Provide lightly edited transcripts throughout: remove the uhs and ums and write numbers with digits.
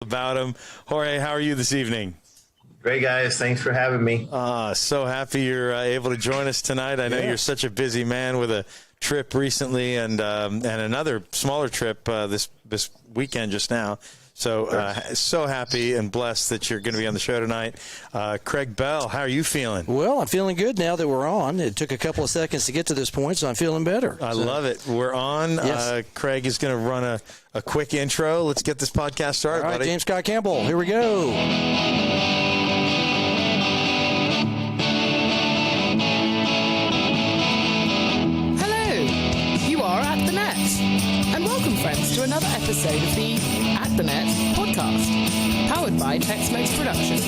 about him. Jorge, how are you this evening? Great, guys. Thanks for having me. So happy you're able to join us tonight. I know you're such a busy man with a trip recently and another smaller trip this weekend just now. So so happy and blessed that you're going to be on the show tonight. Craig Bell, how are you feeling? Well, I'm feeling good now that we're on. It took a couple of seconds to get to this point, so I'm feeling better. I love it. We're on. Yes. Craig is going to run a quick intro. Let's get this podcast started, All right, buddy. James Scott Campbell, here we go. Friends, to another episode of the At the Net podcast, powered by Tex-Mex Productions.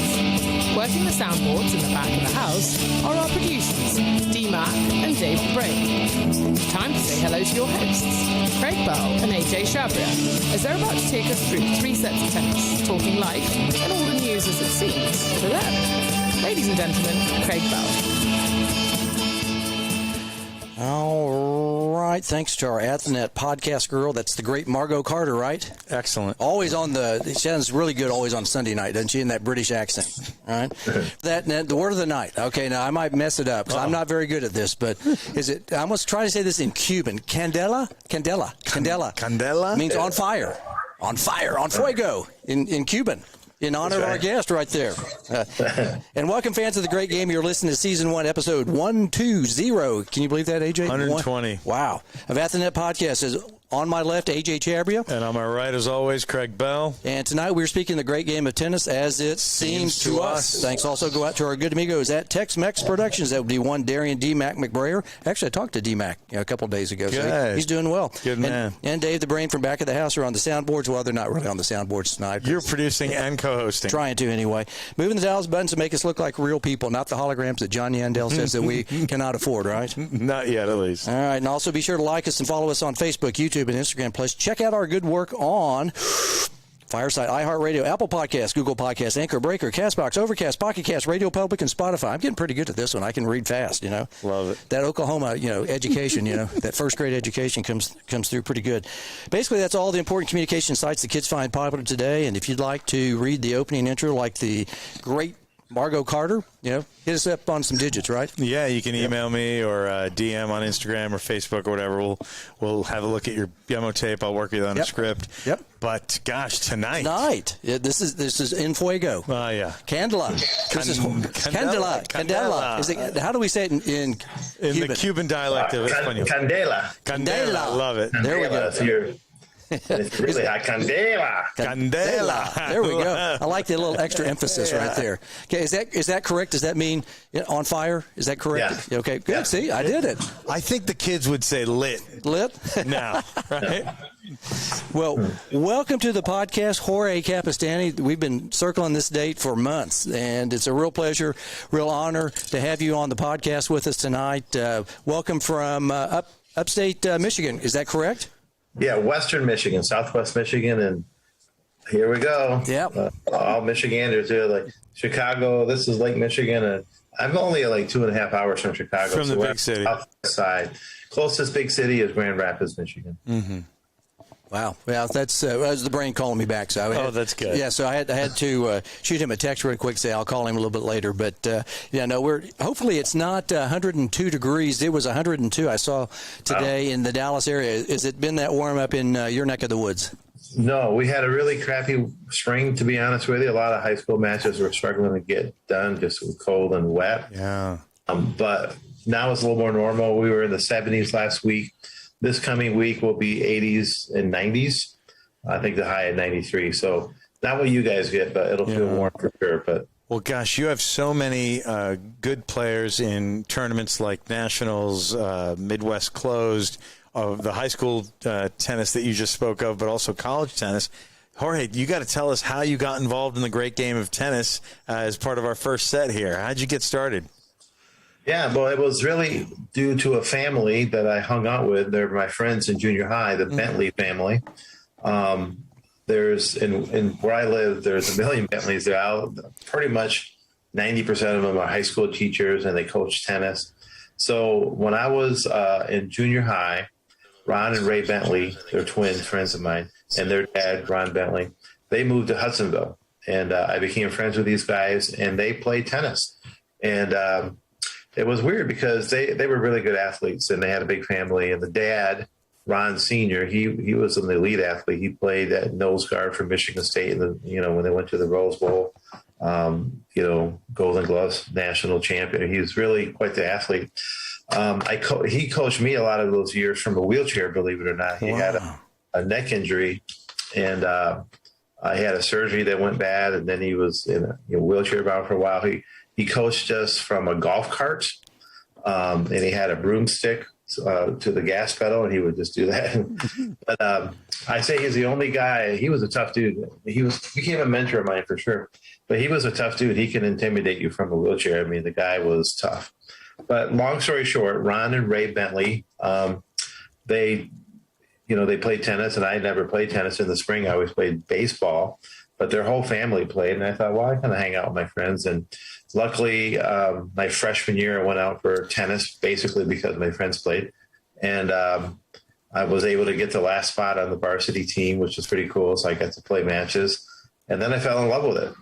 Working the soundboards in the back of the house are our producers, D-Mac and Dave the Brain. Time to say hello to your hosts, Craig Bell and AJ Shabria, as they're about to take us through 3 sets of tennis, talking life and all the news as it seems to them. Ladies and gentlemen, Craig Bell. All right, thanks to our At the Net podcast girl. That's the great Margot Carter, right? Excellent. Always on she sounds really good always on Sunday night, doesn't she, in that British accent? All right. The word of the night. Okay, now I might mess it up because I'm not very good at this, but is it, I must try to say this in Cuban. Candela? Candela. Candela. Candela? Means on fire. On fire. On fuego in Cuban. In honor of our guest right there. And welcome, fans of the great game. You're listening to Season 1, Episode 120. Can you believe that, AJ? 120. Wow. Of At the Net Podcast is on my left, AJ Chabria. And on my right, as always, Craig Bell. And tonight we're speaking the great game of tennis as it seems to us. Thanks also go out to our good amigos at Tex-Mex Productions. That would be one Darian D-Mac McBrayer. Actually, I talked to D-Mac a couple of days ago. Good. So he's doing well. Good man. And Dave the Brain from back of the house are on the soundboards. Well, they're not really on the soundboards tonight. You're producing and co-hosting. Trying to, anyway. Moving the dials buttons to make us look like real people, not the holograms that John Yandel says that we cannot afford, right? Not yet, at least. All right. And also be sure to like us and follow us on Facebook, YouTube, and Instagram. Plus, check out our good work on Fireside, iHeartRadio, Apple Podcasts, Google Podcasts, Anchor, Breaker, Castbox, Overcast, Pocket Cast, Radio Public, and Spotify. I'm getting pretty good at this one. I can read fast, Love it. That Oklahoma, education, that first grade education comes through pretty good. Basically, that's all the important communication sites the kids find popular today. And if you'd like to read the opening intro like the great Margot Carter, hit us up on some digits, right? Yeah, you can email me or DM on Instagram or Facebook or whatever. We'll have a look at your demo tape. I'll work with you on a script. Yep. But gosh, tonight. This is in fuego. Oh yeah. Candela. Candela. How do we say it in Cuban? The Cuban dialect of Espanol? Candela. Candela. I love it. There we go. It's really a candela. Candela. There we go. I like the little extra emphasis right there. Okay, is that correct? Does that mean on fire? Is that correct? Yeah. Okay, good. Yeah. See, I did it. I think the kids would say lit. Lit? Now, right? Well, welcome to the podcast, Jorge Capestany. We've been circling this date for months, and it's a real pleasure, real honor to have you on the podcast with us tonight. Welcome from upstate Michigan. Is that correct? Yeah, Western Michigan, Southwest Michigan, and here we go. Yeah. All Michiganders here, like Chicago. This is Lake Michigan, and I'm only like 2.5 hours from Chicago. From the big city. South side. Closest big city is Grand Rapids, Michigan. Mm-hmm. Wow. Well, that was the brain calling me back. So that's good. Yeah, so I had to shoot him a text real quick, say I'll call him a little bit later. But, hopefully it's not 102 degrees. It was 102 I saw today in the Dallas area. Has it been that warm up in your neck of the woods? No, we had a really crappy spring, to be honest with you. A lot of high school matches were struggling to get done just with cold and wet. Yeah. But now it's a little more normal. We were in the 70s last week. This coming week will be 80s and 90s. I think the high at 93. So not what you guys get, but it'll feel warm for sure. But well, gosh, you have so many good players in tournaments like Nationals, Midwest Closed, of the high school tennis that you just spoke of, but also college tennis. Jorge, you got to tell us how you got involved in the great game of tennis as part of our first set here. How'd you get started? Yeah, well, it was really due to a family that I hung out with. They're my friends in junior high, the Bentley family. There's in where I live, there's a million Bentleys. They're out. Pretty much 90% of them are high school teachers, and they coach tennis. So when I was in junior high, Ron and Ray Bentley, they're twins, friends of mine, and their dad, Ron Bentley, they moved to Hudsonville, and I became friends with these guys, and they played tennis. And it was weird because they were really good athletes, and they had a big family. And the dad, Ron Sr., he was an elite athlete. He played at nose guard for Michigan State, when they went to the Rose Bowl, Golden Gloves national champion. He was really quite the athlete. He coached me a lot of those years from a wheelchair, believe it or not. He had a neck injury, and I had a surgery that went bad, and then he was in a wheelchair bound for a while. He coached us from a golf cart, and he had a broomstick to the gas pedal, and he would just do that. But I say he's the only guy. He was a tough dude. He became a mentor of mine for sure. But he was a tough dude. He can intimidate you from a wheelchair. I mean, the guy was tough. But long story short, Ron and Ray Bentley, they played tennis, and I never played tennis in the spring. I always played baseball, but their whole family played. And I thought, well, I kind of hang out with my friends. And luckily, my freshman year, I went out for tennis, basically because my friends played. And I was able to get the last spot on the varsity team, which was pretty cool. So I got to play matches. And then I fell in love with it.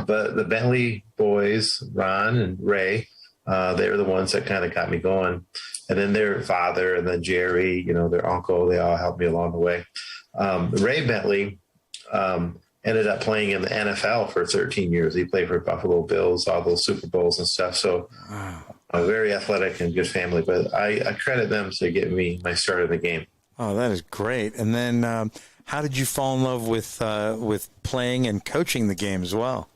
But the Bentley boys, Ron and Ray, they were the ones that kind of got me going. And then their father, and then Jerry, their uncle, they all helped me along the way. Ray Bentley ended up playing in the NFL for 13 years. He played for Buffalo Bills, all those Super Bowls and stuff. So a very athletic and good family. But I credit them to get me my start in the game. Oh, that is great. And then how did you fall in love with playing and coaching the game as well?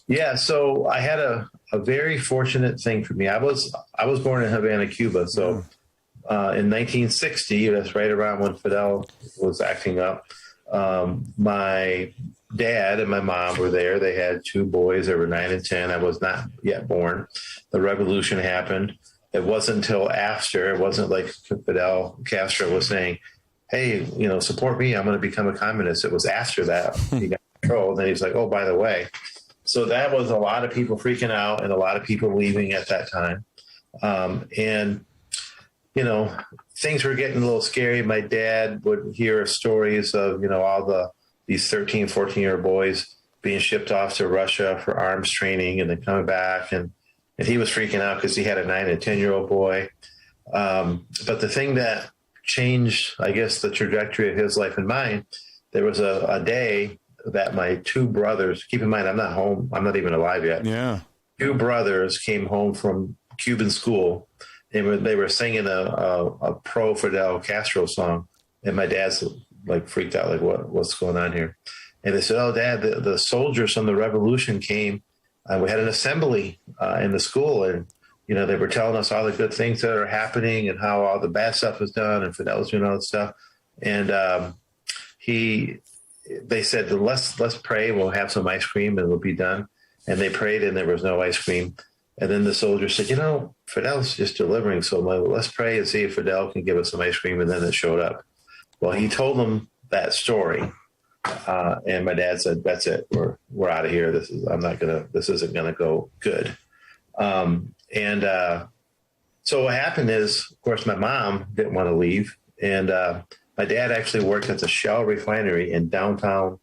Yeah, so I had a very fortunate thing for me. I was born in Havana, Cuba. So in 1960, that's right around when Fidel was acting up, my dad and my mom were there. They had two boys. They were 9 and 10. I was not yet born. The revolution happened. It wasn't until after. It wasn't like Fidel Castro was saying, hey, support me. I'm going to become a communist. It was after that he got control. And then he's like, oh, by the way. So that was a lot of people freaking out and a lot of people leaving at that time. And things were getting a little scary. My dad would hear stories of, all these 13, 14-year-old boys being shipped off to Russia for arms training and then coming back. And he was freaking out because he had a 9 and 10-year-old boy. But the thing that changed, I guess, the trajectory of his life and mine, there was a day that my two brothers, keep in mind, I'm not home. I'm not even alive yet. Yeah. Two brothers came home from Cuban school, and they were singing a pro Fidel Castro song. And my dad's like freaked out, like what's going on here? And they said, oh, Dad, the soldiers from the revolution came. We had an assembly in the school, and, they were telling us all the good things that are happening and how all the bad stuff was done, and Fidel was doing all that stuff. And they said, let's pray. We'll have some ice cream and we'll be done. And they prayed, and there was no ice cream. And then the soldier said, Fidel's just delivering. So let's pray and see if Fidel can give us some ice cream. And then it showed up. Well, he told them that story. And my dad said, that's it. We're out of here. This isn't going to go good. So what happened is, of course, my mom didn't want to leave. And, my dad actually worked at the Shell refinery in downtown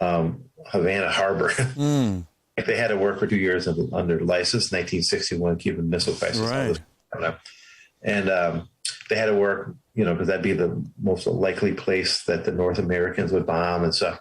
Havana Harbor. They had to work for 2 years under license, 1961 Cuban Missile Crisis. Right. And they had to work, because that'd be the most likely place that the North Americans would bomb and stuff.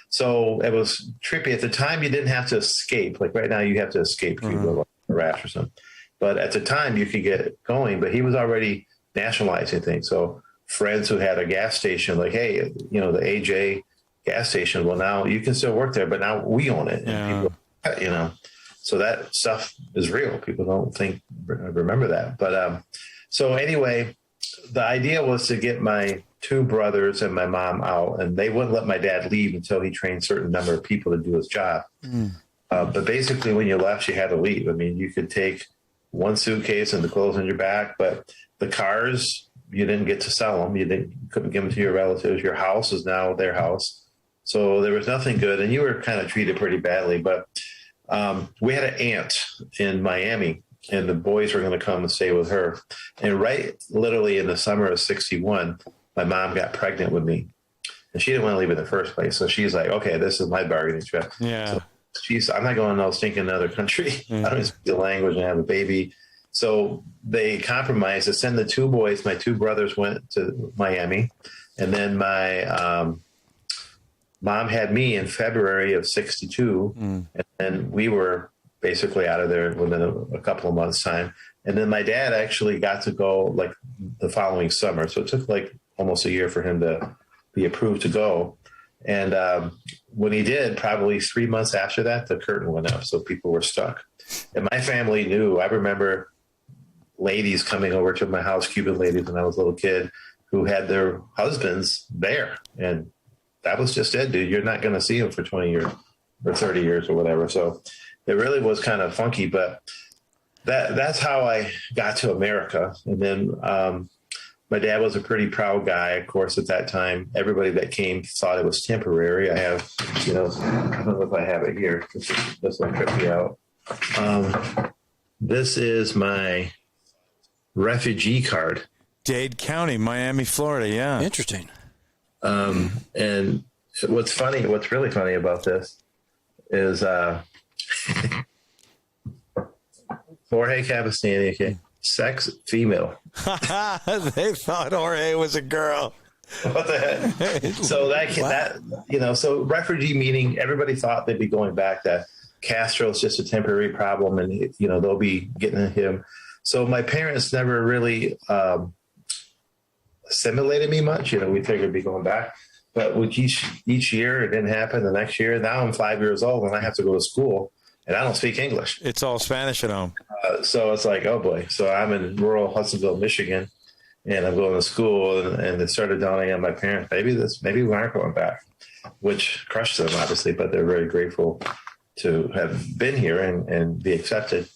So it was trippy. At the time, you didn't have to escape. Like right now, you have to escape Cuba or rash or something. But at the time, you could get going. But he was already nationalizing things. So friends who had a gas station, like, hey, the AJ gas station, well, now you can still work there, but now we own it. And people, so that stuff is real. People don't remember that. But so anyway, the idea was to get my two brothers and my mom out, and they wouldn't let my dad leave until he trained a certain number of people to do his job. But basically, when you left, you had to leave. I mean, you could take one suitcase and the clothes on your back, but the cars, you didn't get to sell them. You couldn't give them to your relatives. Your house is now their house. So there was nothing good. And you were kind of treated pretty badly. But we had an aunt in Miami, and the boys were going to come and stay with her. And literally in the summer of 61, my mom got pregnant with me. and she didn't want to leave in the first place. So she's like, okay, this is my bargaining chip. Yeah. So I'm not going to no stinking another country. I don't speak the language and have a baby. So they compromised to send the two boys. My two brothers went to Miami, and then my mom had me in February of '62, and then we were basically out of there within a couple of months' time. And then my dad actually got to go like the following summer. So it took like almost a year for him to be approved to go. And when he did, probably 3 months after that, the curtain went up. So people were stuck. And my family knew. I remember ladies coming over to my house, Cuban ladies, when I was a little kid, who had their husbands there. And that was just it, dude. You're not going to see them for 20 years or 30 years or whatever. So it really was kind of funky. But that's how I got to America. And then my dad was a pretty proud guy. Of course, at that time, everybody that came thought it was temporary. I have, I don't know if I have it here. This will trip me out. This is my refugee card. Dade County, Miami, Florida. Yeah. Interesting. And what's really funny about this is Jorge Capestany, okay, sex female. They thought Jorge was a girl. What the heck? So so refugee meaning everybody thought they'd be going back, that Castro's just a temporary problem and, they'll be getting at him. So my parents never really assimilated me much. We figured I'd be going back. But with each year, it didn't happen. The next year, now I'm 5 years old and I have to go to school and I don't speak English. It's all Spanish at home. So it's like, oh boy. So I'm in rural Hudsonville, Michigan, and I'm going to school, and it started dawning on my parents, maybe we aren't going back, which crushed them obviously, but they're very grateful to have been here and be accepted.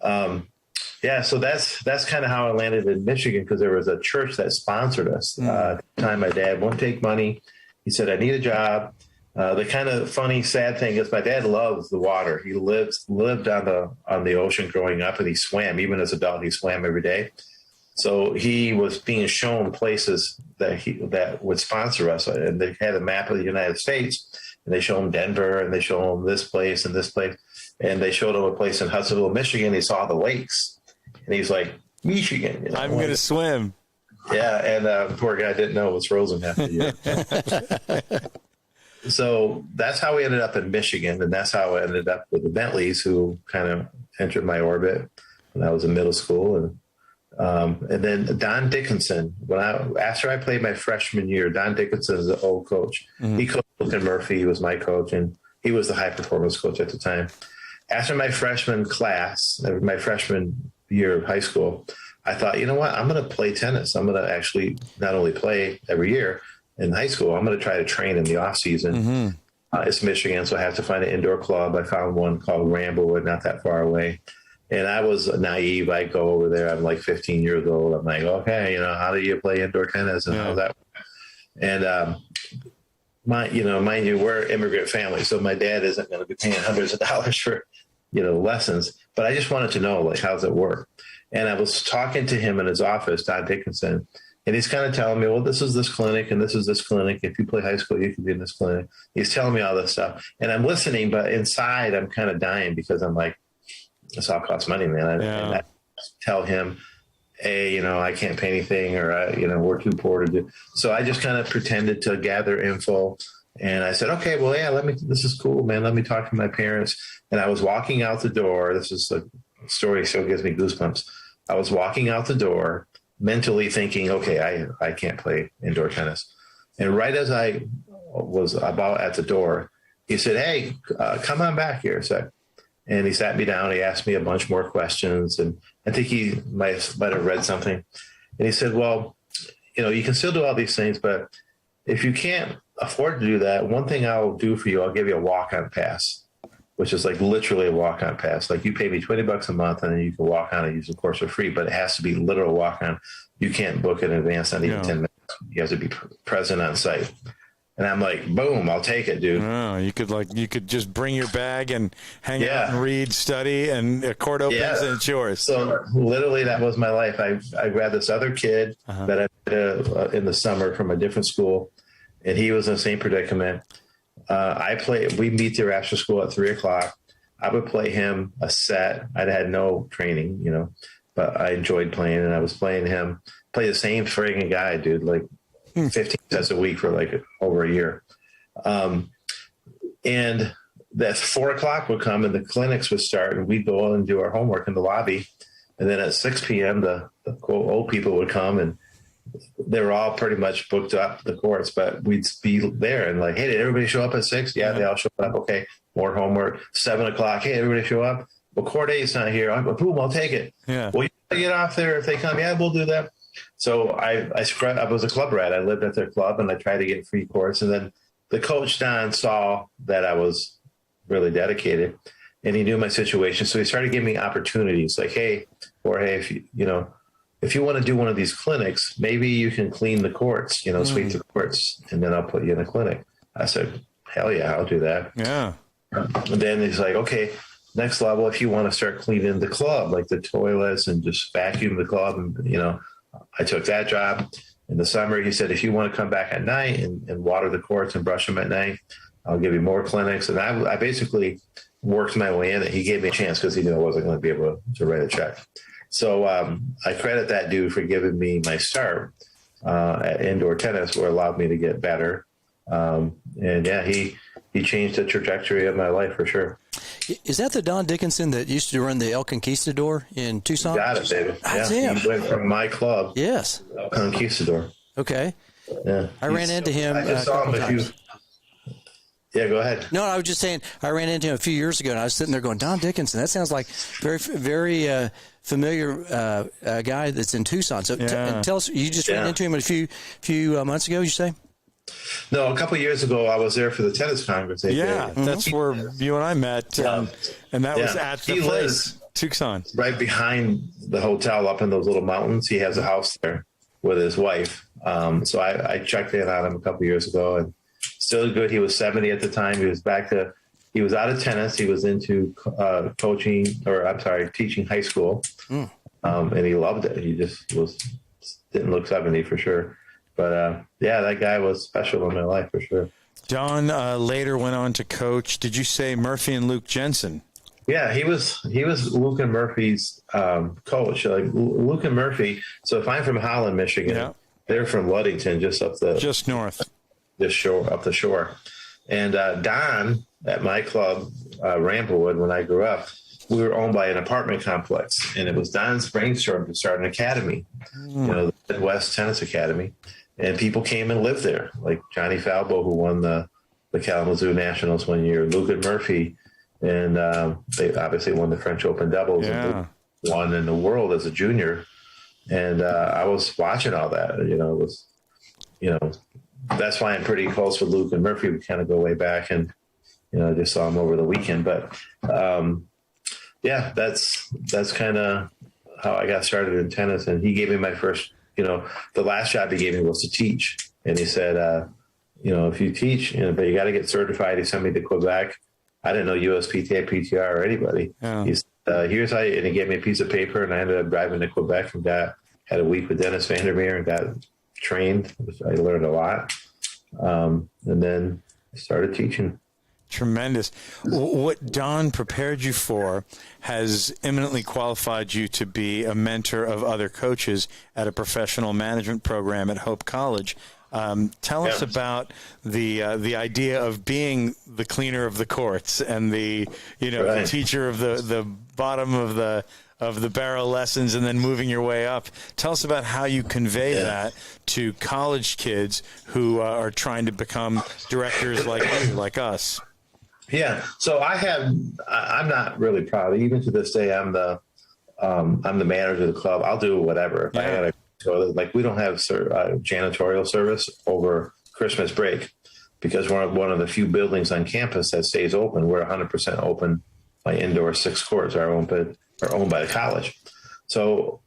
So that's kind of how I landed in Michigan, because there was a church that sponsored us. At the time, my dad wouldn't take money. He said, I need a job. The kind of funny, sad thing is my dad loves the water. He lived on the ocean growing up, and he swam. Even as an adult, he swam every day. So he was being shown places that would sponsor us. And they had a map of the United States, and they showed him Denver, and they showed him this place and this place. And they showed him a place in Hudsonville, Michigan. He saw the lakes, and he's like, Michigan. I'm going to swim. Yeah, and poor guy didn't know it was frozen half the year. So that's how we ended up in Michigan, and that's how I ended up with the Bentleys, who kind of entered my orbit when I was in middle school. And then Don Dickinson, after I played my freshman year, Don Dickinson is an old coach. Mm-hmm. He coached Luke and Murphy. He was my coach, and he was the high performance coach at the time. After my freshman year of high school, I thought, you know what, I'm going to play tennis. I'm going to actually not only play every year in high school, I'm going to try to train in the off season. Mm-hmm. It's Michigan, so I have to find an indoor club. I found one called Ramblewood, not that far away. And I was naive. I go over there. I'm like 15 years old. I'm like, okay, how do you play indoor tennis and how's that? And mind you, we're an immigrant family, so my dad isn't going to be paying hundreds of dollars for lessons. But I just wanted to know, like, how's it work? And I was talking to him in his office, Don Dickinson. And he's kind of telling me, well, this is this clinic and this is this clinic. If you play high school, you can be in this clinic. He's telling me all this stuff. And I'm listening, but inside I'm kind of dying, because I'm like, this all costs money, man. And I tell him, hey, I can't pay anything, or, we're too poor to do. So I just kind of pretended to gather info. And I said, okay, well, yeah, this is cool, man. Let me talk to my parents. And I was walking out the door. This is a story, so it gives me goosebumps. I was walking out the door, mentally thinking, okay, I can't play indoor tennis. And right as I was about at the door, he said, hey, come on back here a sec. And he sat me down. He asked me a bunch more questions. And I think he might have read something. And he said, well, you can still do all these things, but if you can't afford to do that, one thing I'll do for you, I'll give you a walk-on pass, which is like literally a walk-on pass. Like, you pay me $20 a month and then you can walk on and use the course for free, but it has to be literal walk-on. You can't book it in advance, not even 10 minutes. You have to be present on site. And I'm like, boom, I'll take it, dude. Oh, you could just bring your bag and hang out and read, study, and a court opens and it's yours. So literally that was my life. I grabbed this other kid that I met in the summer from a different school. and he was in the same predicament. We meet there after school at 3:00. I would play him a set. I'd had no training, but I enjoyed playing, and I was playing him, play the same frigging guy, dude, like 15 sets a week for like over a year. And that 4:00 would come and the clinics would start, and we'd go and do our homework in the lobby. And then at 6 p.m., the quote old people would come, and they were all pretty much booked up the courts, but we'd be there and like, hey, did everybody show up at 6? Yeah, they all showed up. Okay, more homework. 7:00. Hey, everybody show up. Well, court eight's not here. Boom, I'll take it. Yeah. Well, you gotta get off there if they come. Yeah, we'll do that. So I was a club rat. I lived at their club, and I tried to get free courts. And then the coach, Don, saw that I was really dedicated, and he knew my situation. So he started giving me opportunities like, hey, Jorge, if you want to do one of these clinics, maybe you can clean the courts, sweep the courts, and then I'll put you in a clinic. I said, hell yeah, I'll do that. Yeah. And then he's like, okay, next level, if you want to start cleaning the club, like the toilets and just vacuum the club. And, I took that job in the summer. He said, if you want to come back at night and water the courts and brush them at night, I'll give you more clinics. And I basically worked my way in it. He gave me a chance because he knew I wasn't going to be able to write a check. So I credit that dude for giving me my start at indoor tennis, where it allowed me to get better. And yeah, he changed the trajectory of my life for sure. Is that the Don Dickinson that used to run the El Conquistador in Tucson? You got it, David. That's yeah, him. He went from my club. Yes. El Conquistador. Okay. Yeah. I ran into him. I just saw him a few. Yeah, go ahead. No, I was just saying I ran into him a few years ago, and I was sitting there going, Don Dickinson, that sounds like very familiar guy that's in Tucson. So tell us, you just ran into him a few months ago, you say? No, a couple of years ago, I was there for the tennis congress. That's where you and I met, and that was at the place, Tucson. Right behind the hotel up in those little mountains. He has a house there with his wife. So I checked in on him a couple of years ago, and still good. He was 70 at the time. He was out of tennis. He was into teaching high school. And he loved it. He just didn't look 70 for sure. But that guy was special in my life for sure. Don later went on to coach. Did you say Murphy and Luke Jensen? Yeah, he was Luke and Murphy's coach. Like Luke and Murphy. So if I'm from Holland, Michigan, they're from Ludington, just north, up the shore. And Don at my club, Ramblewood, when I grew up, we were owned by an apartment complex, and it was Don's brainstorm to start an academy, the Midwest Tennis Academy. And people came and lived there, like Johnny Falbo, who won the Kalamazoo Nationals one year, Luke and Murphy, and they obviously won the French Open doubles and won in the world as a junior. And I was watching all that. That's why I'm pretty close with Luke and Murphy. We kind of go way back, and I just saw him over the weekend. But that's kind of how I got started in tennis. And he gave me my first. The last job he gave me was to teach. And he said, if you teach, but you got to get certified. He sent me to Quebec. I didn't know USPTA, PTR, or anybody. Yeah. He said, here's how, and he gave me a piece of paper, and I ended up driving to Quebec and had a week with Dennis Vandermeer and got trained. I learned a lot. And then I started teaching. Tremendous. What Don prepared you for has eminently qualified you to be a mentor of other coaches at a professional management program at Hope College. Tell us about the idea of being the cleaner of the courts and the teacher of the bottom of the barrel lessons, and then moving your way up. Tell us about how you convey that to college kids who are trying to become directors like you, like us. Yeah. So I'm not really proud. Even to this day, I'm the manager of the club. I'll do whatever. If I gotta go, we don't have janitorial service over Christmas break because we're one of the few buildings on campus that stays open. We're 100% open. My indoor 6 courts are owned by the college. So,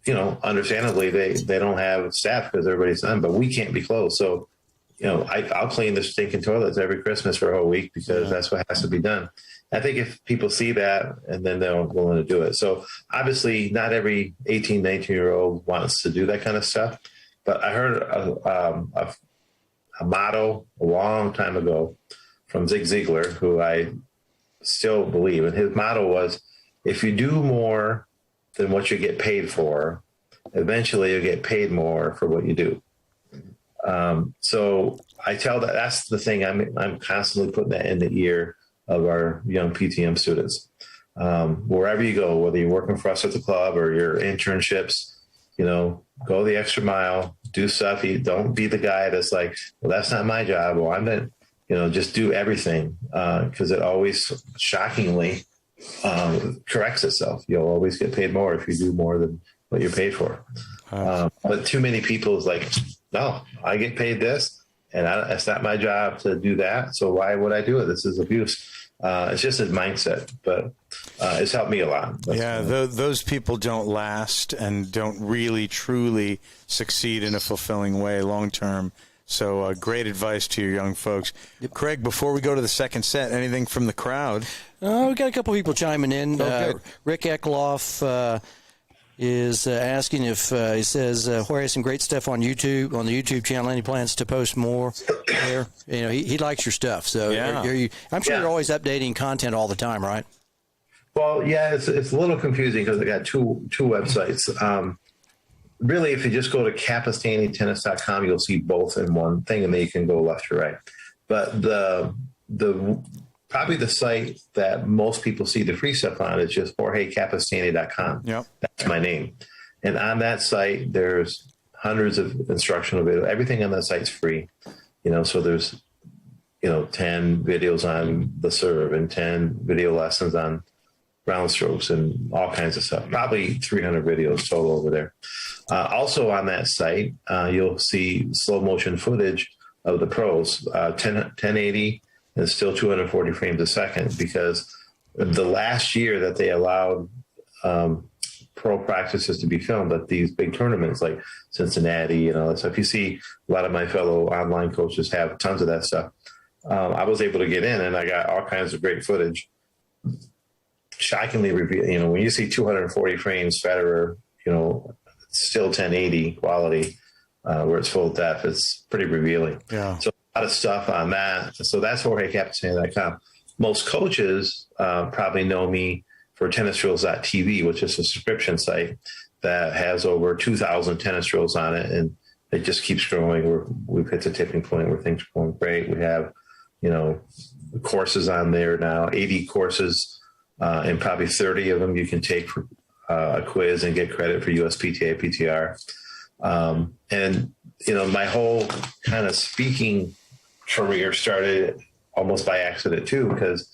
understandably, they don't have staff because everybody's done, but we can't be closed. So, I'll clean the stinking toilets every Christmas for a whole week because that's what has to be done. I think if people see that, and then they're willing to do it. So obviously not every 18, 19-year-old wants to do that kind of stuff. But I heard a motto a long time ago from Zig Ziglar, who I still believe. And his motto was, if you do more than what you get paid for, eventually you'll get paid more for what you do. So I tell that's the thing. I'm constantly putting that in the ear of our young PTM students. Wherever you go, whether you're working for us at the club or your internships, go the extra mile, do stuff. You don't be the guy that's like, well, that's not my job. Well, I'm not, just do everything. Cause it always shockingly, corrects itself. You'll always get paid more if you do more than what you're paid for. But too many people is like, no, I get paid this and it's not my job to do that. So why would I do it? This is abuse. It's just a mindset, but it's helped me a lot. Those people don't last and don't really truly succeed in a fulfilling way long term. So great advice to your young folks. Yep. Craig, before we go to the second set, anything from the crowd? We got a couple people chiming in. Rick Eckloff is asking if he says Jorge has some great stuff on YouTube, on the YouTube channel. Any plans to post more there? He likes your stuff. So I'm sure you're always updating content all the time, right? Well, yeah, it's a little confusing because I got two websites. Really, if you just go to KappestaniTennis.com, you'll see both in one thing, and then you can go left or right. But the probably the site that most people see the free stuff on is just JorgeCapestany.com. Yep. That's my name. And on that site, there's hundreds of instructional videos. Everything on that site's free. So there's, 10 videos on the serve and 10 video lessons on ground strokes and all kinds of stuff. Probably 300 videos total over there. Also on that site, you'll see slow motion footage of the pros, 1080 and still 240 frames a second, because the last year that they allowed pro practices to be filmed at these big tournaments like Cincinnati and all that stuff. You see a lot of my fellow online coaches have tons of that stuff. I was able to get in and I got all kinds of great footage. Shockingly revealing, when you see 240 frames, Federer, still 1080 quality, where it's full depth, it's pretty revealing. Yeah. So a lot of stuff on that. So that's JorgeCapestany.com. Most coaches probably know me for TennisDrills.tv, which is a subscription site that has over 2,000 tennis drills on it, and it just keeps growing. We've hit the tipping point where things are going great. We have, courses on there now, 80 courses. And probably 30 of them you can take for a quiz and get credit for USPTA, PTR. And, my whole kind of speaking career started almost by accident too, because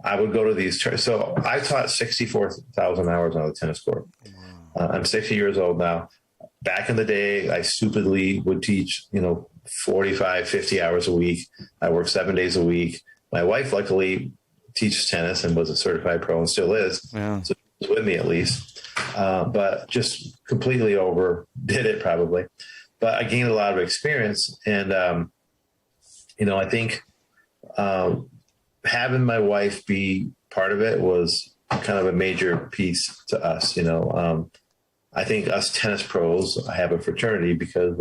I would go to these. So I taught 64,000 hours on the tennis court. I'm 60 years old now. Back in the day, I stupidly would teach, 45, 50 hours a week. I worked 7 days a week. My wife, luckily, teaches tennis and was a certified pro and still is. Yeah. So she was with me at least, but just completely overdid it probably. But I gained a lot of experience, and I think having my wife be part of it was kind of a major piece to us. I think us tennis pros have a fraternity because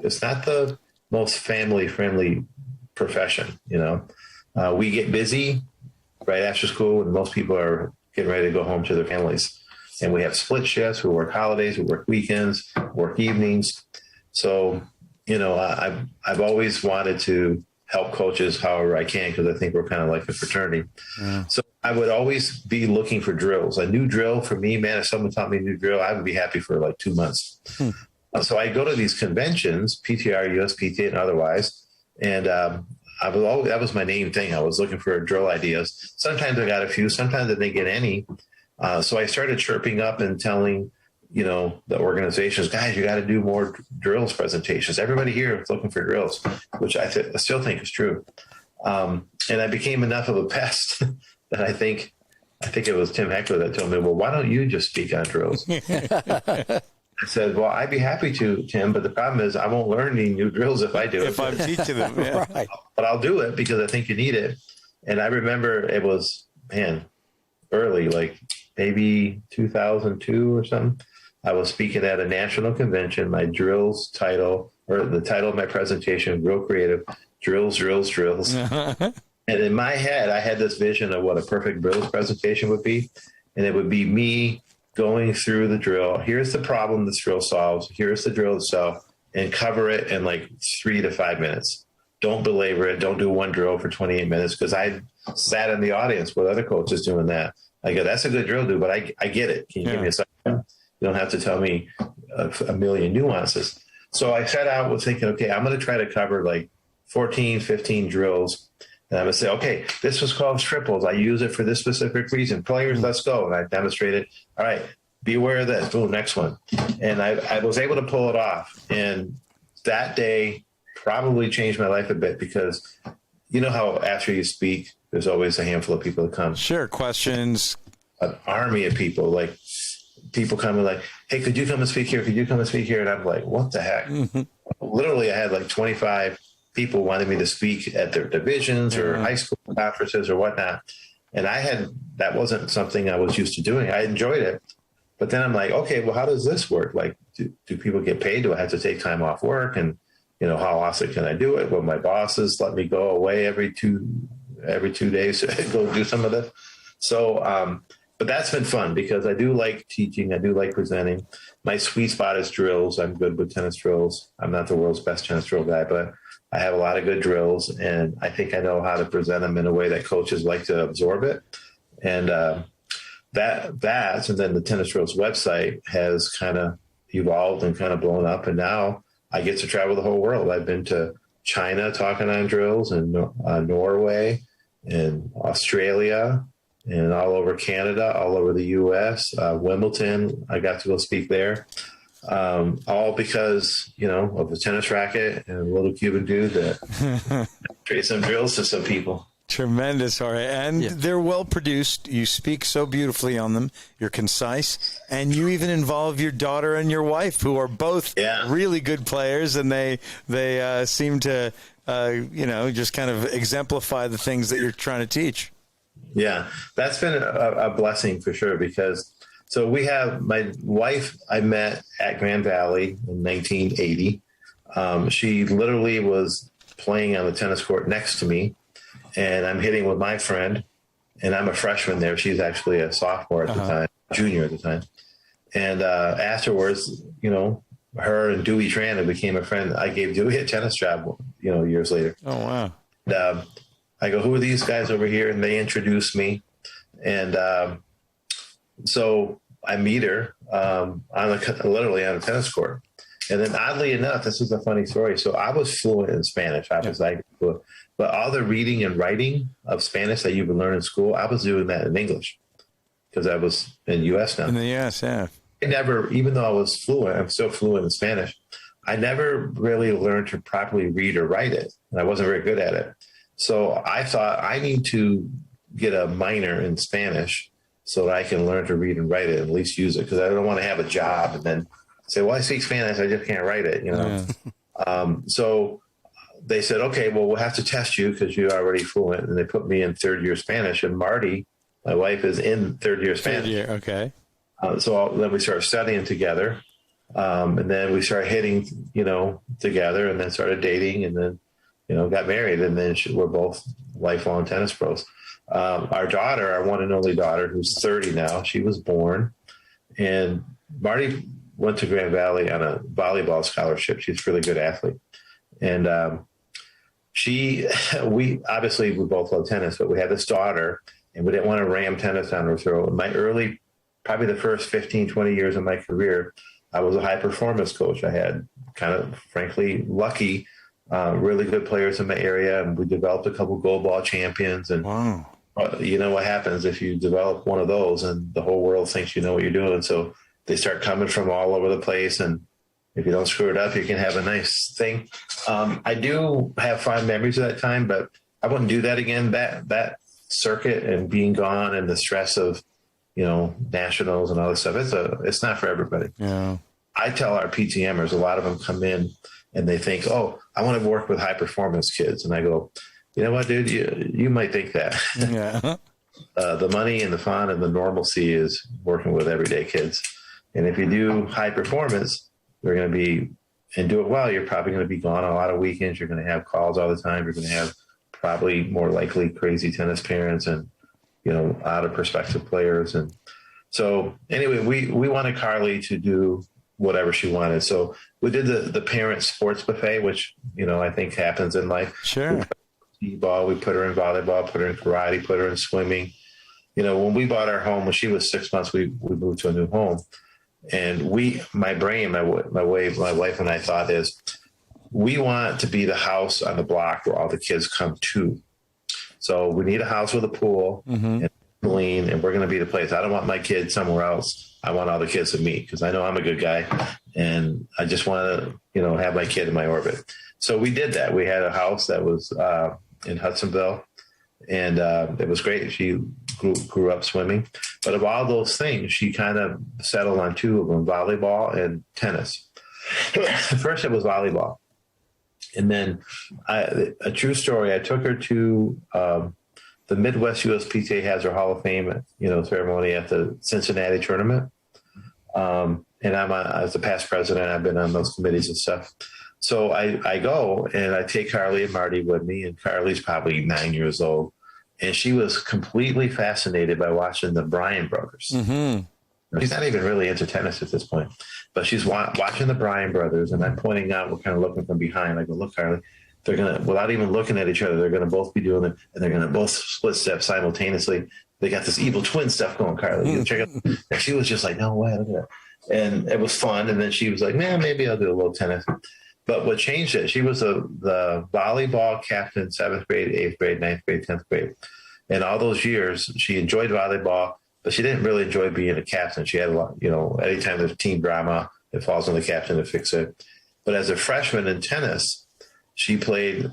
it's not the most family friendly profession. We get busy right after school when most people are getting ready to go home to their families. And we have split shifts. We work holidays, we work weekends, work evenings. So, I've always wanted to help coaches however I can, because I think we're kind of like a fraternity. Yeah. So I would always be looking for drills. A new drill for me, man, if someone taught me a new drill, I would be happy for like 2 months. So I go to these conventions, PTR, USPTA, and otherwise, and that was my main thing. I was looking for drill ideas. Sometimes I got a few, sometimes I didn't get any. So I started chirping up and telling, the organizations, guys, you got to do more drills presentations. Everybody here is looking for drills, which I still think is true. And I became enough of a pest that I think it was Tim Heckler that told me, well, why don't you just speak on drills? I said, well, I'd be happy to, Tim, but the problem is I won't learn any new drills if I do it. If I'm teaching them, yeah. Right. But I'll do it because I think you need it. And I remember it was, early, like maybe 2002 or something. I was speaking at a national convention. My drills title, or the title of my presentation, real creative, drills, drills, drills. And in my head, I had this vision of what a perfect drills presentation would be. And it would be me going through the drill. Here's the problem this drill solves. Here's the drill itself, and cover it in like 3 to 5 minutes. Don't belabor it. Don't do one drill for 28 minutes, because I sat in the audience with other coaches doing that. I go, that's a good drill, dude, but I get it. Can you give me a second? You don't have to tell me a million nuances. So I set out with thinking, okay, I'm going to try to cover like 14, 15 drills. And I'm going to say, okay, this was called triples. I use it for this specific reason. Players, let's go. And I demonstrated, all right, be aware of this. Boom, next one. And I was able to pull it off. And that day probably changed my life a bit, because you know how after you speak, there's always a handful of people that come. Sure, questions. An army of people, like people coming like, hey, could you come and speak here? Could you come and speak here? And I'm like, what the heck? Mm-hmm. Literally, I had like 25 people wanted me to speak at their divisions or high school conferences or whatnot. And that wasn't something I was used to doing. I enjoyed it. But then I'm like, okay, well, how does this work? Like, do people get paid? Do I have to take time off work? And, how often can I do it? Will my bosses let me go away every two days to go do some of this? So, but that's been fun, because I do like teaching. I do like presenting. My sweet spot is drills. I'm good with tennis drills. I'm not the world's best tennis drill guy, but I have a lot of good drills, and I think I know how to present them in a way that coaches like to absorb it. And and then the Tennis Drills website has kind of evolved and kind of blown up, and now I get to travel the whole world. I've been to China talking on drills, and Norway, and Australia, and all over Canada, all over the U.S., Wimbledon. I got to go speak there. All because, of the tennis racket and a little Cuban dude that trade some drills to some people. Tremendous, Jorge. And they're well produced. You speak so beautifully on them. You're concise. And you even involve your daughter and your wife, who are both really good players. And they seem to, just kind of exemplify the things that you're trying to teach. Yeah, that's been a blessing for sure, because so we have my wife I met at Grand Valley in 1980. She literally was playing on the tennis court next to me, and I'm hitting with my friend, and I'm a freshman there. She's actually a sophomore at the time, junior at the time. And afterwards, her and Dewey Tran became a friend. I gave Dewey a tennis job, years later. Oh, wow. And, I go, who are these guys over here? And they introduced me. And so I meet her literally on a tennis court. And then oddly enough, this is a funny story. So I was fluent in Spanish. But all the reading and writing of Spanish that you would learn in school, I was doing that in English, because I was in the U.S. now. In the U.S., yeah. I never, even though I was fluent, I'm still fluent in Spanish, I never really learned to properly read or write it. And I wasn't very good at it. So I thought I need to get a minor in Spanish so that I can learn to read and write it, and at least use it, because I don't want to have a job and then say, well, I speak Spanish, I just can't write it, So they said, okay, well, we'll have to test you because you're already fluent. And they put me in third year Spanish, and Marty, my wife, is in third year Spanish. Third year, okay. So then we started studying together, and then we started hitting, together, and then started dating, and then, got married, and then we're both lifelong tennis pros. Our daughter, our one and only daughter, who's 30 now, she was born, and Marty went to Grand Valley on a volleyball scholarship. She's a really good athlete. And we both love tennis, but we had this daughter, and we didn't want to ram tennis down her throat. In my probably the first 15, 20 years of my career, I was a high performance coach. I had kind of, frankly, lucky, really good players in my area, and we developed a couple gold ball champions. And wow. You know what happens if you develop one of those, and the whole world thinks you know what you're doing. So they start coming from all over the place, and if you don't screw it up, you can have a nice thing. I do have fond memories of that time, but I wouldn't do that again. That circuit and being gone and the stress of, nationals and all this stuff, it's not for everybody. Yeah. I tell our PTMers, a lot of them come in and they think, oh, I want to work with high performance kids. And I go, you know what, dude, you might think that. Yeah. The money and the fun and the normalcy is working with everyday kids. And if you do high performance, they're going to be, and do it well, you're probably going to be gone on a lot of weekends. You're going to have calls all the time. You're going to have probably more likely crazy tennis parents and, out of perspective players. And so anyway, we wanted Carly to do whatever she wanted. So we did the parent sports buffet, which, I think happens in life. Sure. We put her in volleyball, put her in karate, put her in swimming. When we bought our home, when she was 6 months, we moved to a new home. And my wife and I thought is, we want to be the house on the block where all the kids come to. So we need a house with a pool and trampoline, and we're going to be the place. I don't want my kid somewhere else. I want all the kids to meet, because I know I'm a good guy, and I just want to, have my kid in my orbit. So we did that. We had a house that was in Hudsonville, and it was great. She grew up swimming. But of all those things, she kind of settled on two of them, volleyball and tennis. First, it was volleyball. And then a true story, I took her to the Midwest USPTA has her Hall of Fame, ceremony at the Cincinnati tournament. And as a past president, I've been on those committees and stuff. So I go and I take Carly and Marty with me, and Carly's probably 9 years old. And she was completely fascinated by watching the Bryan brothers. Mm-hmm. She's not even really into tennis at this point, but she's watching the Bryan brothers, and I'm pointing out, we're kind of looking from behind. I go, look, Carly, they're going to, without even looking at each other, they're going to both be doing it, and they're going to both split step simultaneously. They got this evil twin stuff going, Carly. Check it. And she was just like, no way, look at that. And it was fun. And then she was like, man, maybe I'll do a little tennis. But what changed it, she was the volleyball captain, 7th grade, 8th grade, 9th grade, 10th grade. And all those years, she enjoyed volleyball, but she didn't really enjoy being a captain. She had a lot, anytime there's team drama, it falls on the captain to fix it. But as a freshman in tennis, she made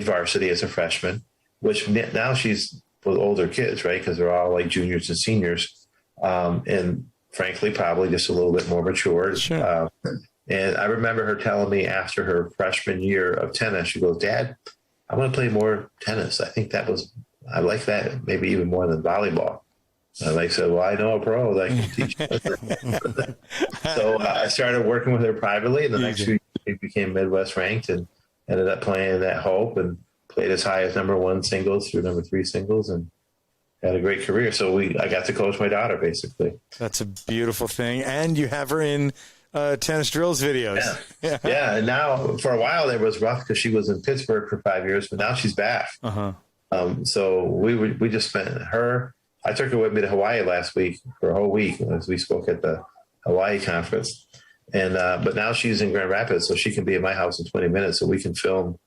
varsity as a freshman, which now she's with older kids, right? Because they're all like juniors and seniors. And frankly, probably just a little bit more mature. Sure. And I remember her telling me after her freshman year of tennis, she goes, Dad, I want to play more tennis. I like that maybe even more than volleyball. And I said, well, I know a pro that can teach you. So I started working with her privately, and the next few years we became Midwest ranked and ended up playing at Hope and played as high as number 1 singles through number 3 singles and had a great career. So I got to coach my daughter, basically. That's a beautiful thing. And you have her in tennis drills videos. Yeah. And now for a while it was rough because she was in Pittsburgh for 5 years, but now she's back. So we just spent her. I took her with me to Hawaii last week for a whole week as we spoke at the Hawaii conference. And but now she's in Grand Rapids, so she can be at my house in 20 minutes, so we can film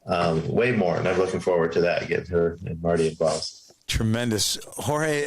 way more. And I'm looking forward to that, getting her and Marty involved. Tremendous. Jorge,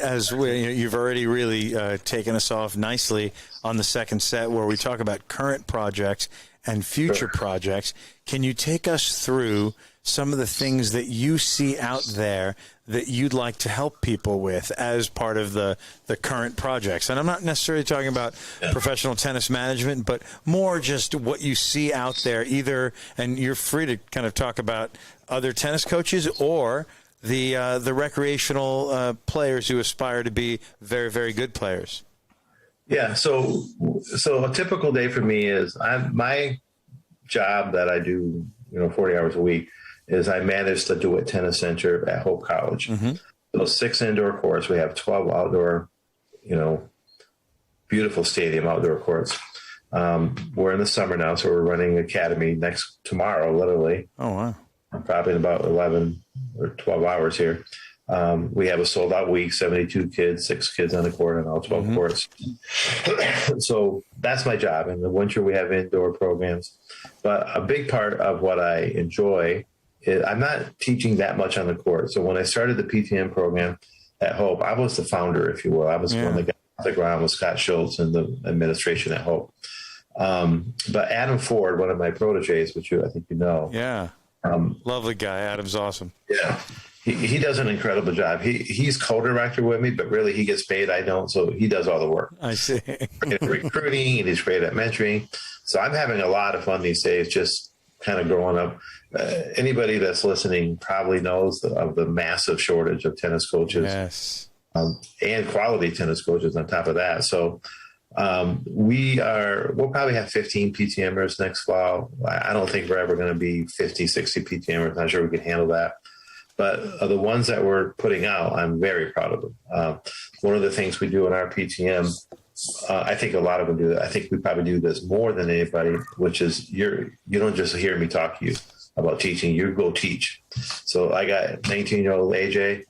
you've already really taken us off nicely on the second set where we talk about current projects and future projects. Can you take us through some of the things that you see out there that you'd like to help people with as part of the current projects? And I'm not necessarily talking about professional tennis management, but more just what you see out there either, and you're free to kind of talk about other tennis coaches or the recreational players who aspire to be very, very good players. Yeah. So a typical day for me is my job that I do, 40 hours a week is I manage the DeWitt Tennis Center at Hope College. Those 6 indoor courts, we have 12 outdoor, beautiful stadium outdoor courts. We're in the summer now, so we're running academy tomorrow, literally. Oh, wow. Probably in about 11 or 12 hours here. We have a sold out week, 72 kids, 6 kids on the court on all 12 courts. So that's my job. In the winter, we have indoor programs. But a big part of what I enjoy is I'm not teaching that much on the court. So when I started the PTM program at Hope, I was the founder, if you will. I was one that got off the ground with Scott Schultz and the administration at Hope. But Adam Ford, one of my proteges, which I think you know. Yeah. Lovely guy. Adam's awesome. Yeah. He does an incredible job. He's co-director with me, but really he gets paid. I don't. So he does all the work. I see. Recruiting, and he's great at mentoring. So I'm having a lot of fun these days, just kind of growing up. Anybody that's listening probably knows of the massive shortage of tennis coaches. Yes. And quality tennis coaches on top of that. So We'll probably have 15 PTMers next fall. I don't think we're ever going to be 50, 60 PTMers. Not sure we can handle that. But the ones that we're putting out, I'm very proud of them. One of the things we do in our PTM, I think a lot of them do that. I think we probably do this more than anybody, which is you don't just hear me talk to you about teaching, you go teach. So I got 19-year-old AJ.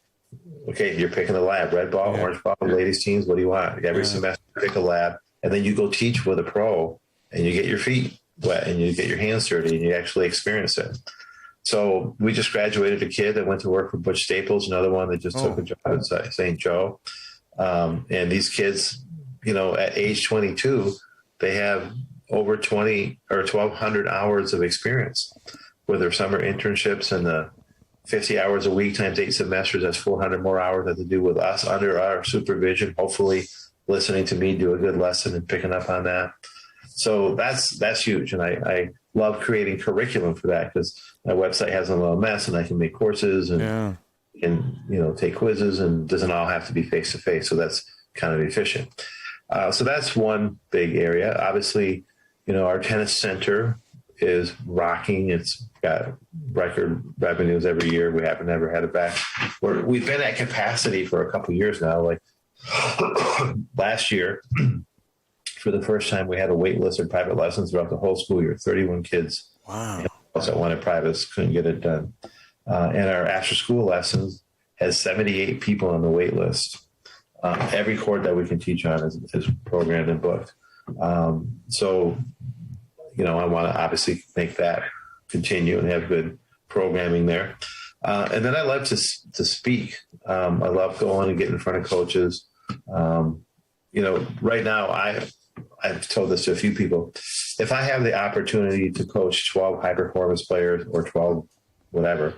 Okay, you're picking a lab, red ball, orange ball, ladies teams. What do you want? Every semester, pick a lab, and then you go teach with a pro, and you get your feet wet, and you get your hands dirty, and you actually experience it. So we just graduated a kid that went to work for Butch Staples, another one that just took a job at St. Joe. And these kids, at age 22, they have over 20 or 1,200 hours of experience with their summer internships and the 50 hours a week times 8 semesters. That's 400 more hours that they do with us under our supervision, hopefully listening to me do a good lesson and picking up on that. So that's huge. And I love creating curriculum for that because my website has a little mess and I can make courses and take quizzes, and doesn't all have to be face-to-face. So that's kind of efficient. So that's one big area. Obviously, our tennis center is rocking. It's got record revenues every year. We haven't ever had it back. We've been at capacity for a couple of years now. Like last year, for the first time, we had a wait list of private lessons throughout the whole school year. 31 kids. Wow. That wanted privates, couldn't get it done. And our after-school lessons has 78 people on the wait list. Every court that we can teach on is programmed and booked. So, I want to obviously make that continue and have good programming there. And then I love to speak. I love going and getting in front of coaches. Right now I've told this to a few people. If I have the opportunity to coach 12 high performance players or 12 whatever,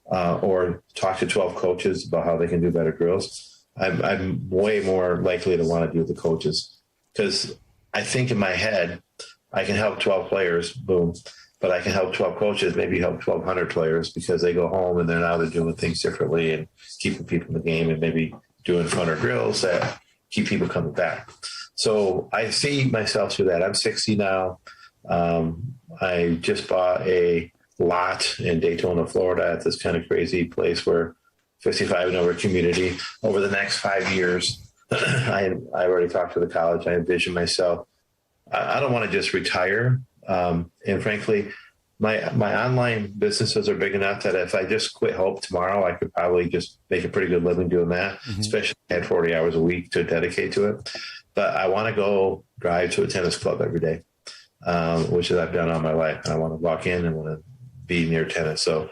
or talk to 12 coaches about how they can do better drills, I'm way more likely to want to do the coaches, because I think in my head I can help 12 players, boom, but I can help 12 coaches, maybe help 1,200 players, because they go home and they're doing things differently and keeping people in the game and maybe doing funner drills that keep people coming back. So I see myself through that. I'm 60 now. I just bought a lot in Daytona, Florida, at this kind of crazy place where 55 and over community. Over the next 5 years, I already talked to the college. I envision myself. I don't want to just retire. And frankly, my online businesses are big enough that if I just quit Hope tomorrow, I could probably just make a pretty good living doing that, especially if I had 40 hours a week to dedicate to it. But I want to go drive to a tennis club every day, which I've done all my life. I want to walk in and want to be near tennis. So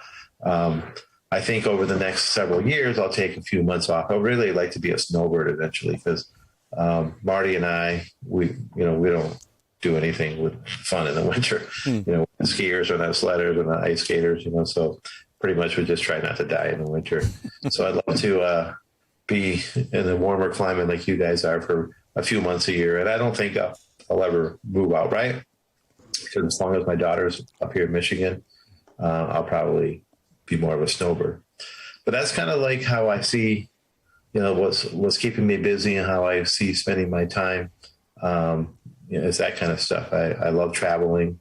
I think over the next several years, I'll take a few months off. I would really like to be a snowbird eventually, because Marty and I, we don't do anything with fun in the winter. Skiers are not sledders, we're not ice skaters, so pretty much we just try not to die in the winter. So I'd love to be in a warmer climate like you guys are for a few months a year. And I don't think I'll ever move outright, because as long as my daughter's up here in Michigan, I'll probably be more of a snowbird. But that's kind of like how I see, what's keeping me busy and how I see spending my time. It's that kind of stuff. I love traveling.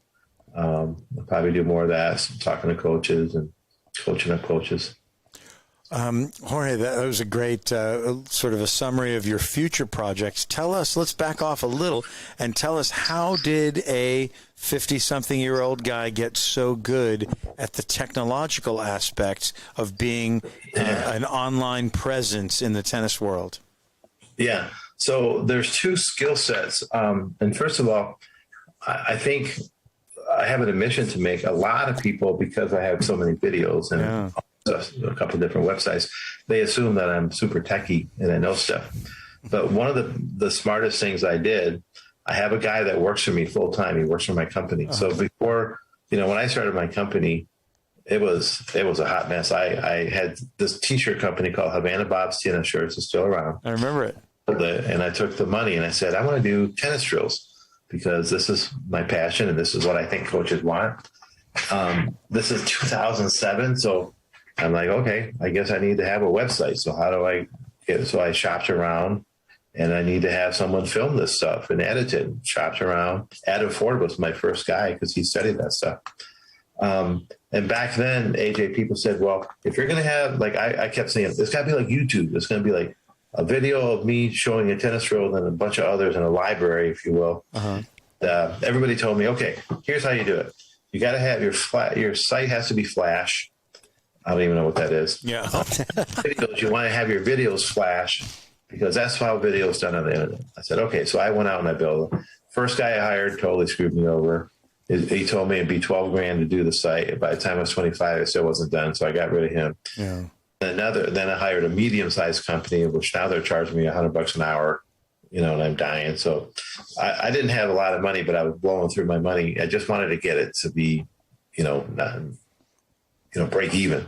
I'll probably do more of that, talking to coaches and coaching up coaches. Jorge, that was a great sort of a summary of your future projects. Let's back off a little and tell us, how did a 50-something-year-old guy get so good at the technological aspects of being an online presence in the tennis world? Yeah. So there's two skill sets. And first of all, I think I have an admission to make. A lot of people, because I have so many videos and a couple of different websites, they assume that I'm super techie and I know stuff. But one of the smartest things I did, I have a guy that works for me full time. He works for my company. So before, when I started my company, it was a hot mess. I had this t-shirt company called Havana Bob's Tennis Shirts. It's still around. I remember it. And I took the money and I said, I want to do tennis drills because this is my passion and this is what I think coaches want. This is 2007. So I'm like, okay, I guess I need to have a website. So how do I get it? So I shopped around and I need to have someone film this stuff and edit it, and chopped around. Adam Ford was my first guy because he studied that stuff. And back then, AJ, people said, well, if you're going to have, like, I kept saying, it's got to be like YouTube. It's going to be like a video of me showing a tennis drill and a bunch of others in a library, if you will. Everybody told me, okay, here's how you do it. You got to have your site has to be Flash. I don't even know what that is. Yeah. Videos, you want to have your videos Flash because that's how video is done on the internet. I said, okay. So I went out and I built it. First guy I hired totally screwed me over. He told me it'd be $12,000 to do the site. By the time I was 25, it still wasn't done. So I got rid of him. Yeah. Then I hired a medium-sized company, which now they're charging me $100 an hour, and I'm dying. So I didn't have a lot of money, but I was blowing through my money. I just wanted to get it to be, break even,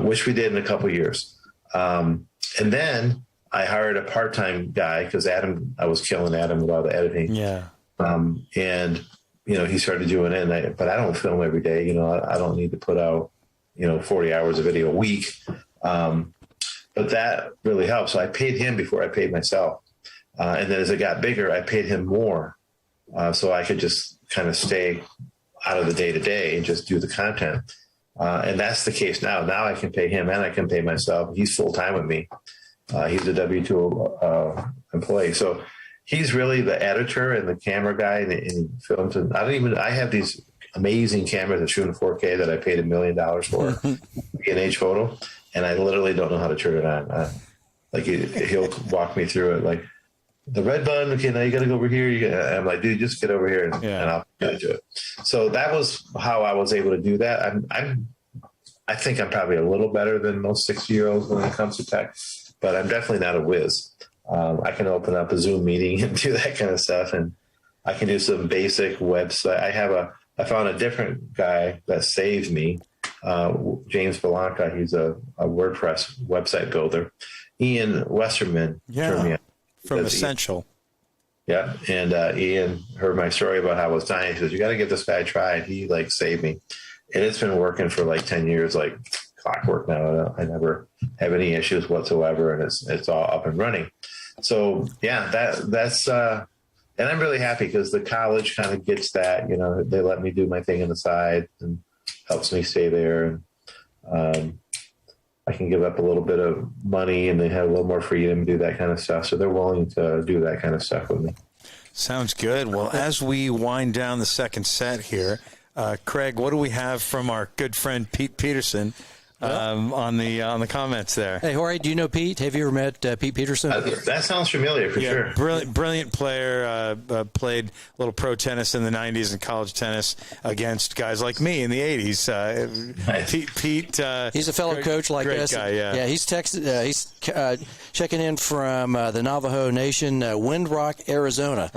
which we did in a couple of years. And then I hired a part-time guy because I was killing Adam with all the editing. Yeah. And he started doing it, but I don't film every day. I don't need to put out, 40 hours of video a week. But that really helped. So I paid him before I paid myself. And then as it got bigger, I paid him more. So I could just kind of stay out of the day to day and just do the content. And that's the case now. Now I can pay him and I can pay myself. He's full time with me. He's a W-2 employee. So he's really the editor and the camera guy and films. And I have these amazing cameras that shoot in 4K that I paid $1 million for, B&H photo, and I literally don't know how to turn it on. He'll walk me through it, like the red button. Okay, now you got to go over here. I'm like, dude, just get over here, and I'll get into it. So that was how I was able to do that. I think I'm probably a little better than most 60-year-olds when it comes to tech, but I'm definitely not a whiz. I can open up a Zoom meeting and do that kind of stuff, and I can do some basic website. I found a different guy that saved me, James Belanca. He's a WordPress website builder. Ian Westerman turned me on. From Essential. Yeah, and Ian heard my story about how I was dying. He says, you got to give this guy a try, and he saved me. And it's been working for 10 years, like clockwork now. I never have any issues whatsoever, and it's all up and running. So yeah, that's and I'm really happy because the college kind of gets that. They let me do my thing on the side and helps me stay there, and I can give up a little bit of money, and they have a little more freedom to do that kind of stuff. So they're willing to do that kind of stuff with me. Sounds good. Well, as we wind down the second set here, Craig, what do we have from our good friend Pete Peterson on the comments there? Hey, Jorge, do you know Pete? Have you ever met Pete Peterson? That sounds familiar for sure. Brilliant player. Played a little pro tennis in the 90s and college tennis against guys like me in the 80s. Nice. Pete. He's a fellow coach like great us. Guy, yeah. Yeah, he's texted. He's checking in from the Navajo Nation, Windrock, Arizona.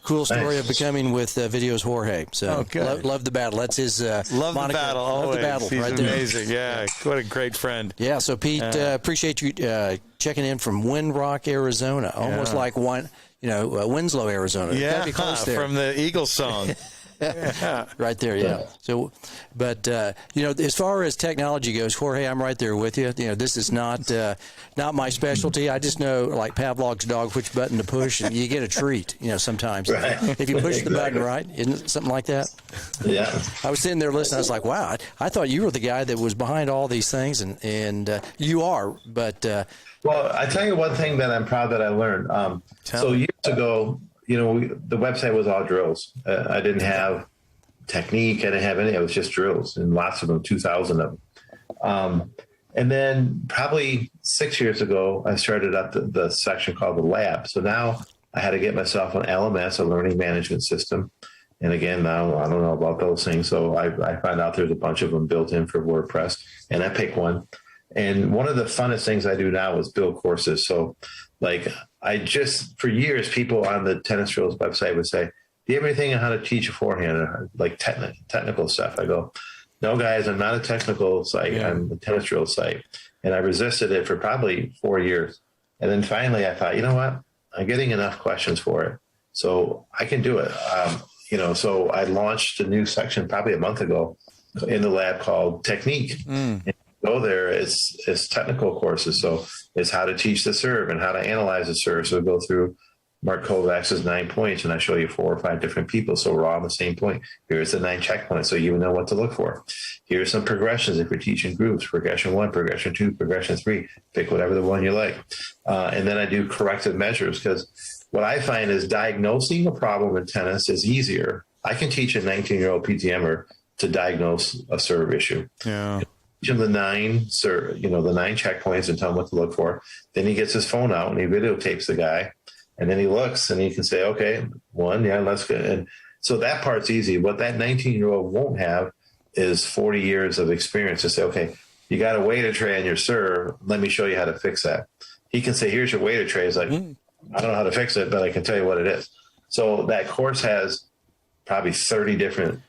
Cool story of becoming with Videos Jorge. So love the battle. That's his love moniker. The battle. Love Always. the battle. He's right there. Amazing. Yeah. What a great friend. Yeah, so Pete, appreciate you checking in from Windrock, Arizona, almost like Winslow, Arizona. Yeah, be close there. From the Eagles song. Right there, yeah. So, but as far as technology goes, Jorge, I'm right there with you. This is not my specialty. I just know, like Pavlov's dog, which button to push, and you get a treat. Sometimes if you push the button right, isn't it something like that? Yeah. I was sitting there listening. I was like, wow, I thought you were the guy that was behind all these things, and you are. But well, I tell you one thing that I'm proud that I learned. So years ago, the website was all drills. I didn't have technique. I didn't have any. It was just drills, and lots of them, 2,000 of them. And then probably 6 years ago, I started up the section called the lab. So now I had to get myself an LMS, a learning management system. And again, now I don't know about those things. So I found out there's a bunch of them built in for WordPress, and I picked one. And one of the funnest things I do now is build courses. So for years, people on the Tennis Drills website would say, do you have anything on how to teach a forehand, like technical stuff? I go, no, guys, I'm not a technical site. Yeah. I'm a Tennis Drills site. And I resisted it for probably 4 years. And then finally I thought, you know what? I'm getting enough questions for it. So I can do it. So I launched a new section probably a month ago in the lab called Technique. go there, it's technical courses. So it's how to teach the serve and how to analyze the serve. So we go through Mark Kovacs's 9 points, and I show you 4 or 5 different people. So we're all on the same point. Here's the 9 checkpoints, so you know what to look for. Here's some progressions if you're teaching groups: progression 1, progression 2, progression 3. Pick whatever the one you like. And then I do corrective measures, because what I find is diagnosing a problem in tennis is easier. I can teach a 19-year-old PTMer to diagnose a serve issue. Yeah. Teach him the 9 checkpoints and tell him what to look for. Then he gets his phone out and he videotapes the guy. And then he looks and he can say, okay, 1, yeah, that's good. And so that part's easy. What that 19-year-old won't have is 40 years of experience to say, okay, you got a weighted tray on your serve. Let me show you how to fix that. He can say, here's your weighted tray. He's like, I don't know how to fix it, but I can tell you what it is. So that course has probably 30 different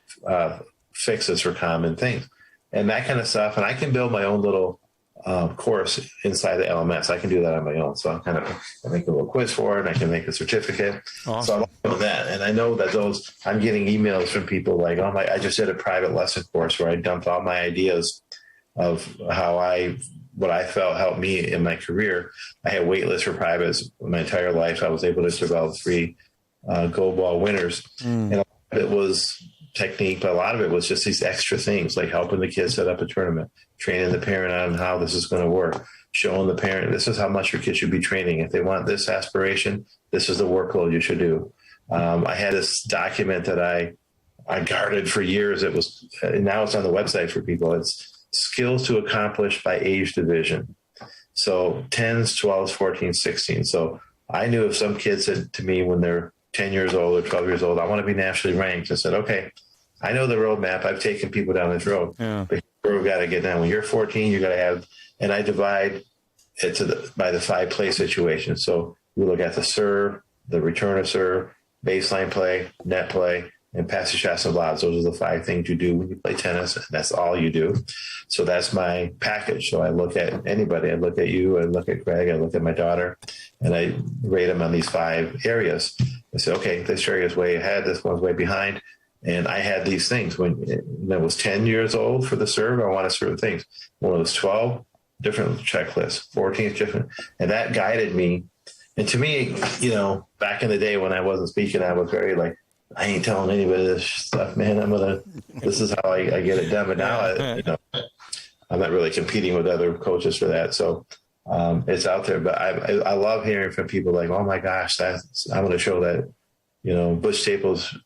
fixes for common things and that kind of stuff. And I can build my own little course inside the LMS. I can do that on my own. So I make a little quiz for it, and I can make a certificate. Awesome. So I'm doing that. And I know that I'm getting emails from people like, I just did a private lesson course where I dumped all my ideas of what I felt helped me in my career. I had wait lists for privates my entire life. I was able to develop 3 gold ball winners. And a lot of it was technique, but a lot of it was just these extra things, like helping the kids set up a tournament, training the parent on how this is going to work, showing the parent this is how much your kid should be training. If they want this aspiration, this is the workload you should do. I had this document that I guarded for years. It was now it's on the website for people. It's skills to accomplish by age division. So 10s, 12s, 14s, 16. So I knew if some kid said to me when they're 10 years old or 12 years old, I want to be nationally ranked. I said, okay, I know the roadmap. I've taken people down this road. Yeah. But we've got to get down. When you're 14, you got to have, and I divide it by the 5 play situations. So we look at the serve, the return of serve, baseline play, net play, and pass the shots and blobs. Those are the 5 things you do when you play tennis. And that's all you do. So that's my package. So I look at anybody. I look at you. I look at Greg. I look at my daughter. And I rate them on these 5 areas. I say, okay, this area is way ahead. This one's way behind. And I had these things when I was 10 years old for the serve. I wanted certain things. When I was 12, different checklist, 14, different. And that guided me. And to me, back in the day when I wasn't speaking, I was very like, I ain't telling anybody this stuff, man. This is how I get it done. But now, I'm not really competing with other coaches for that. So it's out there. But I love hearing from people like, oh my gosh, I'm going to show that, Butch Staples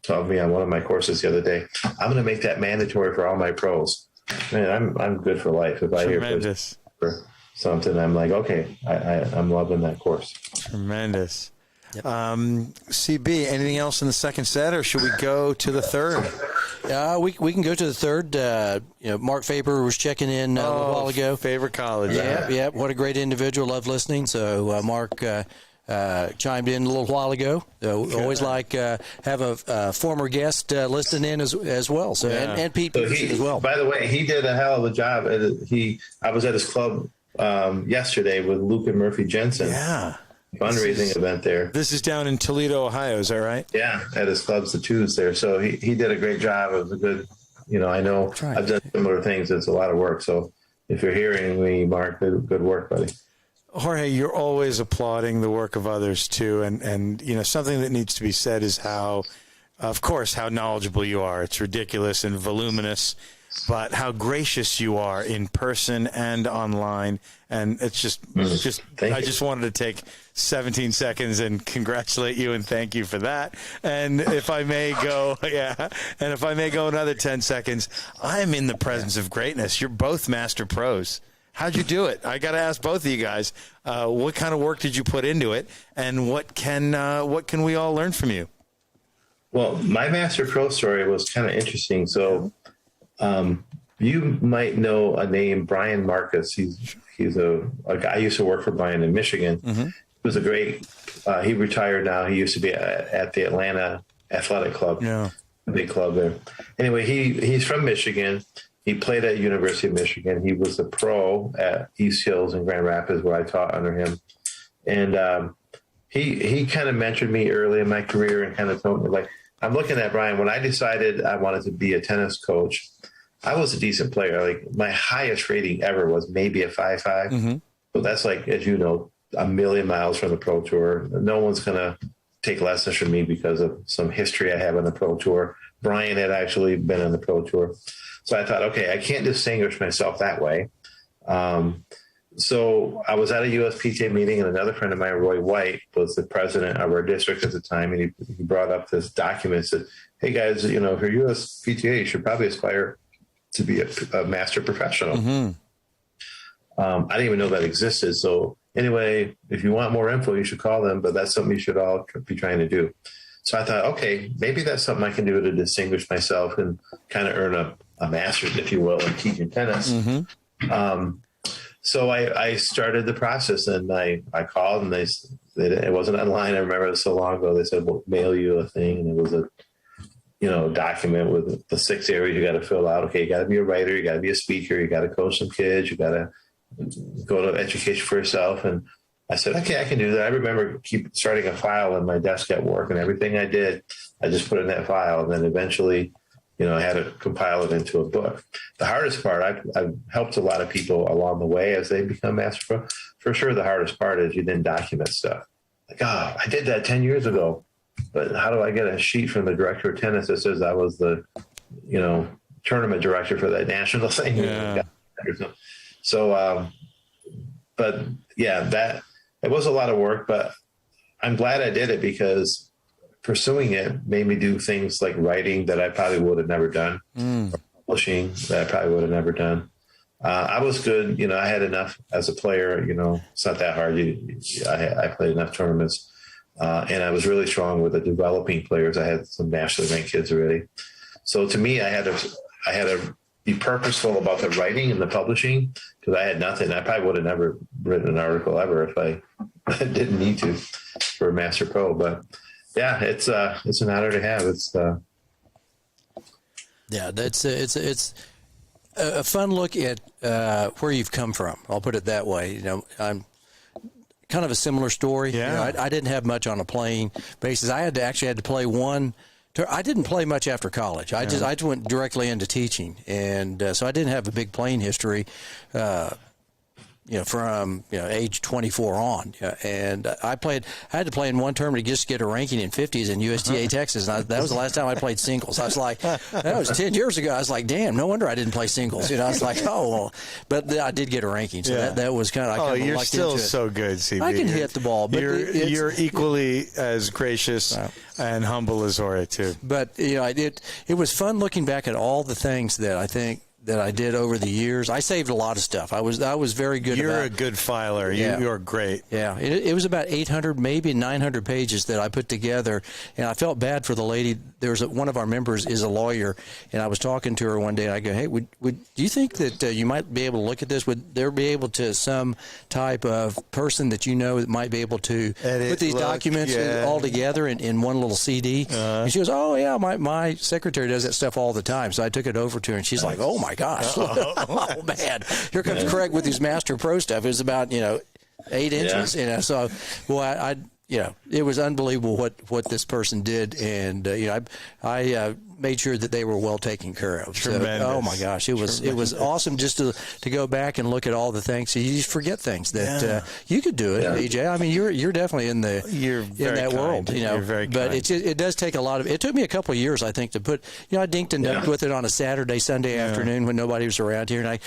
taught me on one of my courses the other day. I'm going to make that mandatory for all my pros. Man, I'm good for life. If I hear Butch for something, I'm like, okay, I'm loving that course. Tremendous. Yep. CB, anything else in the second set, or should we go to the third? We can go to the third. Mark Faber was checking in a little while ago. Favorite college. Yeah. What a great individual. Love listening. So Mark chimed in a little while ago. Always like have a former guest listening in as well. So and Pete as well. By the way, he did a hell of a job. I was at his club yesterday with Luke and Murphy Jensen. Yeah. Fundraising event there. This is down in Toledo, Ohio. Is that right? Yeah, at his clubs, the Twos there. So he did a great job. It was a good, I know right. I've done similar things. It's a lot of work. So if you're hearing me, Mark, good work, buddy. Jorge, you're always applauding the work of others too. And something that needs to be said is how knowledgeable you are. It's ridiculous and voluminous, but how gracious you are in person and online. And it's I just wanted to take 17 seconds and congratulate you and thank you for that. And if I may go, another 10 seconds, I'm in the presence of greatness. You're both master pros. How'd you do it? I got to ask both of you guys, what kind of work did you put into it, and what can we all learn from you? Well, my master pro story was kind of interesting. So, you might know a name, Brian Marcus. He's a guy. I used to work for Brian in Michigan. Mm-hmm. He was a great. He retired now. He used to be at the Atlanta Athletic Club, a big club there. Anyway, he's from Michigan. He played at University of Michigan. He was a pro at East Hills and Grand Rapids, where I taught under him. And he kind of mentored me early in my career and kind of told me, like, I'm looking at Brian. When I decided I wanted to be a tennis coach, I was a decent player. Like my highest rating ever was maybe a 5.5. Mm-hmm. So that's like, as you know, a million miles from the Pro Tour. No one's going to take lessons from me because of some history I have on the Pro Tour. Brian had actually been on the Pro Tour. So I thought, okay, I can't distinguish myself that way. So I was at a USPTA meeting, and another friend of mine, Roy White, was the president of our district at the time. And he brought up this document, said, hey guys, if you're USPTA, you should probably aspire to be a master professional. Mm-hmm. I didn't even know that existed. So anyway, if you want more info, you should call them, but that's something you should all be trying to do. So I thought, okay, maybe that's something I can do to distinguish myself and kind of earn a master's, if you will, in teaching tennis. Mm-hmm. So I started the process, and I called, and it wasn't online. I remember it was so long ago. They said, we'll mail you a thing, and it was a document with the 6 areas you got to fill out. Okay, you got to be a writer, you got to be a speaker, you got to coach some kids, you got to go to education for yourself. And I said, okay, I can do that. I remember starting a file on my desk at work, and everything I did, I just put in that file. And then eventually, I had to compile it into a book. The hardest part, I've helped a lot of people along the way as they become master pro. For sure, the hardest part is you didn't document stuff. Like, I did that 10 years ago, but how do I get a sheet from the director of tennis that says I was the, tournament director for that national thing? Yeah. So, but yeah, it was a lot of work, but I'm glad I did it, because pursuing it made me do things like writing that I probably would have never done, or publishing that I probably would have never done. I was good. I had enough as a player, it's not that hard. I played enough tournaments, and I was really strong with the developing players. I had some nationally ranked kids already. So to me, I had to be purposeful about the writing and the publishing, because I had nothing. I probably would have never written an article ever if I didn't need to for a Master Pro. But yeah, it's an honor to have. It's a fun look at where you've come from. I'll put it that way. I'm kind of a similar story. Yeah. I didn't have much on a playing basis. I had to play one. I didn't play much after college. I just went directly into teaching, and so I didn't have a big playing history. From age 24 on, and I had to play in one tournament to just get a ranking in 50s in USTA Texas. And that was the last time I played singles. I was like, that was 10 years ago. I was like, damn, no wonder I didn't play singles. I was like, oh, well, but I did get a ranking, so that was kind of. You're still so good, CB. I can hit the ball, but you're equally as gracious and humble as Jorge too. But it was fun looking back at all the things that I think that I did over the years. I saved a lot of stuff. I was very good. You're a good filer. You're great. Yeah, it was about 800, maybe 900 pages that I put together, and I felt bad for the lady. One of our members is a lawyer, and I was talking to her one day, and I go, hey, would do you think that you might be able to look at this? Would there be able to some type of person that that might be able to put these documents all together in one little CD? And she goes, oh yeah, my secretary does that stuff all the time. So I took it over to her, and she's like, oh my gosh, oh man, here comes Craig with his Master Pro stuff. It was about 8 inches, so I it was unbelievable what this person did, and I made sure that they were well taken care of. Tremendous. So, oh my gosh, it was awesome just to go back and look at all the things. You just forget things that you could do it, EJ. I mean, you're definitely in that kind. world, You're very but kind. it does take a lot of. It took me a couple of years, I think, to put. I dinked and dunked with it on a Sunday afternoon when nobody was around here, and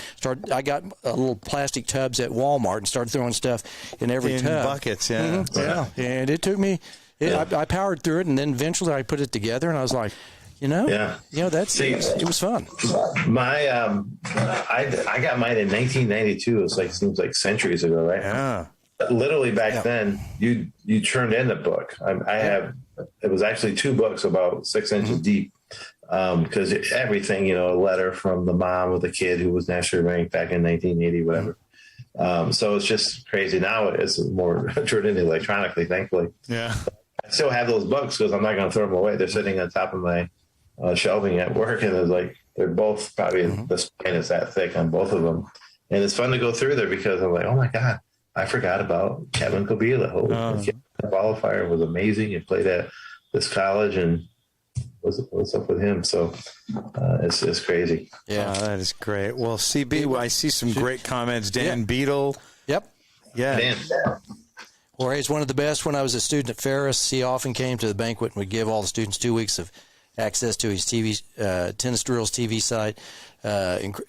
I got little plastic tubs at Walmart and started throwing stuff in every tub. Buckets, And it took me. I powered through it, and then eventually I put it together, and I was like. It was fun. I got mine in 1992. It seems like centuries ago, right? Yeah. Literally back then, you turned in a book. It was actually 2 books about 6 inches deep, because everything, a letter from the mom of the kid who was nationally ranked back in 1980, whatever. So it's just crazy. Now it's more turned in electronically, thankfully. Yeah. I still have those books because I'm not going to throw them away. They're sitting on top of my shelving at work, and they're both probably the spine is that thick on both of them, and it's fun to go through there because I'm like, oh my god, I forgot about Kevin Kabila. Qualifier was amazing. He played at this college, and what's up with him? So it's crazy. Yeah, that is great. Well, CB, I see some great comments. Dan Beadle. Yep. Yeah. Dan. Jorge's one of the best. When I was a student at Ferris, he often came to the banquet and would give all the students 2 weeks of access to his tennis drills TV site,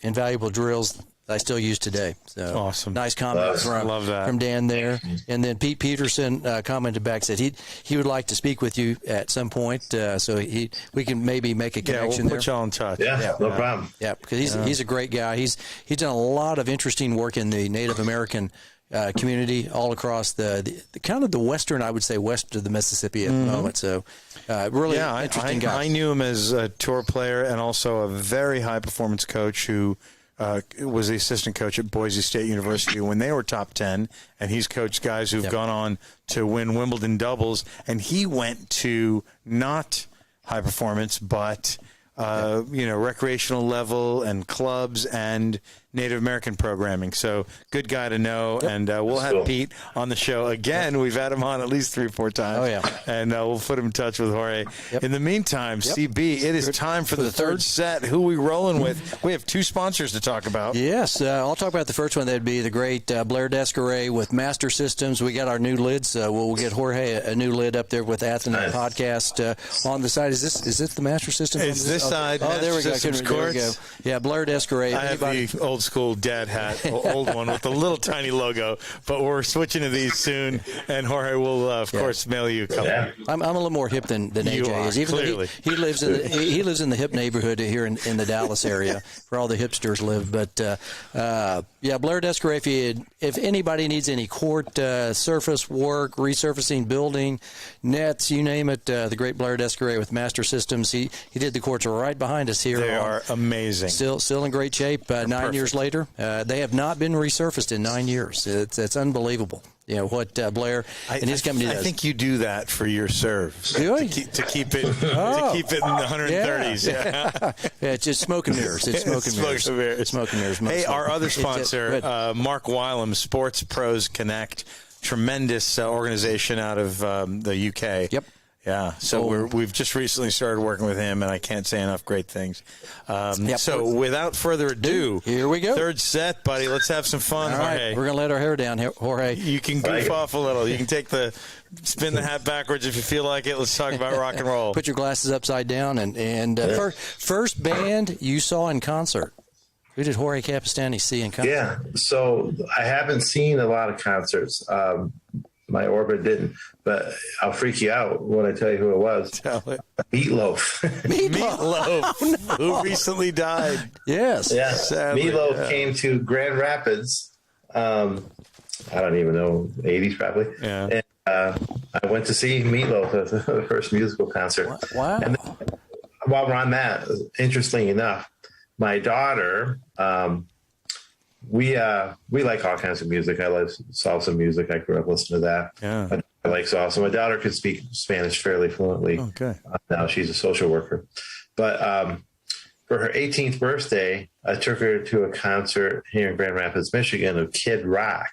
invaluable drills I still use today. So awesome. Nice comment from Dan there. And then Pete Peterson commented back, said he would like to speak with you at some point. So we can maybe make a connection we'll put y'all in touch. Yeah, no problem. Yeah, because he's a great guy. He's done a lot of interesting work in the Native American community all across the kind of the western, I would say, west of the Mississippi at the moment. So really interesting guy. I knew him as a tour player and also a very high performance coach who was the assistant coach at Boise State University when they were top 10, and he's coached guys who've gone on to win Wimbledon doubles, and he went to not high performance, but recreational level and clubs and Native American programming. So good guy to know. Yep. And we'll have Pete on the show again. We've had him on at least 3 or 4 times. Oh, yeah. And we'll put him in touch with Jorge. Yep. In the meantime, CB, it is time for the third set. Who are we rolling with? We have 2 sponsors to talk about. Yes. I'll talk about the first one. That'd be the great Blair Descaret with Master Systems. We got our new lids. We'll get Jorge a new lid up there with Athenry podcast on the side. Is this the Master Systems? It's this side. Oh, there we go. There we go. Yeah, Blair Descaret. I have the old school dad hat, old one with the little tiny logo, but we're switching to these soon, and Jorge will, of course, mail you a couple. Yeah. I'm a little more hip than AJ is. Even clearly. He lives in the hip neighborhood here in the Dallas area where all the hipsters live. But Blair Descaret, if anybody needs any court surface work, resurfacing, building, nets, you name it, the great Blair Descaret with Master Systems. He did the courts right behind us here. They are amazing. Still in great shape. 9 years later, they have not been resurfaced in 9 years. It's unbelievable. You know what Blair and his company does. I think you do that for your serve. Do I? To keep it in the 130s. Yeah. It's just smoke and mirrors. It's smoke and mirrors. It's smoke and mirrors. Hey, our other sponsor, Mark Wylam, Sports Pros Connect, tremendous organization out of the UK. Yep. Yeah, so we've just recently started working with him, and I can't say enough great things. So without further ado, here we go. Third set, buddy. Let's have some fun, All Jorge. right, we're going to let our hair down, Jorge. You can goof off a little. You can spin the hat backwards if you feel like it. Let's talk about rock and roll. Put your glasses upside down. And first band you saw in concert. Who did Jorge Capestany see in concert? Yeah, so I haven't seen a lot of concerts. My orbit didn't, but I'll freak you out when I tell you who it was. Tell it. Meatloaf. Meatloaf, who recently died. Yes. Yeah. Sadly, Meatloaf came to Grand Rapids. I don't even know, 80s probably. Yeah. And I went to see Meatloaf at the first musical concert. Wow. And then, while we're on that, interestingly enough, my daughter, we like all kinds of music. I like salsa music. I grew up listening to that. Yeah. I like salsa. My daughter could speak Spanish fairly fluently. Okay. Now she's a social worker. But for her 18th birthday, I took her to a concert here in Grand Rapids, Michigan of Kid Rock.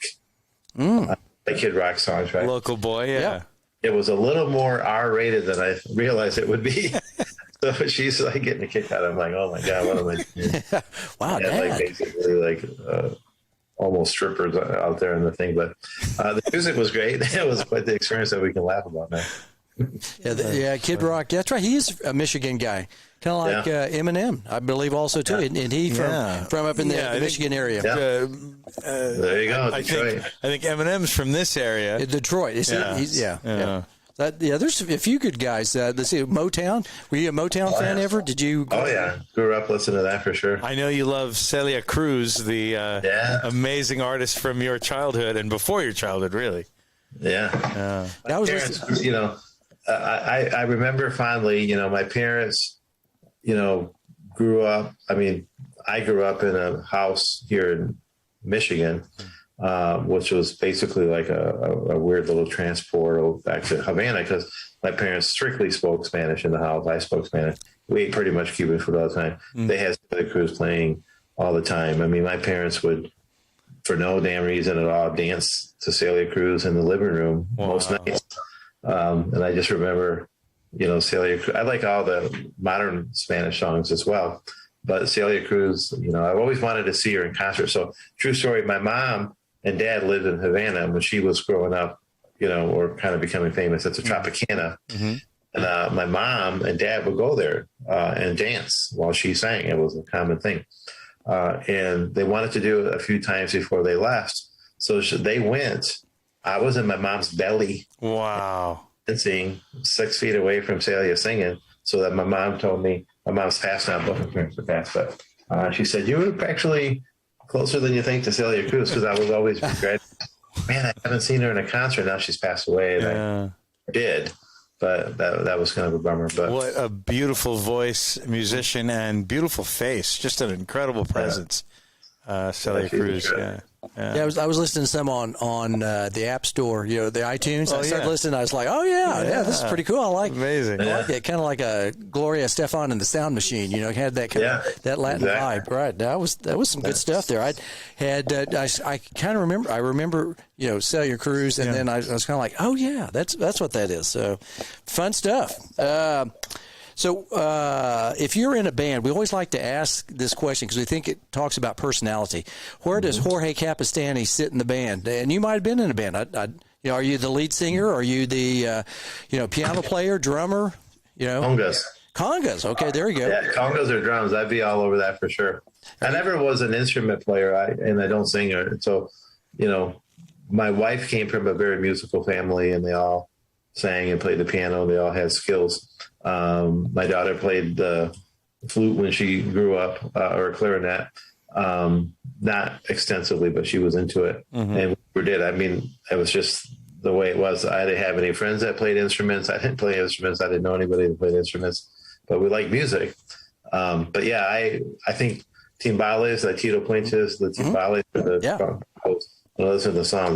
Like Kid Rock songs, right? Local boy, yeah. It was a little more R-rated than I realized it would be. So she's like getting a kick out of it. I'm like, oh my God, what am I doing? Wow, Dad. Like basically almost strippers out there in the thing. But the music was great. It was quite the experience that we can laugh about now. Kid Rock. That's right. He's a Michigan guy. Kind of like Eminem, I believe, also too. And he from up in the Michigan area. Yeah. There you go, Detroit. I think Eminem's from this area. Detroit. There's a few good guys. Let's see, Motown. Were you a Motown fan ever? Did you? Oh yeah, grew up listening to that for sure. I know you love Celia Cruz, the amazing artist from your childhood and before your childhood, really. Yeah. That was parents, I remember fondly. My parents, grew up. I mean, I grew up in a house here in Michigan. Which was basically like a weird little transport back to Havana because my parents strictly spoke Spanish in the house. I spoke Spanish. We ate pretty much Cuban food all the time. They had Celia Cruz playing all the time. I mean, my parents would, for no damn reason at all, dance to Celia Cruz in the living room most nights. And I just remember Celia Cruz. I like all the modern Spanish songs as well. But Celia Cruz, I've always wanted to see her in concert. So true story, my mom and dad lived in Havana when she was growing up, or kind of becoming famous at the Tropicana. Mm-hmm. And my mom and dad would go there and dance while she sang. It was a common thing. And they wanted to do it a few times before they left. So they went. I was in my mom's belly. Wow. Dancing 6 feet away from Celia singing, so that my mom told me, my mom's passed now, both her parents are passed, but she said, you were actually closer than you think to Celia Cruz, because I was always regretting, man, I haven't seen her in a concert. Now she's passed away. And I did. But that was kind of a bummer. But what a beautiful voice, musician, and beautiful face. Just an incredible presence. Celia Cruz. Yeah, I was listening to some on the App Store, the iTunes. I started listening. I was like, this is pretty cool. I like amazing. I like it. Kind of like a Gloria Estefan and the Sound Machine. Had that kind of that Latin vibe. Right. That was some good stuff there. I kind of remember. I remember Celia Cruz, and then I was kind of like, oh yeah, that's what that is. So fun stuff. So if you're in a band, we always like to ask this question because we think it talks about personality. Where does Jorge Capestany sit in the band? And you might have been in a band. Are you the lead singer? Are you the piano player, drummer? Congas. Okay, there you go. Yeah, congas or drums. I'd be all over that for sure. I never was an instrument player, and I don't sing. So, my wife came from a very musical family, and they all sang and played the piano. They all had skills. My daughter played the flute when she grew up, or clarinet, not extensively, but she was into it. Mm-hmm. And we did. I mean, it was just the way it was. I didn't have any friends that played instruments. I didn't play instruments. I didn't know anybody that played instruments, but we liked music. But yeah, I think timbales, the Tito Puentes, the timbales, listen to the songs.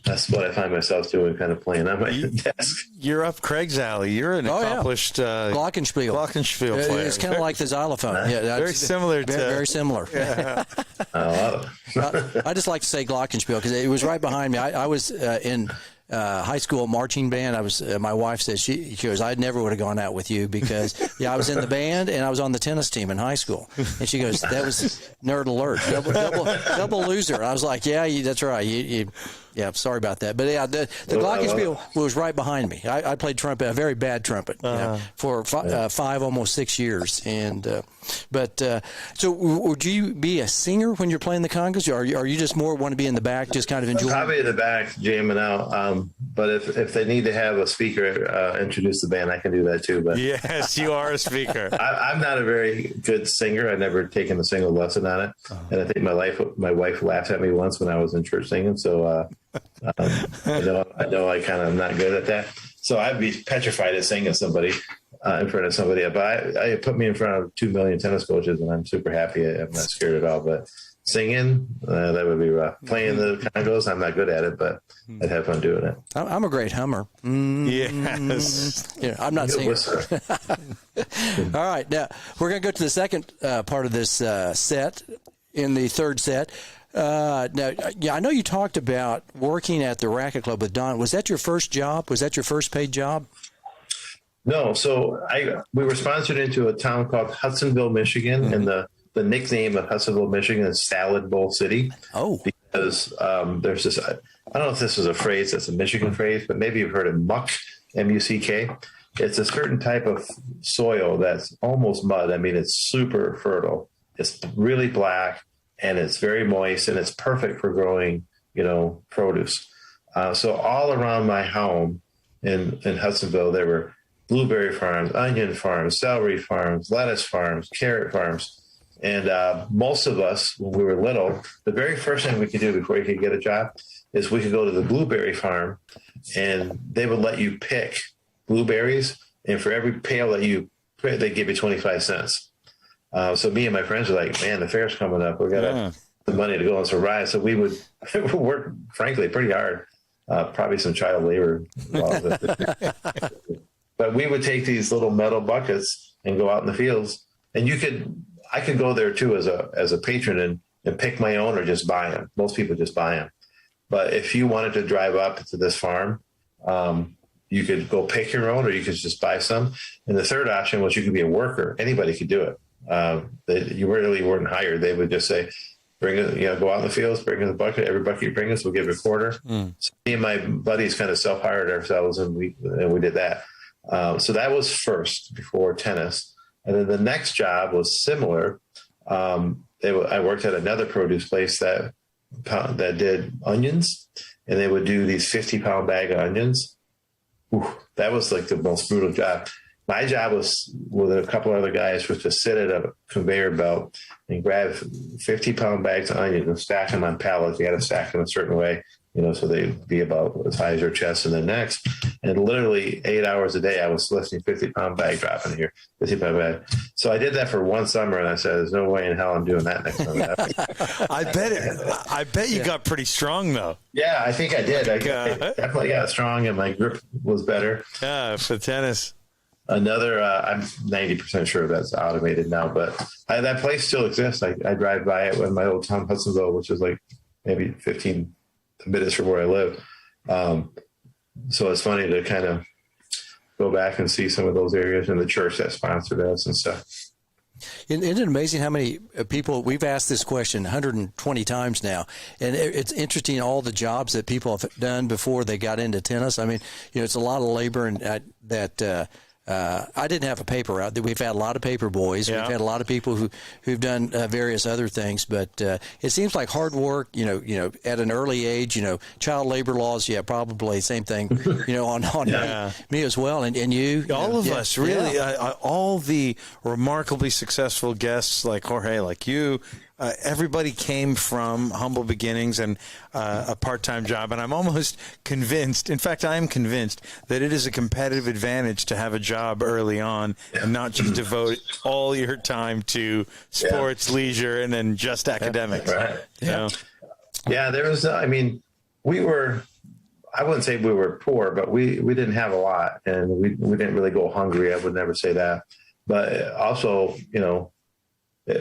That's what I find myself doing, kind of playing on my desk. You're up Craig's alley. You're an accomplished glockenspiel player. It's kind of like the xylophone. Yeah, very similar. Very similar. Yeah. I just like to say glockenspiel because it was right behind me. I was in high school marching band. I was. My wife says she goes, I never would have gone out with you because I was in the band and I was on the tennis team in high school. And she goes, that was nerd alert, double loser. And I was like, yeah, that's right. Yeah, sorry about that. But yeah, the glockenspiel was right behind me. I played trumpet, a very bad trumpet, for 5, almost 6 years. And so would you be a singer when you're playing the congas? Or are you just more want to be in the back, just kind of enjoying? Probably in the back, jamming out. But if they need to have a speaker introduce the band, I can do that too. But yes, you are a speaker. I'm not a very good singer. I've never taken a single lesson on it, and I think my wife laughed at me once when I was in church singing. So. I know I kind of not good at that. So I'd be petrified of singing somebody in front of somebody. But I put me in front of 2 million tennis coaches, and I'm super happy. I'm not scared at all. But singing, that would be rough. Playing the congos, I'm not good at it, but I'd have fun doing it. I'm a great hummer. Yes. I'm not singing. All right. Now, we're going to go to the second part of this set in the third set. Now, I know you talked about working at the Racket Club with Don. Was that your first job? Was that your first paid job? No. So we were sponsored into a town called Hudsonville, Michigan, and the nickname of Hudsonville, Michigan is Salad Bowl City. Oh. Because there's this, I don't know if this is a phrase that's a Michigan phrase, but maybe you've heard of muck, M-U-C-K. It's a certain type of soil that's almost mud. I mean, it's super fertile. It's really black. And it's very moist, and it's perfect for growing, produce. So all around my home in Hudsonville, there were blueberry farms, onion farms, celery farms, lettuce farms, carrot farms. And most of us, when we were little, the very first thing we could do before you could get a job is we could go to the blueberry farm, and they would let you pick blueberries. And for every pail that you pick, they give you 25 cents. So me and my friends were like, man, the fair's coming up. We got the money to go on some rides. So we would work, frankly, pretty hard. Probably some child labor. But we would take these little metal buckets and go out in the fields. And I could go there too as a patron and pick my own or just buy them. Most people just buy them. But if you wanted to drive up to this farm, you could go pick your own, or you could just buy some. And the third option was you could be a worker. Anybody could do it. You really weren't hired. They would just say, bring it, go out in the fields, bring in the bucket. Every bucket you bring us, we'll give you a quarter. So me and my buddies kind of self-hired ourselves, and we did that. So that was first before tennis. And then the next job was similar. I worked at another produce place that did onions, and they would do these 50-pound bag of onions. Ooh, that was like the most brutal job. My job was with a couple other guys was to sit at a conveyor belt and grab 50-pound bags of onions and stack them on pallets. You had to stack them a certain way, so they'd be about as high as your chest and then next. And literally 8 hours a day, I was lifting 50-pound bag, dropping here, 50-pound bag. So I did that for one summer, and I said, "There's no way in hell I'm doing that next summer." I bet you got pretty strong though. Yeah, I think I did. I definitely got strong, and my grip was better. Yeah, for tennis. Another, I'm 90% sure that's automated now, but that place still exists. I drive by it in my old town, Hudsonville, which is like maybe 15 minutes from where I live. So it's funny to kind of go back and see some of those areas in the church that sponsored us and stuff. Isn't it amazing how many people we've asked this question 120 times now, and it's interesting all the jobs that people have done before they got into tennis. I mean, it's a lot of labor, and I didn't have a paper route. We've had a lot of paper boys. Yeah. We've had a lot of people who've done various other things, but it seems like hard work. At an early age. Child labor laws. Yeah, probably same thing. On me as well, and you. All of us, really. All the remarkably successful guests like Jorge, like you. Everybody came from humble beginnings and a part-time job, and I'm almost convinced, in fact, I am convinced that it is a competitive advantage to have a job early on and not just devote all your time to sports, leisure, and then just academics. Right. Yeah, there was, I wouldn't say we were poor, but we didn't have a lot, and we didn't really go hungry. I would never say that. But also,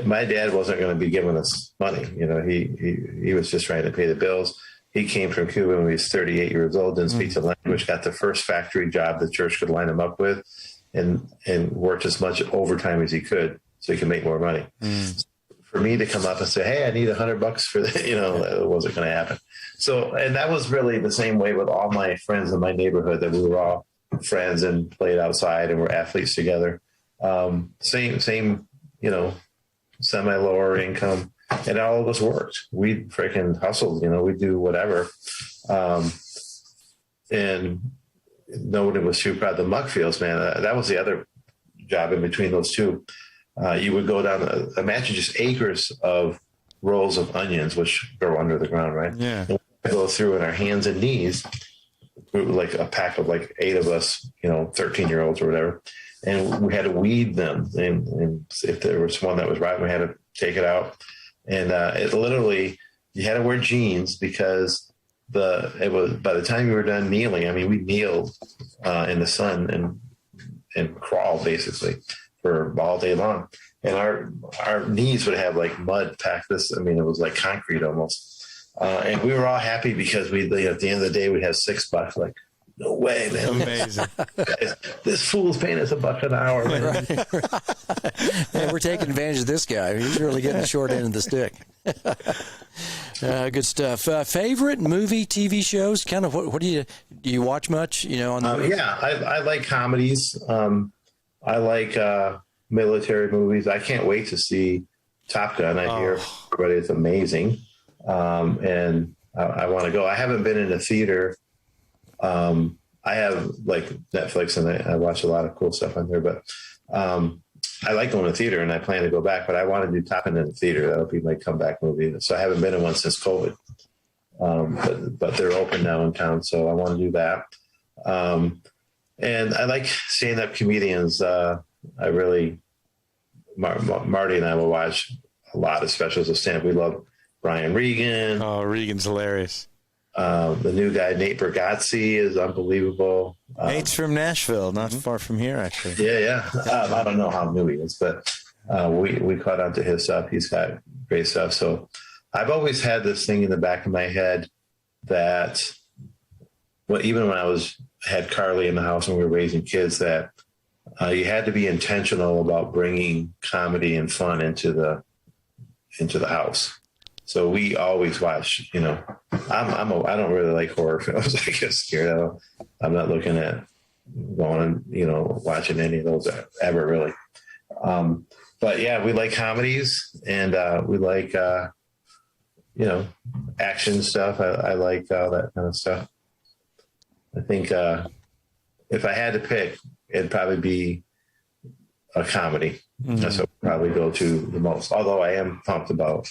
my dad wasn't going to be giving us money. He was just trying to pay the bills. He came from Cuba when he was 38 years old, didn't speak the language, got the first factory job the church could line him up with, and worked as much overtime as he could so he could make more money. For me to come up and say, "Hey, I need $100 for that," it wasn't going to happen. So, and that was really the same way with all my friends in my neighborhood, that we were all friends and played outside and were athletes together. Same, semi-lower income, and all of us worked. We freaking hustled, we'd do whatever. And nobody was too proud. The muck fields, man, that was the other job in between those two. You would go down, imagine just acres of rows of onions, which grow under the ground, right? Yeah. And we'd go through in our hands and knees, like a pack of like 8 of us, 13-year-olds or whatever. And we had to weed them. And if there was one that was rotten, we had to take it out. And it literally, you had to wear jeans because it was by the time you were done kneeling, we'd kneel in the sun and crawl basically for all day long. And our knees would have like mud packed this. It was like concrete almost. And we were all happy because at the end of the day, we'd have $6. Like, no way, man. Amazing. This fool's paying us $1 an hour, man. Right. Man, we're taking advantage of this guy. He's really getting the short end of the stick. Good stuff. Favorite movie, TV shows? Kind of what do you watch much? On the I like comedies. I like military movies. I can't wait to see Top Gun. I hear everybody it's amazing, and I want to go. I haven't been in a theater. I have like Netflix, and I watch a lot of cool stuff on there, but I like going to theater, and I plan to go back, but I want to do Top Gun in the theater. That'll be my comeback movie. So I haven't been in one since COVID, but they're open now in town, so I want to do that. And I like stand-up comedians. Marty and I will watch a lot of specials of stand-up. We love Brian Regan. Oh, Regan's hilarious. The new guy, Nate Bargatze, is unbelievable. Nate's from Nashville, not far from here, actually. Yeah. I don't know how new he is, but we caught on to his stuff. He's got great stuff. So I've always had this thing in the back of my head that even when I had Carly in the house and we were raising kids, that you had to be intentional about bringing comedy and fun into the house. So we always watch, I don't really like horror films. I get scared. I'm not looking at going, watching any of those ever really. But yeah, we like comedies and we like, action stuff. I like all that kind of stuff. I think if I had to pick, it'd probably be a comedy. Mm-hmm. That's what I'd probably go to the most. Although I am pumped about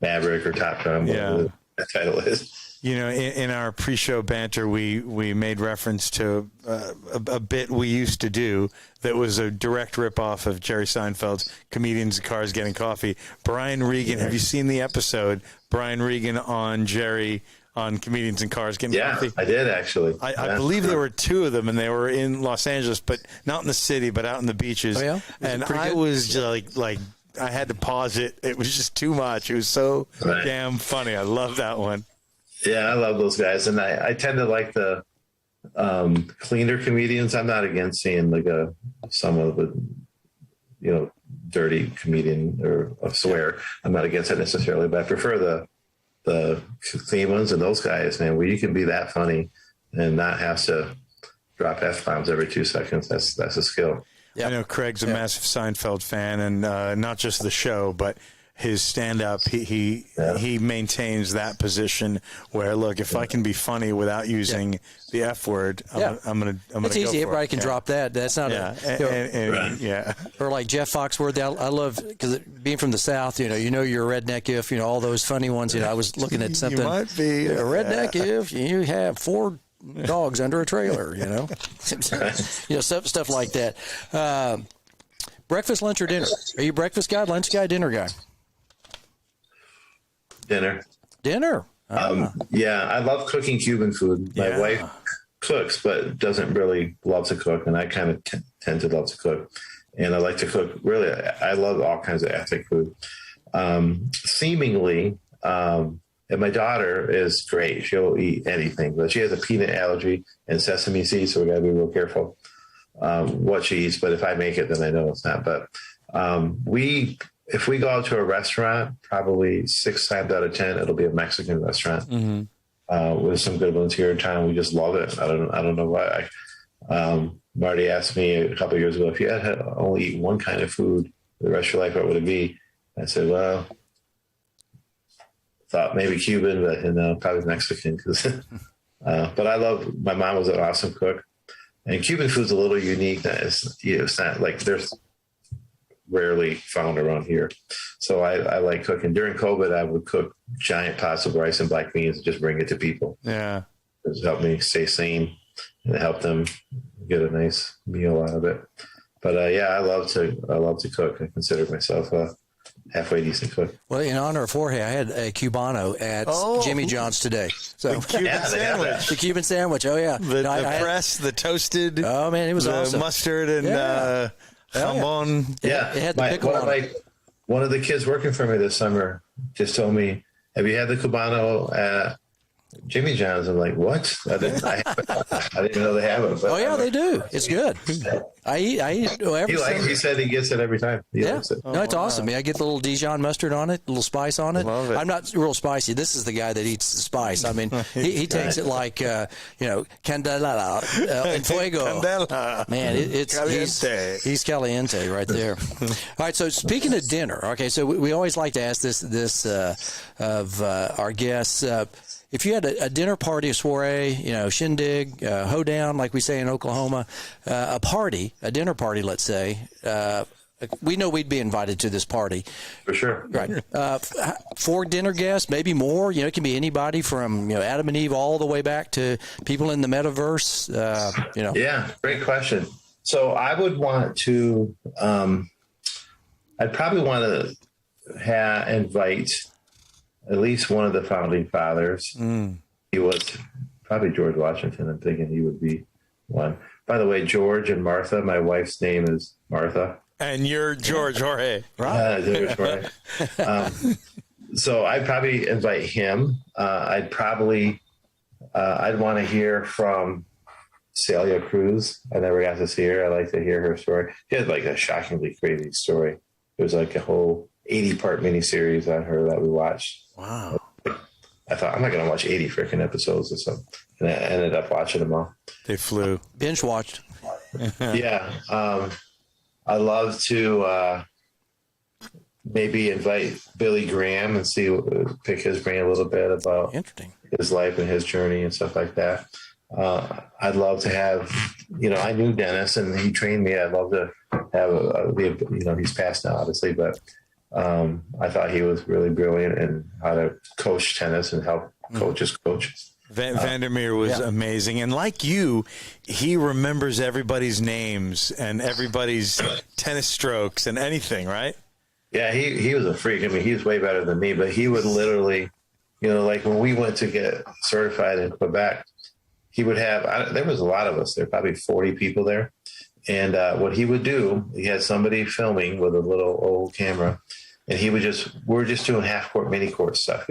Maverick or Top Gun, whatever the title is. In our pre-show banter, we made reference to a bit we used to do that was a direct ripoff of Jerry Seinfeld's Comedians in Cars Getting Coffee. Brian Regan, have you seen the episode? Brian Regan on Jerry on Comedians in Cars Getting Coffee? Yeah, I did actually. I believe there were two of them, and they were in Los Angeles, but not in the city, but out in the beaches. Oh, yeah? And I was just like I had to pause it. It was just too much. It was so damn funny. I love that one. Yeah, I love those guys, and I tend to like the cleaner comedians. I'm not against seeing like some of the dirty comedian or a swear. I'm not against it necessarily, but I prefer the clean ones and those guys, man, where you can be that funny and not have to drop F-bombs every 2 seconds. That's a skill. Yep. I know Craig's a massive Seinfeld fan, and not just the show, but his stand-up, he maintains that position where, look, if I can be funny without using the F word, I'm gonna it's easy. Everybody can drop that. That's not Or like Jeff Foxworthy. I love, because being from the South, you're a redneck if, all those funny ones. I was looking at something. You might be a redneck if you have 4 dogs under a trailer. Stuff like that. Breakfast, lunch, or dinner? Are you breakfast guy, lunch guy, dinner guy? Dinner. Yeah, I love cooking Cuban food. My wife cooks, but doesn't really love to cook, and I kind of tend to love to cook. And I like to cook. Really, I love all kinds of ethnic food. Seemingly, and my daughter is great. She'll eat anything, but she has a peanut allergy and sesame seeds, so we got to be real careful what she eats. But if I make it, then I know it's not. But if we go out to a restaurant, probably 6 times out of 10, it'll be a Mexican restaurant. Mm-hmm. With some good ones here in town. We just love it. I don't know why. Marty asked me a couple of years ago, if you had to only eat one kind of food for the rest of your life, what would it be? I said, well, thought maybe Cuban, but probably Mexican. But my mom was an awesome cook. And Cuban food's a little unique. It's not like there's rarely found around here. So I like cooking. During COVID, I would cook giant pots of rice and black beans and just bring it to people. Yeah. It's helped me stay sane and help them get a nice meal out of it. But I love to cook. I consider myself a halfway decent cook. Well, in honor of Jorge, I had a Cubano at Jimmy John's today. So the Cuban sandwich. The Cuban sandwich. Oh yeah. The press, the toasted. Oh man, it was awesome. Mustard and jamon. Yeah. It had the pickle on it. One of the kids working for me this summer just told me, have you had the Cubano at Jimmy John's? I'm like, what? I didn't even know they have it. But they do. It's good. I eat he said he gets it every time. He likes it. No, it's awesome. I get the little Dijon mustard on it, a little spice on it. Love it. I'm not real spicy. This is the guy that eats the spice. I mean, he takes it like, candela and fuego. Candela. Man, he's caliente right there. All right, so speaking of dinner, okay, so we always like to ask this of our guests. If you had a dinner party, a soiree, shindig, hoedown, like we say in Oklahoma, a dinner party, let's say, we know we'd be invited to this party. For sure. Right. 4 dinner guests, maybe more. It can be anybody from, Adam and Eve all the way back to people in the metaverse, Yeah, great question. So I would want to, I'd probably want to invite at least one of the founding fathers. He was probably George Washington. I'm thinking he would be one. By the way, George and Martha, my wife's name is Martha. And you're George Jorge. George Jorge. So I'd probably invite him. I'd probably I'd want to hear from Celia Cruz. I never got to see her. I like to hear her story. She had like a shockingly crazy story. It was like a whole 80-part miniseries on her that we watched. Wow. I thought, I'm not going to watch 80 freaking episodes or something. And I ended up watching them all. They flew. Binge watched. Yeah. I love to maybe invite Billy Graham and pick his brain a little bit about his life and his journey and stuff like that. I'd love to have, I knew Dennis and he trained me. I'd love to have he's passed now, obviously, but I thought he was really brilliant in how to coach tennis and help coaches coach. Vandermeer was amazing. And like you, he remembers everybody's names and everybody's tennis strokes and anything, right? Yeah, he was a freak. I mean, he's way better than me, but he would literally, like when we went to get certified in Quebec, he would have, there was a lot of us there, probably 40 people there. And what he would do, he had somebody filming with a little old camera, and we're just doing half court, mini court stuff,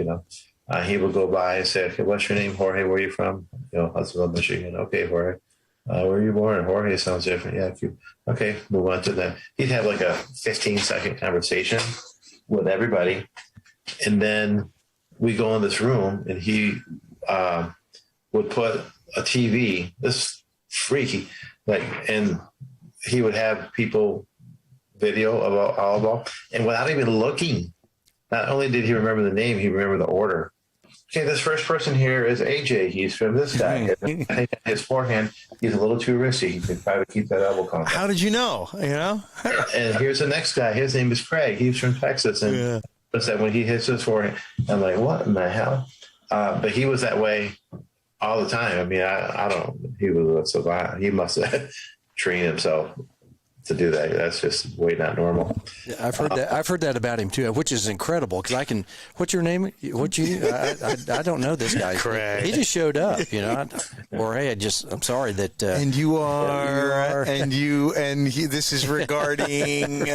he would go by and say, okay, what's your name, Jorge? Where are you from? Huntsville, Michigan. Okay, Jorge. Where were you born? Jorge sounds different. Yeah, cute. Okay, move on to that. He'd have like a 15-second conversation with everybody. And then we go in this room, and he would put a TV, this freaky, and he would have people video about all, and without even looking, not only did he remember the name, he remembered the order. Okay, this first person here is AJ. He's from this guy. I think his forehand, he's a little too risky. He could probably keep that elbow contact. How did you know? And here's the next guy. His name is Craig. He's from Texas. And said when he hits his forehand, I'm like, what in the hell? But he was that way all the time. I mean, I don't. He was so he must have trained himself to do that. That's just way not normal. Yeah, I've heard that. I've heard that about him too, which is incredible. Because I can. What's your name? I don't know this guy. Correct. He just showed up. Or hey, I'm sorry that. And you are. And this is regarding.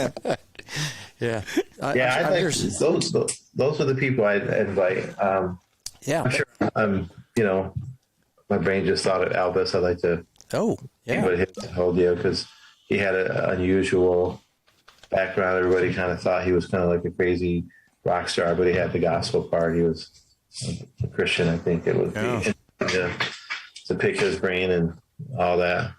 Yeah. Those are the people I'd invite. I'm sure. My brain just thought of Albus. I'd like to. Oh, yeah. But his whole deal, because he had an unusual background. Everybody kind of thought he was kind of like a crazy rock star, but he had the gospel part. He was a Christian, I think it would be, to pick his brain and all that.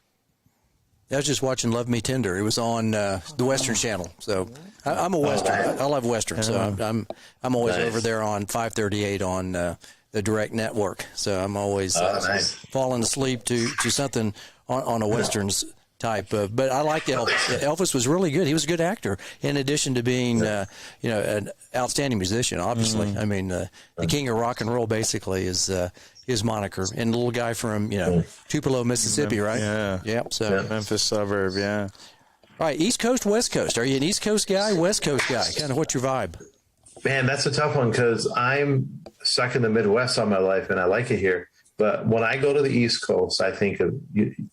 I was just watching Love Me Tender. It was on the Western Channel. So I'm a Western. I love Western. So I'm always over there on 538 on the direct network. So I'm always falling asleep to something on a Westerns type of, but I liked Elvis. Elvis was really good. He was a good actor, in addition to being, an outstanding musician. Obviously, I mean, the king of rock and roll basically is his moniker. And the little guy from Tupelo, Mississippi, right? Yeah. So Memphis suburb. Yeah. All right, East Coast, West Coast. Are you an East Coast guy, West Coast guy? Kind of what's your vibe? Man, that's a tough one because I'm stuck in the Midwest all my life, and I like it here. But when I go to the East Coast, I think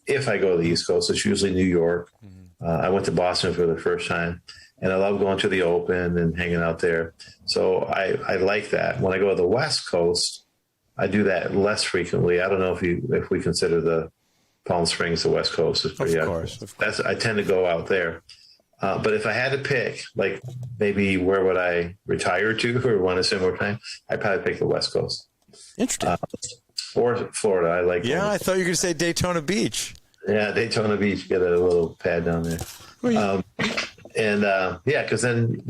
if I go to the East Coast, it's usually New York. I went to Boston for the first time, and I love going to the Open and hanging out there. So I like that. When I go to the West Coast, I do that less frequently. I don't know if we consider the Palm Springs the West Coast. Of course. I tend to go out there. But if I had to pick, like maybe where would I retire to or want to spend more time, I'd probably pick the West Coast. Interesting. Or Florida. I like. Yeah, I thought you were going to say Daytona Beach. Yeah, Daytona Beach. Get a little pad down there. Because then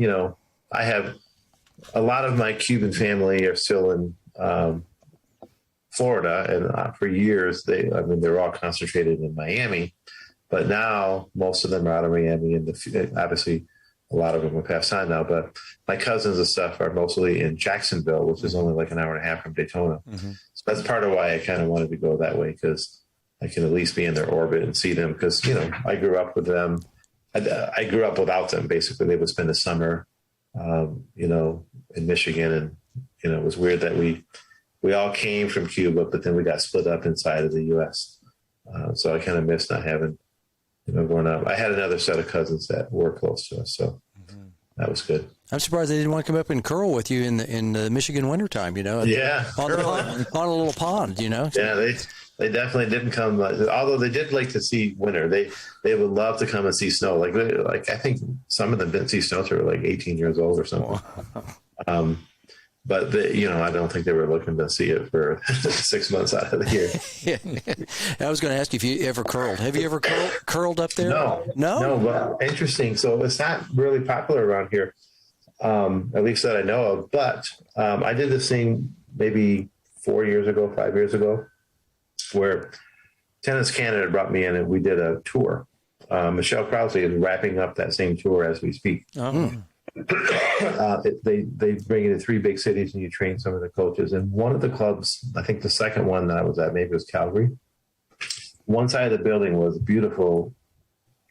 I have a lot of my Cuban family are still in Florida, and for years they're all concentrated in Miami, but now most of them are out of Miami, and obviously a lot of them have passed on now. But my cousins and stuff are mostly in Jacksonville, which is only like an hour and a half from Daytona. So that's part of why I kind of wanted to go that way, because I can at least be in their orbit and see them. Because I grew up with them. I grew up without them. Basically, they would spend the summer, in Michigan, and it was weird that we all came from Cuba, but then we got split up inside of the U.S. So I kind of missed not having, growing up. I had another set of cousins that were close to us. So that was good. I'm surprised they didn't want to come up and curl with you in the Michigan wintertime, on a little pond, Yeah, they definitely didn't come. Although they did like to see winter, they would love to come and see snow. Like I think some of them didn't see snow till they were like 18 years old or something. But I don't think they were looking to see it for 6 months out of the year. I was going to ask you if you ever curled. Have you ever curled up there? No. But interesting. So it's not really popular around here, at least that I know of. But I did this thing maybe 5 years ago, where Tennis Canada brought me in and we did a tour. Michelle Krause is wrapping up that same tour as we speak. Oh. They bring you to 3 big cities and you train some of the coaches. And one of the clubs, I think the second one that I was at, maybe it was Calgary. One side of the building was beautiful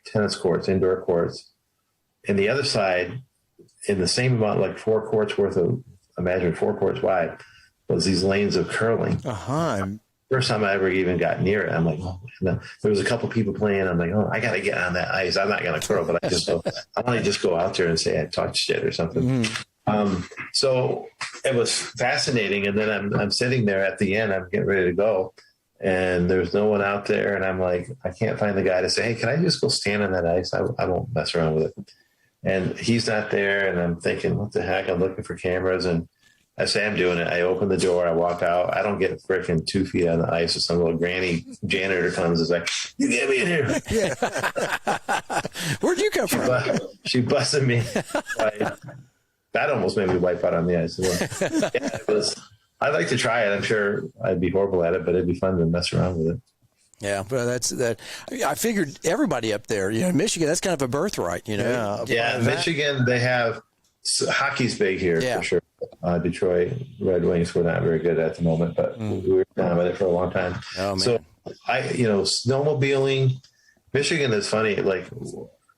tennis courts, indoor courts. And the other side, in the same amount, like 4 courts worth of, imagine 4 courts wide, was these lanes of curling. First time I ever even got near it, I'm like, oh, no. There was a couple people playing. I'm like, oh, I got to get on that ice. I'm not going to curl, but I want to just go out there and say I touched it or something. So it was fascinating. And then I'm sitting there at the end. I'm getting ready to go, and there's no one out there. And I'm like, I can't find the guy to say, hey, can I just go stand on that ice? I won't mess around with it. And he's not there. And I'm thinking, what the heck? I'm looking for cameras, and I say I'm doing it. I open the door. I walk out. I don't get freaking 2 feet on the ice. And some little granny janitor comes and is like, you get me in here. Yeah. Where'd you come from? She busted me. That almost made me wipe out on the ice. I'd like to try it. I'm sure I'd be horrible at it, but it'd be fun to mess around with it. Yeah, but that's that. I figured everybody up there, Michigan, that's kind of a birthright, Yeah, Michigan, they have hockey's big here for sure. Detroit Red Wings were not very good at the moment, but we were dominant for a long time. Oh, man. So snowmobiling, Michigan is funny. Like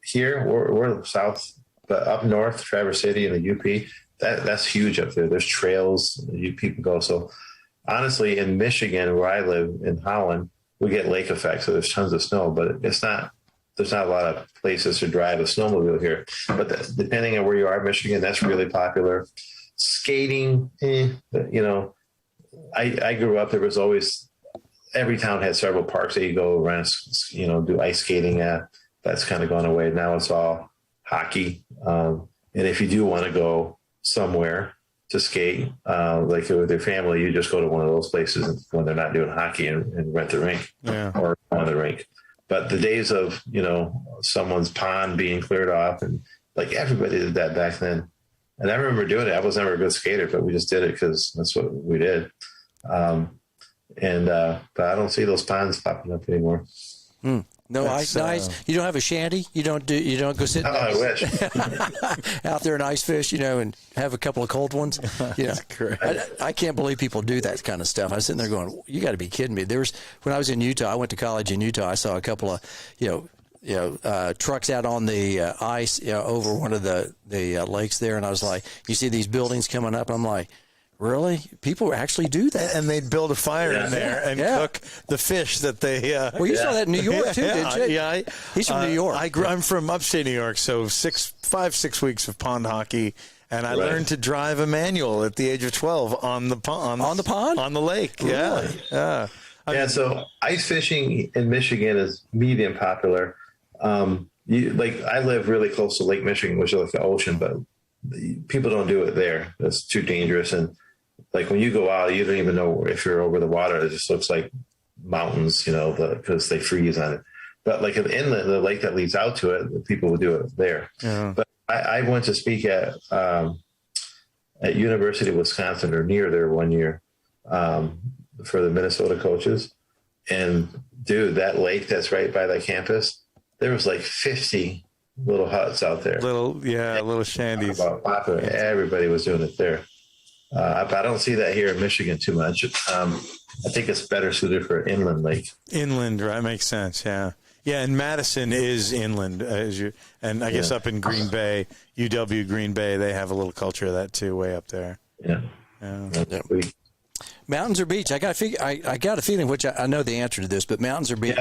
here, we're south, but up north, Traverse City and the UP, that's huge up there. There's trails people go. So honestly, in Michigan, where I live in Holland, we get lake effect. So there's tons of snow, but there's not a lot of places to drive a snowmobile here. But depending on where you are in Michigan, that's really popular. Skating, I grew up, there was always, every town had several parks that you go around, do ice skating at. That's kind of gone away. Now it's all hockey. And if you do want to go somewhere to skate, like with your family, you just go to one of those places when they're not doing hockey and rent the rink or on the rink. But the days of, someone's pond being cleared off, and like everybody did that back then. And I remember doing it. I was never a good skater, but we just did it because that's what we did. But I don't see those ponds popping up anymore. No, ice. You don't have a shanty. You don't go sit. Oh, I wish. out there and ice fish, and have a couple of cold ones. That's great. I can't believe people do that kind of stuff. I was sitting there going, "You got to be kidding me!" When I was in Utah, I went to college in Utah. I saw a couple of trucks out on the ice, over one of the lakes there, and I was like, "You see these buildings coming up?" I'm like, really? People actually do that? And they'd build a fire in there and cook the fish that they... well, you saw that in New York, too, didn't you? Yeah. He's from New York. I'm from upstate New York, so 5-6 weeks of pond hockey, and I learned to drive a manual at the age of 12 on the pond. On the pond? On the lake, really? Yeah. So ice fishing in Michigan is medium popular. I live really close to Lake Michigan, which is like the ocean, but people don't do it there. It's too dangerous. And like when you go out, you don't even know if you're over the water. It just looks like mountains, because they freeze on it. But like in the inlet, the lake that leads out to it, people will do it there. Yeah. But I went to speak at University of Wisconsin or near there one year for the Minnesota coaches. And dude, that lake that's right by that campus, there was like 50 little huts out there. Little shanties. Everybody was doing it there. But I don't see that here in Michigan too much. I think it's better suited for inland lake. Inland, right? Makes sense. Yeah. Yeah. And Madison is inland, and I guess up in Green Bay, UW Green Bay, they have a little culture of that too, way up there. Yeah. Mountains or beach? I got a feeling, which I know the answer to this, but mountains or beach?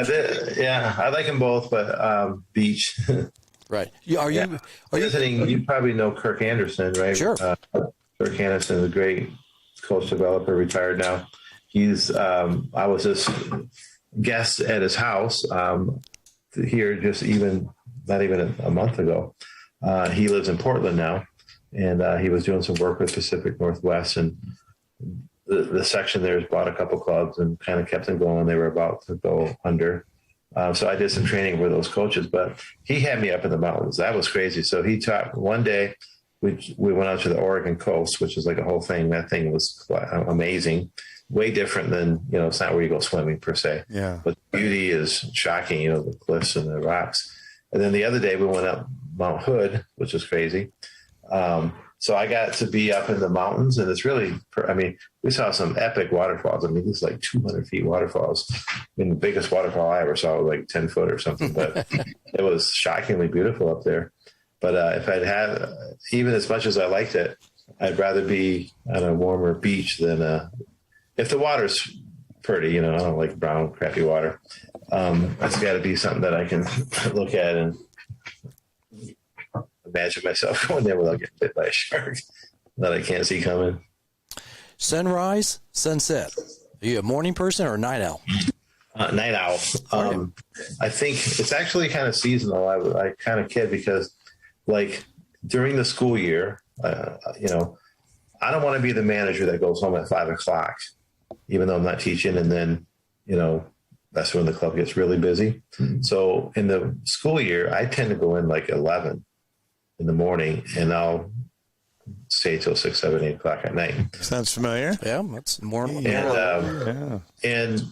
Yeah, I like them both, but beach. Right. Are you visiting? You probably know Kirk Anderson, right? Sure. Kirk Anderson is a great coach developer, retired now. He's I was just guest at his house here just not even a month ago. He lives in Portland now, and he was doing some work with Pacific Northwest, and the section there has bought a couple clubs and kind of kept them going. They were about to go under. So I did some training with those coaches, but he had me up in the mountains. That was crazy. So he taught one day, we went out to the Oregon coast, which is like a whole thing. That thing was amazing. Way different than, it's not where you go swimming per se. Yeah. But the beauty is shocking, the cliffs and the rocks. And then the other day we went up Mount Hood, which is crazy. So I got to be up in the mountains, and it's really, we saw some epic waterfalls. This is like 200 feet waterfalls. The biggest waterfall I ever saw was like 10 foot or something, but it was shockingly beautiful up there. But if I'd had, even as much as I liked it, I'd rather be on a warmer beach than if the water's pretty, I don't like brown, crappy water. It's got to be something that I can look at and imagine myself going there without getting bit by a shark that I can't see coming. Sunrise, sunset. Are you a morning person or a night owl? Night owl. I think it's actually kind of seasonal. I kind of kid because, like, during the school year, I don't want to be the manager that goes home at 5 o'clock, even though I'm not teaching. And then, that's when the club gets really busy. Mm-hmm. So in the school year, I tend to go in like 11 in the morning, and I'll stay till 6, 7, 8 o'clock at night. Sounds familiar. Yeah, that's more. And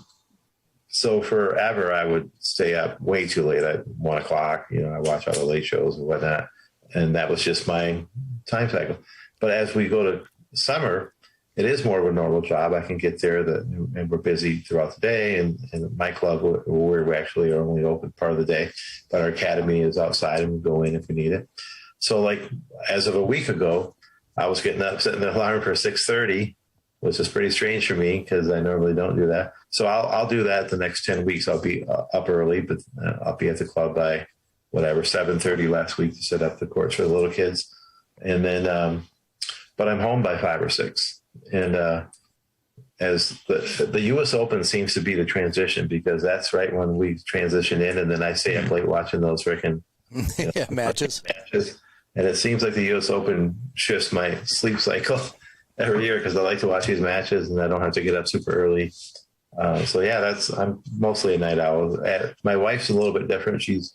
so forever, I would stay up way too late at 1 o'clock. I watch all the late shows and whatnot, and that was just my time cycle. But as we go to summer, it is more of a normal job. I can get there, and we're busy throughout the day. And my club, where we actually are only open part of the day, but our academy is outside, and we go in if we need it. So, like, as of a week ago, I was getting up, setting the alarm for 6:30, which is pretty strange for me because I normally don't do that. So I'll do that the next 10 weeks. I'll be up early, but I'll be at the club by 7:30 last week to set up the courts for the little kids. And then, but I'm home by 5 or 6. And as the U.S. Open seems to be the transition, because that's right when we transition in, and then I stay up late watching those freaking matches. And it seems like the U.S. Open shifts my sleep cycle every year because I like to watch these matches and I don't have to get up super early. I'm mostly a night owl. My wife's a little bit different. She's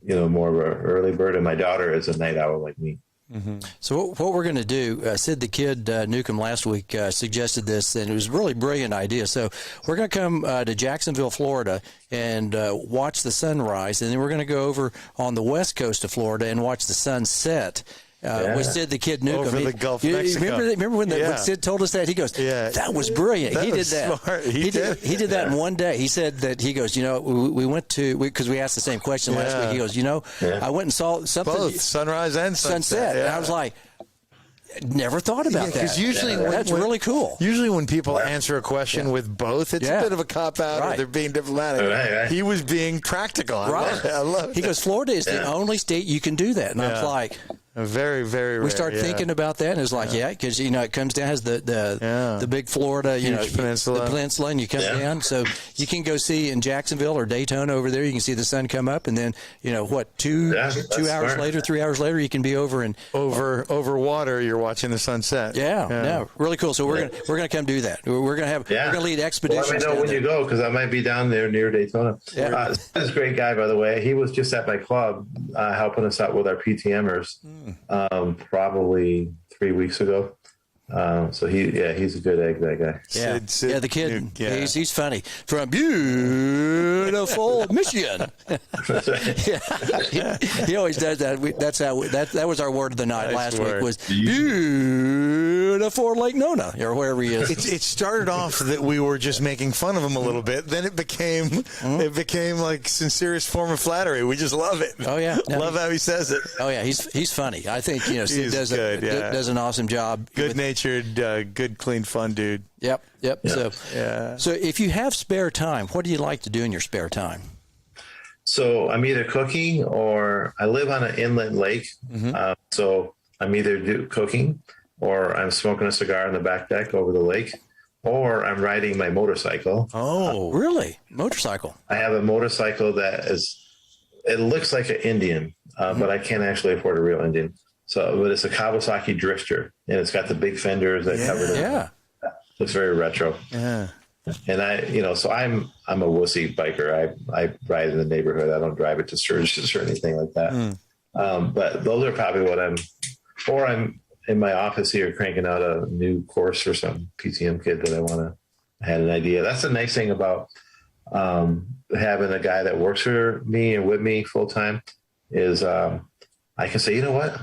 more of an early bird, and my daughter is a night owl like me. Mm-hmm. So what we're going to do, Sid the Kid Newcomb last week suggested this, and it was a really brilliant idea. So we're going to come to Jacksonville, Florida, and watch the sunrise, and then we're going to go over on the west coast of Florida and watch the sunset. With Sid the Kid Newcomb. Over the Gulf of Mexico. Remember when Sid told us that? He goes, that was brilliant. He did that. Smart. He did that in one day. He said that, he goes, we went to, because we asked the same question last week. He goes, I went and saw something. Both sunrise and sunset. And I was like, never thought about that. Because usually that's really cool. Usually when people answer a question with both, it's a bit of a cop-out or they're being diplomatic. Right. He was being practical. I love it. He goes, Florida is the only state you can do that. And I was like, very, very rare. We start thinking about that, and it's like, because it comes down, has the big Florida, peninsula. The peninsula, and you come down, so you can go see in Jacksonville or Daytona over there. You can see the sun come up, and then 2 hours later, 3 hours later, you can be over water. You're watching the sunset. Yeah, really cool. So we're gonna come do that. We're gonna lead expeditions. Let me know when you go, because I might be down there near Daytona. This is a great guy, by the way. He was just at my club helping us out with our PTMers. Probably 3 weeks ago. So he's a good egg, that guy. The kid. He's funny. From beautiful Michigan. He always does that. That was our word of the night last week. Was beautiful Lake Nona, or wherever he is. It started off that we were just making fun of him a little bit. Then it became like sincerest form of flattery. We just love it. Oh yeah, love how he says it. Oh yeah, he's funny. I think Sid does an awesome job. Good natured, good, clean, fun dude. Yep. So if you have spare time, what do you like to do in your spare time? So I'm either cooking or I live on an inland lake. So I'm either cooking or I'm smoking a cigar on the back deck over the lake, or I'm riding my motorcycle. Oh, really? Motorcycle? I have a motorcycle it looks like an Indian, but I can't actually afford a real Indian. But it's a Kawasaki Drifter, and it's got the big fenders that cover it. Yeah. Looks very retro. Yeah. And so I'm a wussy biker. I ride in the neighborhood. I don't drive it to Sturgis or anything like that. But those are probably what I'm in my office here cranking out a new course or some PCM kid that I had an idea. That's the nice thing about having a guy that works for me and with me full time is I can say, you know what?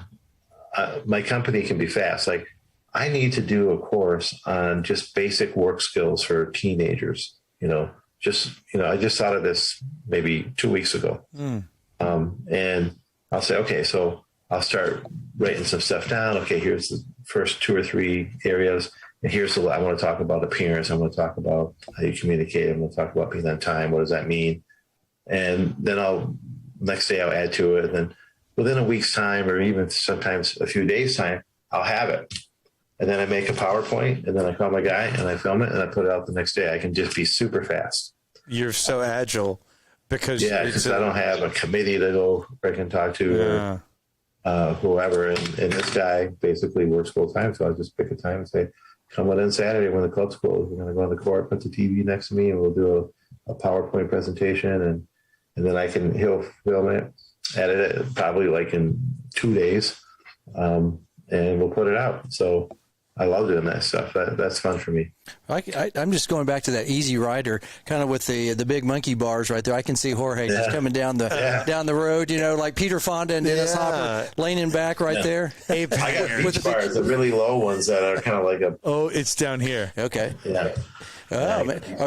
My company can be fast. Like, I need to do a course on just basic work skills for teenagers. I just thought of this maybe 2 weeks ago. And I'll say, okay, so I'll start writing some stuff down. Okay, here's the first 2 or 3 areas. And I want to talk about appearance. I want to talk about how you communicate. I'm going to talk about being on time. What does that mean? And then next day I'll add to it. And then within a week's time, or even sometimes a few days' time, I'll have it. And then I make a PowerPoint, and then I call my guy and I film it and I put it out the next day. I can just be super fast. You're so agile because I don't have a committee to go I can talk to or whoever. And this guy basically works full time. So I'll just pick a time and say, come on in Saturday when the club's closed. We're going to go on the court, put the TV next to me, and we'll do a PowerPoint presentation. And then he'll film it, edit it probably like in 2 days. And we'll put it out. So I love doing that stuff. That's fun for me. I'm just going back to that Easy Rider, kind of with the big monkey bars right there. I can see Jorge just coming down the road, like Peter Fonda and Dennis Hopper leaning back right there. I got beach bars, the really low ones that are kind of like it's down here. Okay. Yeah.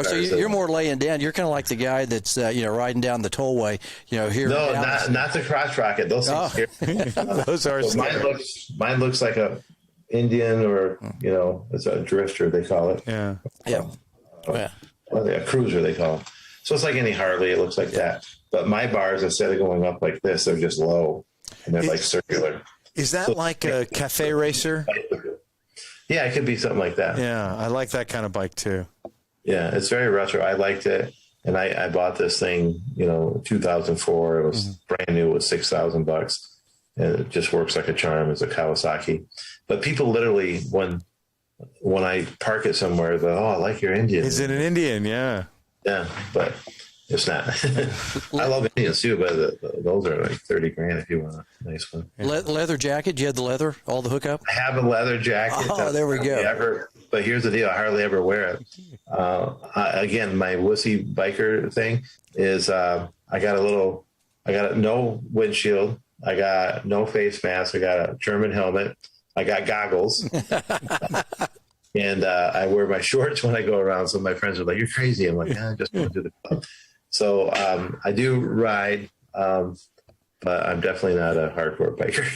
So you're more laying down. You're kind of like the guy that's riding down the tollway. Here. No, not the crotch rocket. Those are scary. Those are scary. Mine looks like a Indian, or it's a drifter they call it. Yeah. A cruiser they call it. So it's like any Harley. It looks like that. But my bars, instead of going up like this, they're just low and they're like circular. Is that like a cafe racer? Yeah, it could be something like that. Yeah, I like that kind of bike too. Yeah, it's very retro. I liked it. And I bought this thing, 2004. It was brand new. It was $6,000. And it just works like a charm. It's a Kawasaki. But people literally, when I park it somewhere, they go, "Oh, I like your Indian." Is it an Indian? Yeah. Yeah, but it's not. I love Indians too, but those are like $30,000 if you want a nice one. Leather jacket? Do you have the leather, all the hookup? I have a leather jacket. Oh, there we go. But here's the deal: I hardly ever wear it. Again, my wussy biker thing is I got no windshield. I got no face mask. I got a German helmet. I got goggles. And I wear my shorts when I go around. So my friends are like, "You're crazy." I'm like, I just want to do the club. So I do ride, but I'm definitely not a hardcore biker.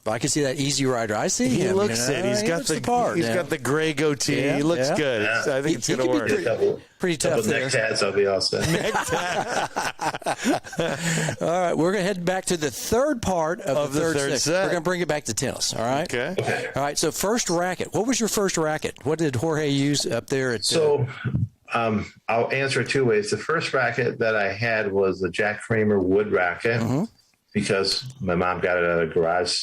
I can see that Easy Rider. I see he him. Looks it. He's got the part. He's got the gray goatee. Yeah, he looks good. Yeah. I think it's going to work. Pretty tough there. Neck tats, I'll be all set. All right, we're going to head back to the third part of the third set. We're going to bring it back to tennis. All right. Okay. All right. So first racket. What was your first racket? What did Jorge use up there at? I'll answer it 2 ways. The first racket that I had was the Jack Kramer wood racket because my mom got it at a garage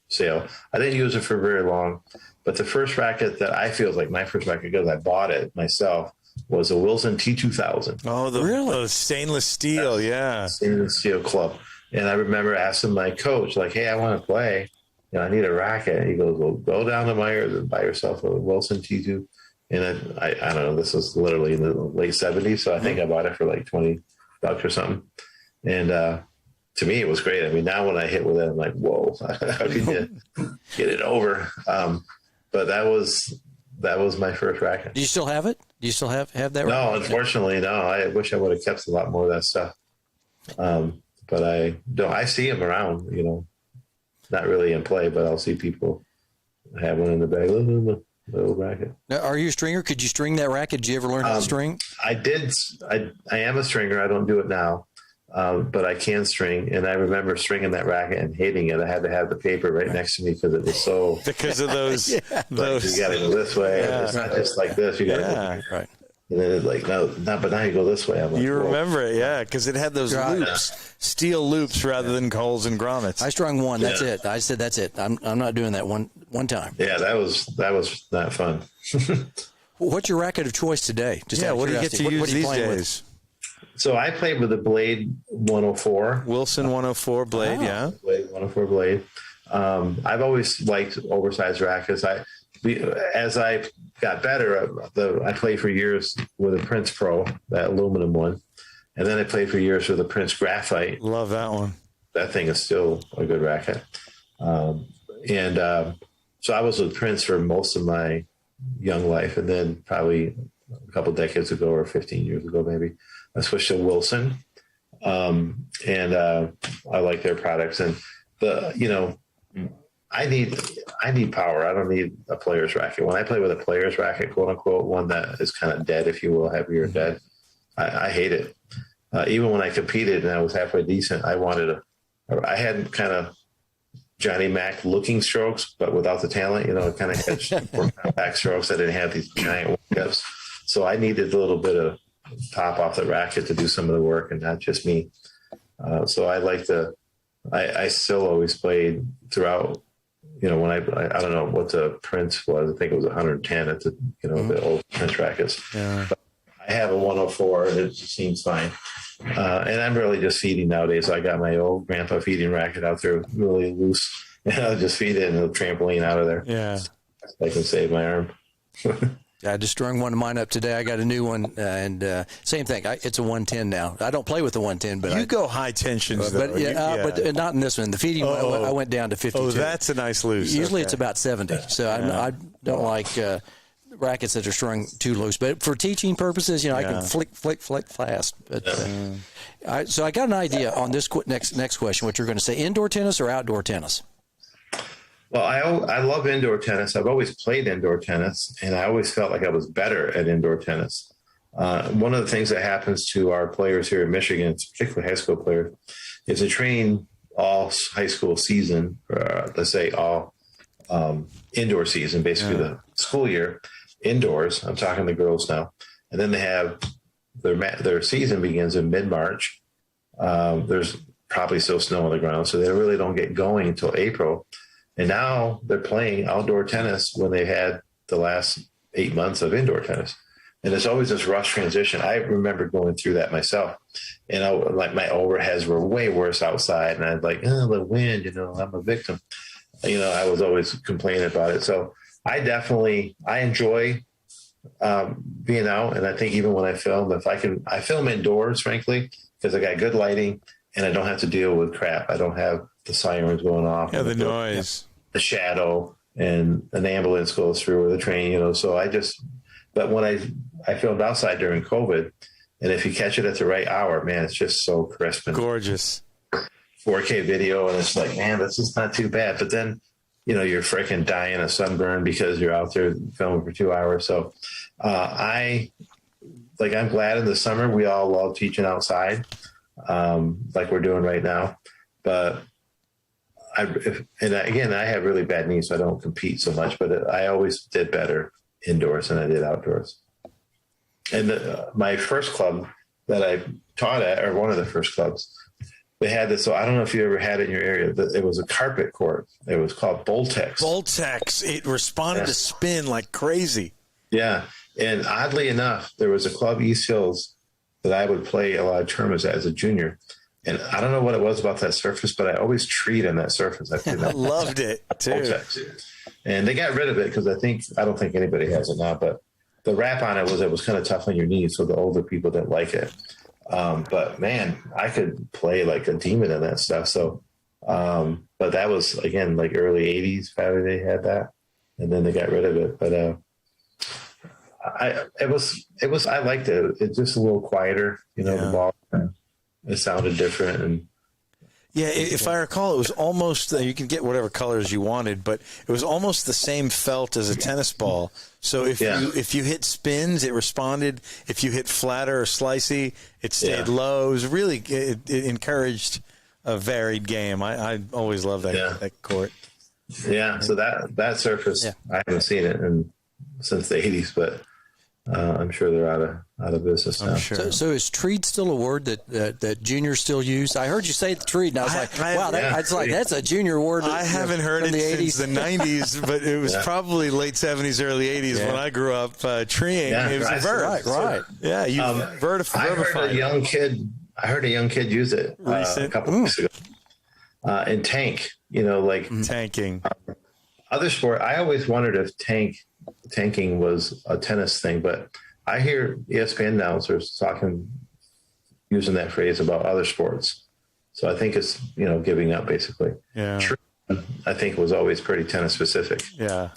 sale. I didn't use it for very long, but the first racket that I feel is like my first racket because I bought it myself was a Wilson T2000. Oh, the stainless steel, Stainless steel club. And I remember asking my coach, like, "Hey, I want to play. I need a racket." He goes, "Well, go down to Myers and buy yourself a Wilson T2." And then I don't know, this was literally in the late 70s. So I think I bought it for like $20 or something. And to me, it was great. I mean, now when I hit with it, I'm like, whoa, how can you get it over? But that was my first racket. Do you still have it? Do you still have that racket? No, unfortunately, no. I wish I would have kept a lot more of that stuff. But I see them around, not really in play, but I'll see people have one in the bag. Little racket. Now, are you a stringer? Could you string that racket? Did you ever learn how to string? I did. I am a stringer. I don't do it now. but I can string. And I remember stringing that racket and hating it. I had to have the paper right next to me because it was so. Because of those. You got to go this way. Yeah. It's not just like this. You got to go. Right. And then it's like, no, but now you go this way. I'm like, You whoa. remember it, yeah, because it had those Right. loops, steel loops rather than holes and grommets. I strung one. That's Yeah. it. I said that's it. I'm not doing that one time. Yeah, that was not fun. What's your racket of choice today? Just Yeah, out of what do you get to curiosity. use What are you these playing with? days? So I played with the Blade 104. Wilson 104 blade, yeah. Blade 104 blade. I've always liked oversized rackets. As I got better, I played for years with a Prince Pro, that aluminum one, and then I played for years with a Prince Graphite. Love that one. That thing is still a good racket. So I was with Prince for most of my young life, and then probably a couple decades ago, or 15 years ago, maybe, I switched to Wilson, and I like their products. And I need power. I don't need a player's racket. When I play with a player's racket, quote unquote, one that is kind of dead, if you will, heavier and dead, I hate it. Even when I competed and I was halfway decent, I had kind of Johnny Mac looking strokes, but without the talent. Kind of had more compact strokes. I didn't have these giant wind-ups. So I needed a little bit of top off the racket to do some of the work, and not just me. So I still always played throughout. When I don't know what the Prince was. I think it was 110 at the old Prince rackets. Yeah. But I have a 104, and it seems fine. And I'm really just feeding nowadays. So I got my old grandpa feeding racket out there, really loose, and I'll just feed it and the trampoline out of there. Yeah, I can save my arm. I just strung one of mine up today. I got a new one, and same thing. It's a 110 now. I don't play with the 110, but you go high tensions, though. but not in this one. The feeding one, I went down to 52. Oh, that's a nice loose. Usually it's about 70. So I don't like rackets that are strung too loose. But for teaching purposes, I can flick fast. But, so I got an idea on this next question. What you're going to say: indoor tennis or outdoor tennis? Well, I love indoor tennis. I've always played indoor tennis, and I always felt like I was better at indoor tennis. One of the things that happens to our players here in Michigan, particularly high school players, is they train all high school season, let's say all indoor season, basically the school year, indoors. I'm talking the girls now. And then they have their season begins in mid-March. There's probably still snow on the ground, so they really don't get going until April. And now they're playing outdoor tennis when they had the last 8 months of indoor tennis. And it's always this rush transition. I remember going through that myself. And my overheads were way worse outside. And I'd like, the wind, I'm a victim. I was always complaining about it. So I enjoy being out. And I think even when I film, I film indoors, frankly, because I got good lighting and I don't have to deal with crap. I don't have the sirens going off. Yeah, the noise. The shadow, and an ambulance goes through, or the train, so but when I filmed outside during COVID, and if you catch it at the right hour, man, it's just so crisp and gorgeous. 4K video, and it's like, man, this is not too bad. But then, you're freaking dying of sunburn because you're out there filming for 2 hours. So I'm glad in the summer we all love teaching outside, like we're doing right now. But I have really bad knees, so I don't compete so much, but I always did better indoors than I did outdoors. And my first club that I taught at, or one of the first clubs, they had this. So I don't know if you ever had it in your area. It was a carpet court. It was called Boltex. Boltex. It responded to spin like crazy. Yeah. And oddly enough, there was a club, East Hills, that I would play a lot of tournaments as a junior. And I don't know what it was about that surface, but I always treat on that surface. I loved it too. And they got rid of it because I don't think anybody has it now. But the wrap on it was kind of tough on your knees, so the older people didn't like it. But man, I could play like a demon in that stuff. So, but that was again like early '80s. Probably they had that, and then they got rid of it. But I liked it. It's just a little quieter, the ball. It sounded different, and Yeah, if I recall, it was almost, you could get whatever colors you wanted, but it was almost the same felt as a tennis ball. So if you hit spins, it responded. If you hit flatter or slicey, it stayed low. It was really, it encouraged a varied game. I always loved that court. Yeah, so that surface, I haven't seen it since the 80s, but I'm sure they're out of business now. Sure. So is treed still a word that juniors still use? I heard you say the treed, and I was that's a junior word. I haven't heard it since the 90s, but it was probably late 70s, early 80s when I grew up treeing. Yeah, it was a verb. Right. Yeah, you I heard a young kid use it a couple weeks ago. In tank, tanking. Other sport, I always wondered if tanking was a tennis thing, but I hear ESPN announcers using that phrase about other sports. So I think it's, giving up basically. Yeah. I think was always pretty tennis specific. Yeah.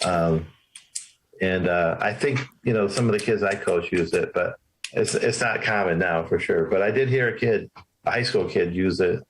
And I think, some of the kids I coach use it, but it's not common now for sure. But I did hear a high school kid use it.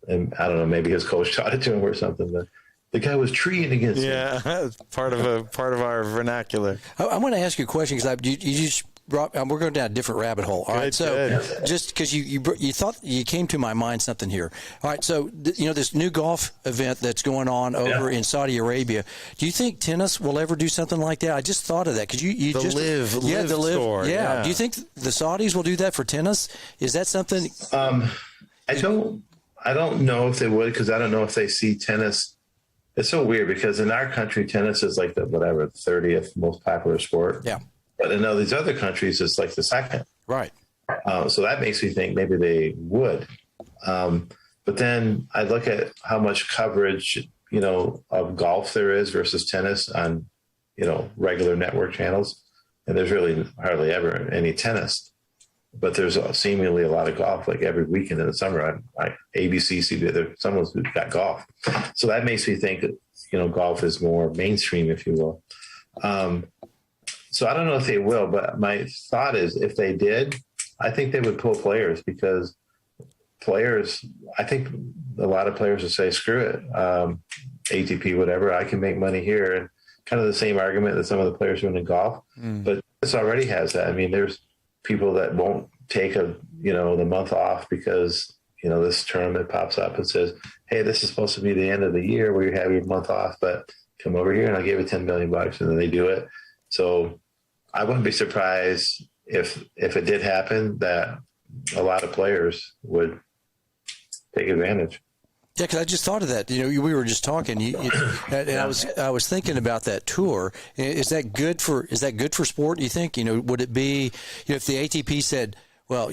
And I don't know, maybe his coach taught it to him or something, but the guy was treeing against him. Yeah, part of our vernacular. I want to ask you a question because you just brought. We're going down a different rabbit hole. All right, so just because you thought you came to my mind something here. All right, so this new golf event that's going on over in Saudi Arabia. Do you think tennis will ever do something like that? I just thought of that because you just live tour. Yeah. Do you think the Saudis will do that for tennis? Is that something? I don't know if they would, because I don't know if they see tennis. It's so weird because in our country, tennis is like the 30th most popular sport. Yeah. But in all these other countries, it's like the second. Right. So that makes me think maybe they would. But then I look at how much coverage, of golf there is versus tennis on, regular network channels. And there's really hardly ever any tennis. But there's seemingly a lot of golf, like every weekend in the summer. ABC, CBS, someone's got golf. So that makes me think that, golf is more mainstream, if you will. So I don't know if they will, but my thought is if they did, I think they would pull players because I think a lot of players would say, screw it, ATP, whatever, I can make money here. And kind of the same argument that some of the players doing in golf. But this already has that. I mean, there's people that won't take the month off because, this tournament pops up and says, hey, this is supposed to be the end of the year where you have your month off, but come over here and I'll give you $10 million. And then they do it. So I wouldn't be surprised if it did happen that a lot of players would take advantage. Yeah, because I just thought of that. We were just talking, and I was thinking about that tour. Is that good for sport? Do you think? Would it be if the ATP said, well,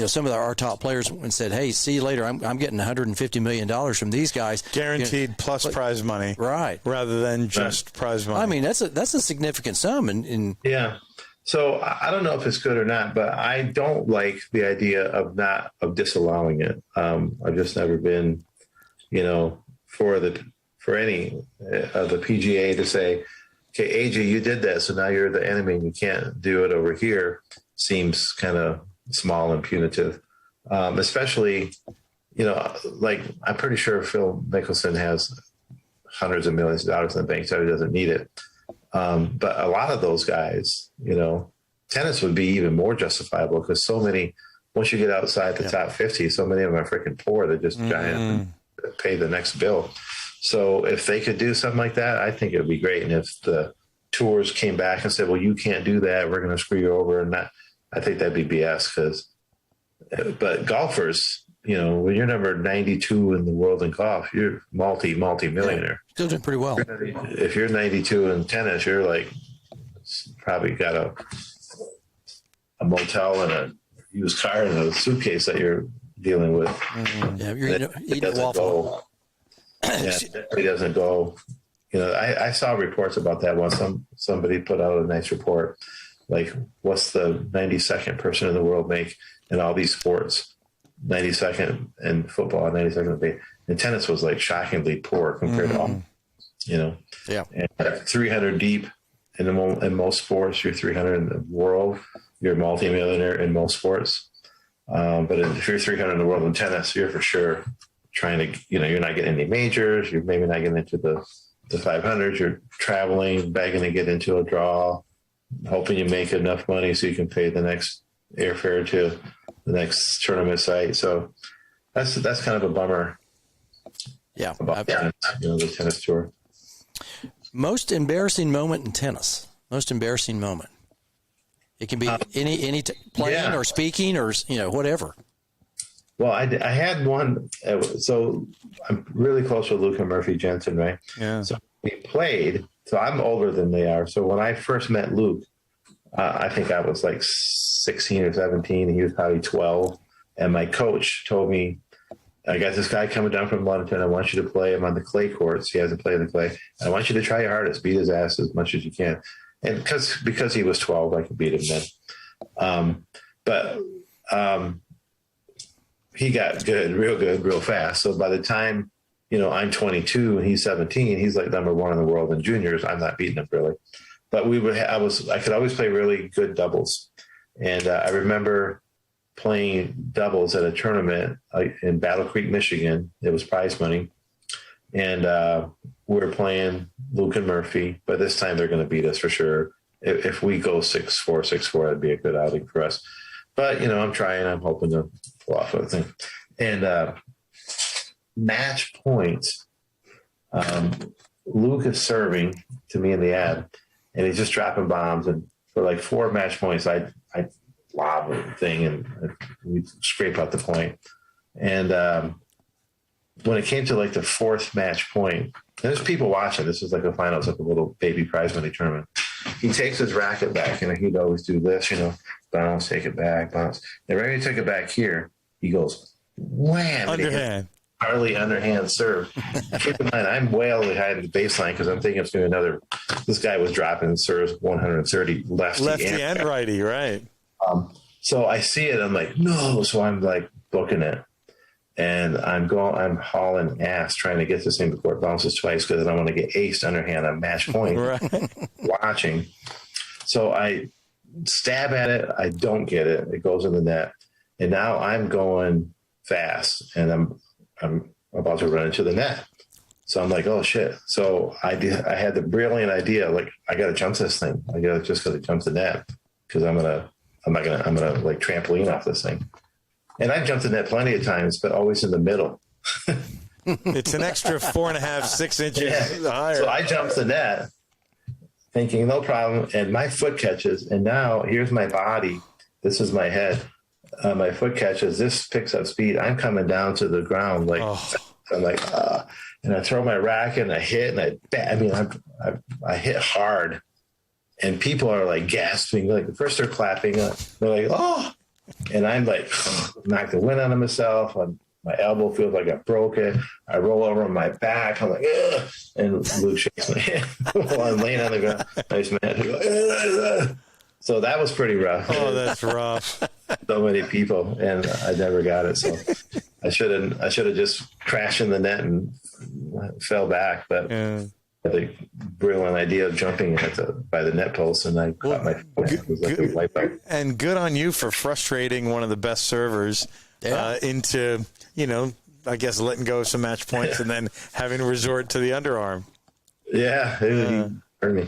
some of our top players and said, hey, see you later. I'm getting $150 million from these guys, guaranteed plus prize money, right? Rather than just prize money. I mean, that's a significant sum. Yeah. So I don't know if it's good or not, but I don't like the idea of disallowing it. I've just never been, for any of the PGA to say, okay, AJ, you did that, so now you're the enemy and you can't do it over here. Seems kind of small and punitive, especially, I'm pretty sure Phil Mickelson has hundreds of millions of dollars in the bank, so he doesn't need it. But a lot of those guys, tennis would be even more justifiable because so many, once you get outside the top 50, so many of them are freaking poor. They're just giant, pay the next bill. So if they could do something like that, I think it would be great. And if the tours came back and said, well, you can't do that, we're going to screw you over. And that, I think that'd be BS but golfers, when you're number 92 in the world in golf, you're multi-millionaire. Still doing pretty well. If you're 92 in tennis, you're probably got a motel and a used car and a suitcase that you're dealing with. Yeah, you're eating a waffle. It doesn't go. I saw reports about that once. Somebody put out a nice report, what's the 92nd person in the world make in all these sports? 92nd in football, 92nd in baseball. And tennis was shockingly poor compared to all, Yeah. And 300 deep in most sports, you're 300 in the world, you're a multimillionaire in most sports. But if you're 300 in the world in tennis, you're for sure trying to, you're not getting any majors. You're maybe not getting into the 500s. You're traveling, begging to get into a draw, hoping you make enough money so you can pay the next airfare to the next tournament site. So that's kind of a bummer. Yeah. About the tennis tour. Most embarrassing moment in tennis. Most embarrassing moment. It can be any playing or speaking or whatever. Well, I had one. So I'm really close with Luke and Murphy Jensen, right? Yeah. So we played. So I'm older than they are. So when I first met Luke, I think I was like 16 or 17. And he was probably 12. And my coach told me, I got this guy coming down from London. I want you to play him on the clay courts. He hasn't played in the clay. I want you to try your hardest, beat his ass as much as you can. And because he was 12, I could beat him then. But he got good, real fast. So by the time, I'm 22 and he's 17, he's like number one in the world in juniors. I'm not beating him really. But I could always play really good doubles. And I remember playing doubles at a tournament in Battle Creek, Michigan. It was prize money. And we were playing Luke and Murphy, but this time they're going to beat us for sure. If we go 6-4, 6-4, that'd be a good outing for us. But, I'm trying. I'm hoping to pull off everything. And match points, Luke is serving to me in the ad, and he's just dropping bombs. And for like 4 match points, I lob the thing, and we scrape out the point. And when it came to like the 4th match point, and there's people watching. This is like a finals, like a little baby prize money tournament. He takes his racket back, and he'd always do this, bounce, take it back, bounce. And right when he took it back here, he goes, wham! Underhand. Hardly underhand serve. Keep in mind, I'm way behind the baseline because I'm thinking it's going to be another. This guy was dropping serves 130 lefty and righty, right? So I see it. I'm like, no. So I'm like booking it. And I'm hauling ass trying to get this thing before it bounces twice because I don't want to get aced underhand on match point. Right. Watching. So I stab at it. I don't get it. It goes in the net. And now I'm going fast and I'm about to run into the net. So I'm like, oh shit. So I had the brilliant idea. Like, I got to jump this thing. I got to jump the net because I'm going to like trampoline off this thing. And I've jumped the net plenty of times, but always in the middle. It's an extra 4.5, 6 inches higher. So I jumped the net thinking no problem. And my foot catches. And now here's my body. This is my head. My foot catches. This picks up speed. I'm coming down to the ground. I'm like, and I throw my racket and I hit and I hit hard. And people are like gasping. Like first they're clapping. They're like, oh. And I'm like, knocked the wind out of myself. My elbow feels like I broke it. I roll over on my back. I'm like, ugh. And Luke shakes my hand while I'm laying on the ground. Nice man. So that was pretty rough. Oh, that's rough. So many people, and I never got it. So I should have just crashed in the net and fell back. But I had the brilliant idea of jumping by the net post, and I caught my foot. It was like a wipeout. And good on you for frustrating one of the best servers into, I guess letting go of some match points and then having to resort to the underarm. Yeah, it hurt me.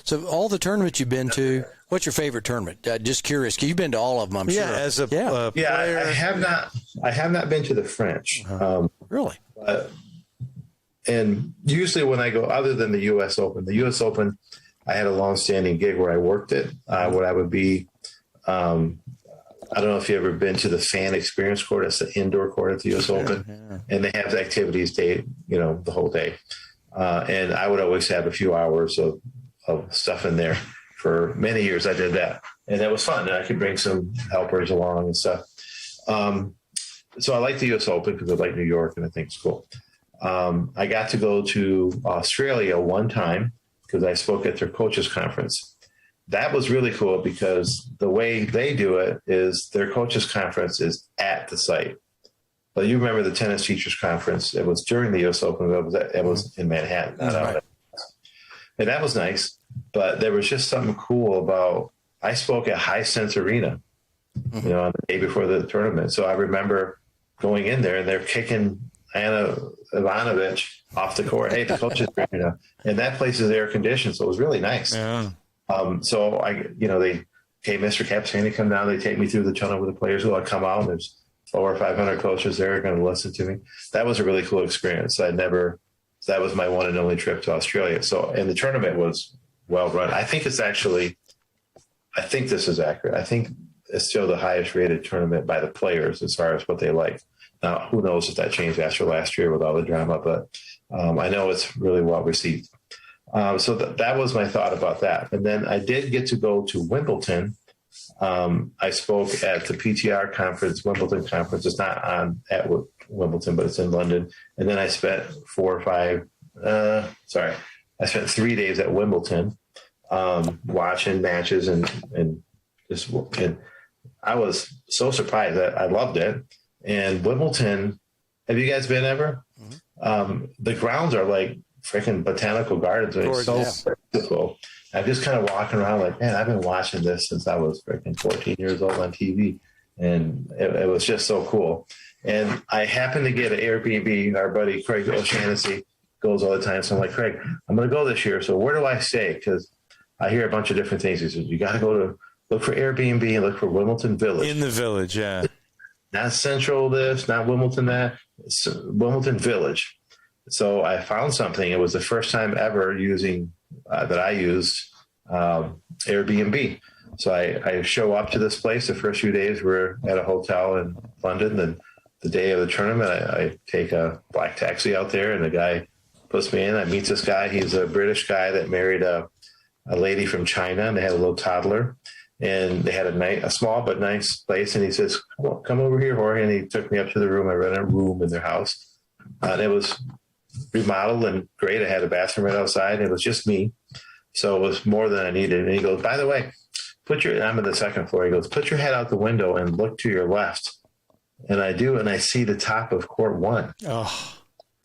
So all the tournaments you've been to, what's your favorite tournament? Just curious, 'cause you've been to all of them, I'm sure. As a player. I have not been to the French. Really? And usually when I go, other than the U.S. Open, I had a long-standing gig where I worked it, where I would be, I don't know if you've ever been to the fan experience court. It's the indoor court at the U.S. Open. And they have the activities day, the whole day. And I would always have a few hours of stuff in there. For many years I did that. And that was fun. And I could bring some helpers along and stuff. So I like the U.S. Open because I like New York and I think it's cool. I got to go to Australia one time because I spoke at their coaches conference. That was really cool because the way they do it is their coaches conference is at the site. But you remember the tennis teachers conference? It was during the U.S. Open. It was in Manhattan. And that was nice. But there was just something cool about, I spoke at High Sense Arena, on the day before the tournament. So I remember going in there and they're kicking Anna Ivanovic off the court. Hey, the coach is here, and that place is air conditioned. So it was really nice. Yeah. So Mr. Capestany come down, they take me through the tunnel with the players who will come out, and there's 400 or 500 coaches there going to listen to me. That was a really cool experience. That was my one and only trip to Australia. So, and the tournament was well run. I think this is accurate. I think it's still the highest rated tournament by the players as far as what they like. Now, who knows if that changed after last year with all the drama, but I know it's really well received. So that was my thought about that. And then I did get to go to Wimbledon. I spoke at the PTR conference, Wimbledon conference. It's not at Wimbledon, but it's in London. And then I spent 3 days at Wimbledon, watching matches and I was so surprised that I loved it. And Wimbledon, have you guys been ever? Mm-hmm. The grounds are like freaking botanical gardens. It's so beautiful. I'm just kind of walking around like, man, I've been watching this since I was freaking 14 years old on TV. And it was just so cool. And I happened to get an Airbnb. Our buddy Craig O'Shaughnessy goes all the time. So I'm like, Craig, I'm going to go this year. So where do I stay? Because I hear a bunch of different things. He says, you got to go to look for Airbnb and look for Wimbledon Village. In the Village, yeah. Not Central this, not Wimbledon that. It's Wimbledon Village. So I found something. It was the first time ever that I used Airbnb. So I show up to this place. The first few days we're at a hotel in London. And the day of the tournament, I take a black taxi out there, and the guy puts me in. I meet this guy. He's a British guy that married a lady from China, and they had a little toddler. And they had a small but nice place. And he says, come over here, Jorge. And he took me up to the room. I rented a room in their house. And it was remodeled and great. I had a bathroom right outside. And it was just me. So it was more than I needed. And he goes, by the way, I'm on the second floor. He goes, put your head out the window and look to your left. And I do. And I see the top of court 1. Oh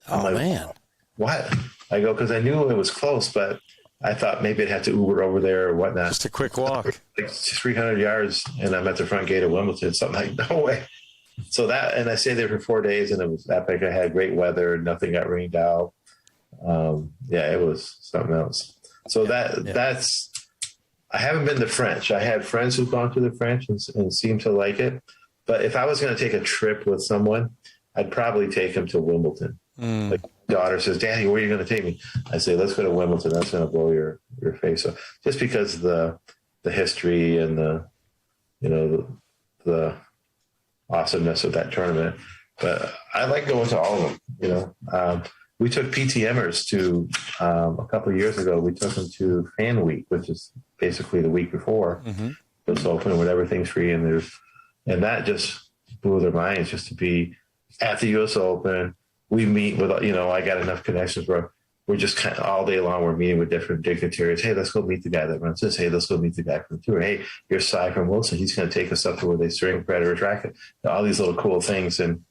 like, man. What? I go, because I knew it was close, but I thought maybe I'd have to Uber over there or whatnot. Just a quick walk. Like 300 yards, and I'm at the front gate of Wimbledon. Something like, no way. So and I stayed there for 4 days, and it was epic. I had great weather. Nothing got rained out. It was something else. So that's, I haven't been to French. I had friends who've gone to the French and seemed to like it. But if I was going to take a trip with someone, I'd probably take them to Wimbledon. Like, daughter says, Daddy, where are you going to take me? I say, let's go to Wimbledon. That's going to blow your face off. Just because of the history and the awesomeness of that tournament. But I like going to all of them. We took PTMers to a couple of years ago. We took them to Fan Week, which is basically the week before it's open when everything's free, and that just blew their minds just to be at the U.S. Open. We meet with, I got enough connections where we're just kind of all day long, we're meeting with different dignitaries. Hey, let's go meet the guy that runs this. Hey, let's go meet the guy from the tour. Hey, here's Cy from Wilson. He's going to take us up to where they swing Predator's racket. All these little cool things. And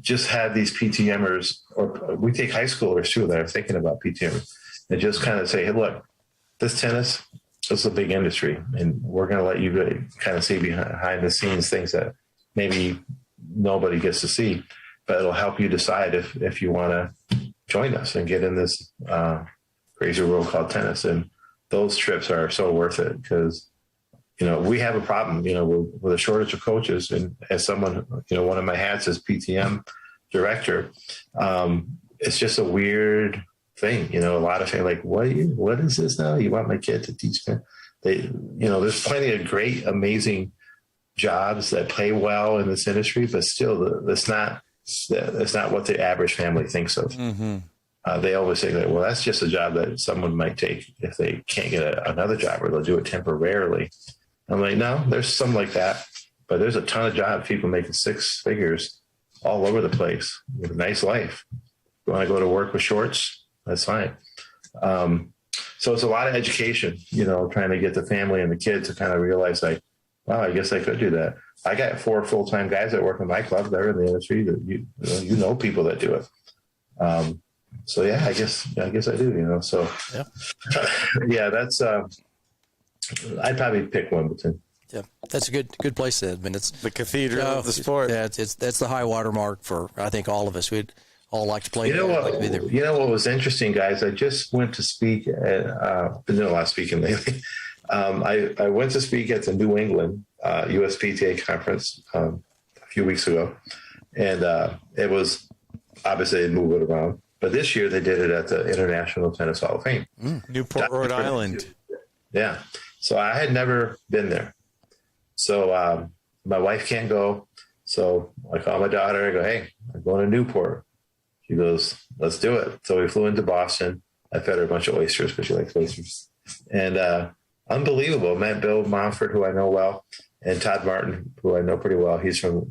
just have these PTMers, or we take high schoolers too that are thinking about PTMers, and just kind of say, hey, look, this tennis is a big industry, and we're going to let you really kind of see behind the scenes things that maybe nobody gets to see. But it'll help you decide if you want to join us and get in this crazy world called tennis. And those trips are so worth it because, we have a problem, with a shortage of coaches. And as someone, one of my hats is PTM director. It's just a weird thing. A lot of things like, what is this now? You want my kid to teach me? There's plenty of great, amazing jobs that pay well in this industry, but still it's not what the average family thinks of. They always say that, well, that's just a job that someone might take if they can't get another job, or they'll do it temporarily. I'm like, no, there's some like that, but there's a ton of jobs, people making 6 figures all over the place with a nice life. You want to go to work with shorts? That's fine. So it's a lot of education, trying to get the family and the kids to kind of realize, like, wow, I guess I could do that. I got 4 full-time guys that work in my club. They're in the industry. That people that do it. So yeah, I guess I do. So yeah, that's. I'd probably pick Wimbledon. Yeah, that's a good place to. I mean, it's the cathedral of the sport. Yeah, that's the high water mark for I think all of us. We'd all like to play. You know what was interesting, guys? I just went to speak at. Been doing a lot of speaking lately. I went to speak at the New England USPTA conference a few weeks ago, and it was obviously they move it around. But this year they did it at the International Tennis Hall of Fame, Newport, Rhode Island. Yeah, so I had never been there. So my wife can't go. So I call my daughter. I go, hey, I'm going to Newport. She goes, let's do it. So we flew into Boston. I fed her a bunch of oysters because she likes oysters. And unbelievable. Met Bill Monfort, who I know well, and Todd Martin, who I know pretty well. He's from,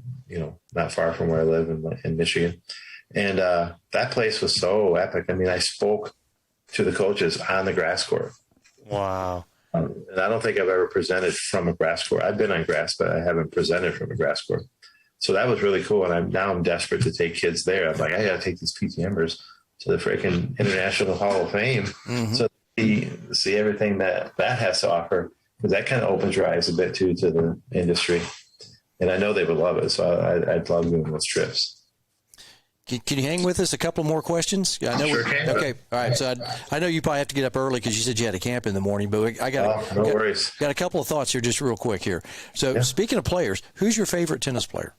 not far from where I live in Michigan. And that place was so epic. I mean, I spoke to the coaches on the grass court. Wow. And I don't think I've ever presented from a grass court. I've been on grass, but I haven't presented from a grass court. So that was really cool. And I'm desperate to take kids there. I'm like, I got to take these PT members to the freaking International Hall of Fame. So see everything that has to offer, because that kind of opens your eyes a bit too to the industry. And I know they would love it. So I'd love doing those trips. Can you hang with us a couple more questions? I know Sure can. Okay. All right. So I know you probably have to get up early because you said you had a camp in the morning, but I got no worries. Got a couple of thoughts here just real quick here. So Speaking of players, who's your favorite tennis player?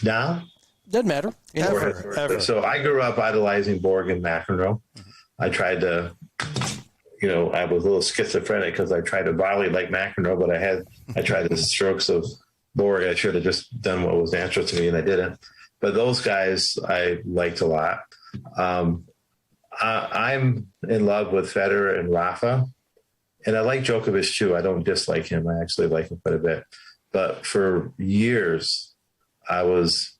Now? Doesn't matter. Ever. So I grew up idolizing Borg and McEnroe. I tried to, I was a little schizophrenic because I tried to volley like McEnroe, but I tried the strokes of Borg. I should have just done what was natural to me, and I didn't. But those guys I liked a lot. I'm in love with Federer and Rafa, and I like Djokovic too. I don't dislike him. I actually like him quite a bit. But for years, I was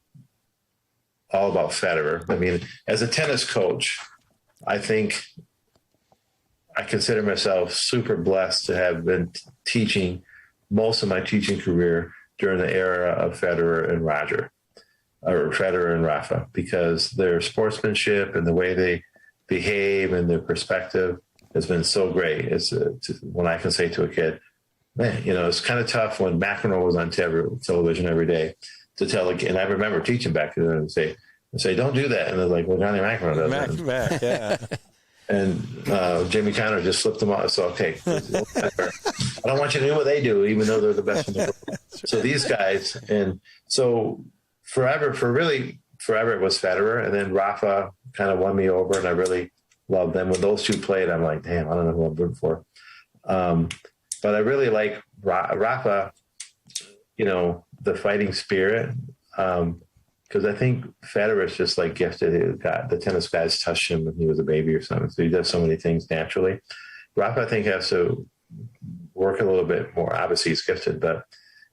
all about Federer. I mean, as a tennis coach, I think I consider myself super blessed to have been teaching most of my teaching career during the era of Federer and Federer and Rafa, because their sportsmanship and the way they behave and their perspective has been so great. It's when I can say to a kid, man, it's kind of tough when McEnroe was on television every day to tell a kid. And I remember teaching back then and say, don't do that. And they're like, well, Johnny McEnroe does Yeah. And Jimmy Connor just flipped them off. So, okay, I don't want you to do what they do, even though they're the best in the world. So these guys, and so forever, it was Federer, and then Rafa kind of won me over, and I really loved them. When those two played, I'm like, damn, I don't know who I'm rooting for. But I really like Rafa, the fighting spirit, because I think Federer is just like gifted. The tennis guys touched him when he was a baby or something, so he does so many things naturally. Rafa, I think, has to work a little bit more. Obviously, he's gifted, but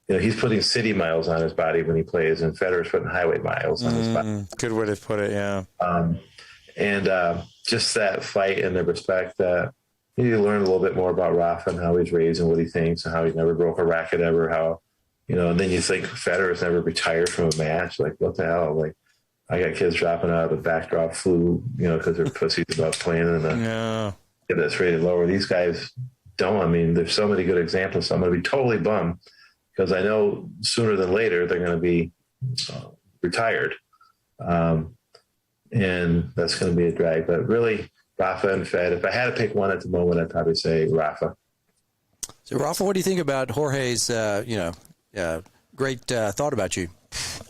he's putting city miles on his body when he plays, and Federer's putting highway miles on his body. Good way to put it, yeah. And just that fight and the respect that you learn a little bit more about Rafa and how he's raised and what he thinks and how he's never broke a racket ever, how, and then you think Federer's never retired from a match. Like, what the hell? Like, I got kids dropping out of the backdrop flu, because they're pussies about playing in a kid that's rated lower. These guys don't. I mean, there's so many good examples. So I'm going to be totally bummed, because I know sooner than later they're going to be retired. And that's going to be a drag. But really, Rafa and Fed, if I had to pick one at the moment, I'd probably say Rafa. So, Rafa, what do you think about Jorge's, great thought about you?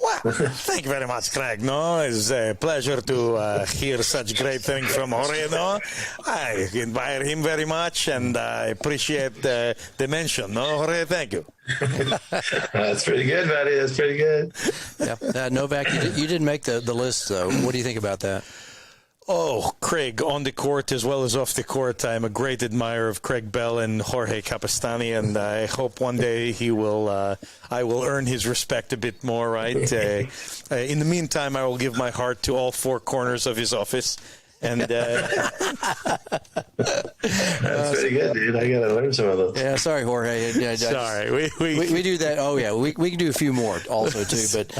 Well, thank you very much, Craig. No, it's a pleasure to hear such great things from Jorge. No, I admire him very much, and I appreciate the mention. No, Jorge, thank you. That's pretty good, buddy. That's pretty good. Yeah, Novak, you didn't make the list, though. What do you think about that? Oh, Craig, on the court as well as off the court, I'm a great admirer of Craig Bell and Jorge Capestany, and I hope one day I will earn his respect a bit more, right? In the meantime, I will give my heart to all four corners of his office, And That's pretty good, dude. I got to learn some of those. Yeah, sorry, Jorge. sorry, we do that. Oh, yeah, we can do a few more also, too. But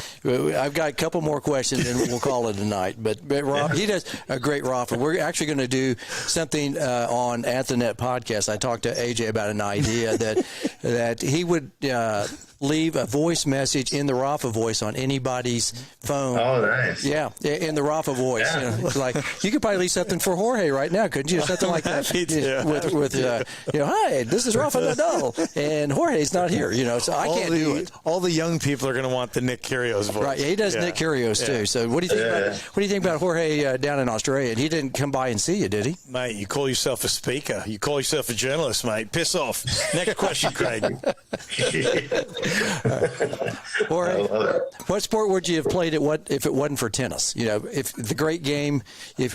I've got a couple more questions, and we'll call it a night. But Rob, he does a great Roffer. We're actually going to do something on At the Net podcast. I talked to AJ about an idea that he would leave a voice message in the Rafa voice on anybody's phone. Oh, nice. Yeah, in the Rafa voice. Yeah. It's like you could probably leave something for Jorge right now, couldn't you? Something like that. With hi, this is Rafa Nadal, and Jorge's not here. So I can't do it. All the young people are going to want the Nick Kyrgios voice. Right, he does Nick Kyrgios too. So what do you think about Jorge down in Australia? He didn't come by and see you, did he? Mate, you call yourself a speaker. You call yourself a journalist, mate. Piss off. Next question, Craig. Jorge, what sport would you have played if it wasn't for tennis? If the great game,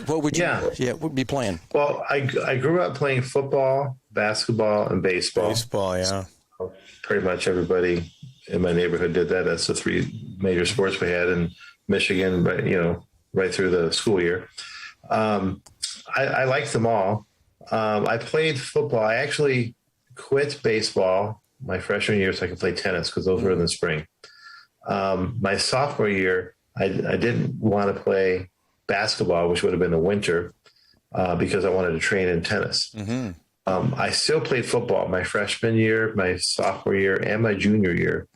what would you would be playing? Well, I grew up playing football, basketball, and baseball. Baseball, yeah. Pretty much everybody in my neighborhood did that. That's the three major sports we had in Michigan, right through the school year. I liked them all. I played football. I actually quit baseball my freshman year so I could play tennis because those were in the spring. My sophomore year, I didn't want to play basketball, which would have been the winter, because I wanted to train in tennis. Mm-hmm. I still played football my freshman year, my sophomore year, and my junior year.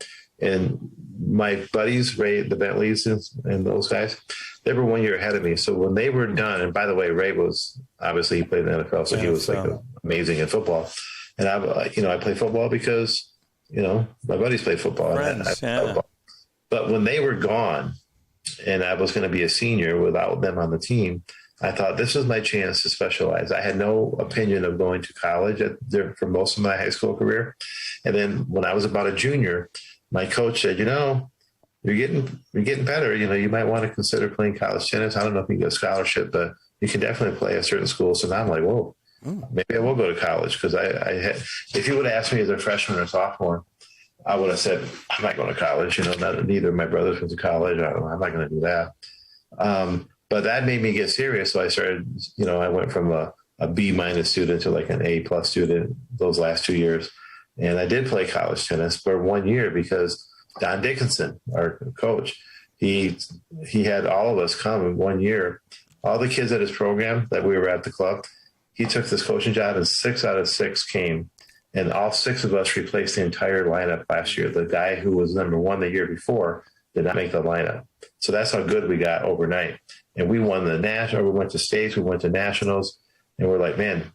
And my buddies, Ray, the Bentleys and those guys, they were 1 year ahead of me. So when they were done, and by the way, Ray was obviously he played in the NFL, so he was amazing in football. And I played football because my buddies played football. Friends, football. But when they were gone, and I was going to be a senior without them on the team, I thought this was my chance to specialize. I had no opinion of going to college for most of my high school career. And then when I was about a junior, my coach said, you're getting better. You might want to consider playing college tennis. I don't know if you can get a scholarship, but you can definitely play at certain schools. So now I'm like, whoa, maybe I will go to college. Because if you would have asked me as a freshman or sophomore, I would have said, I'm not going to college. Neither of my brothers went to college. I'm not going to do that. But that made me get serious. So I started, I went from a B- student to like an A+ student those last 2 years. And I did play college tennis for 1 year because Don Dickinson, our coach, he had all of us come in 1 year. All the kids at his program that we were at the club, he took this coaching job and 6 out of 6 came. And all 6 of us replaced the entire lineup last year. The guy who was number 1 the year before did not make the lineup. So that's how good we got overnight. And we won the national. We went to states. We went to nationals. And we're like, man,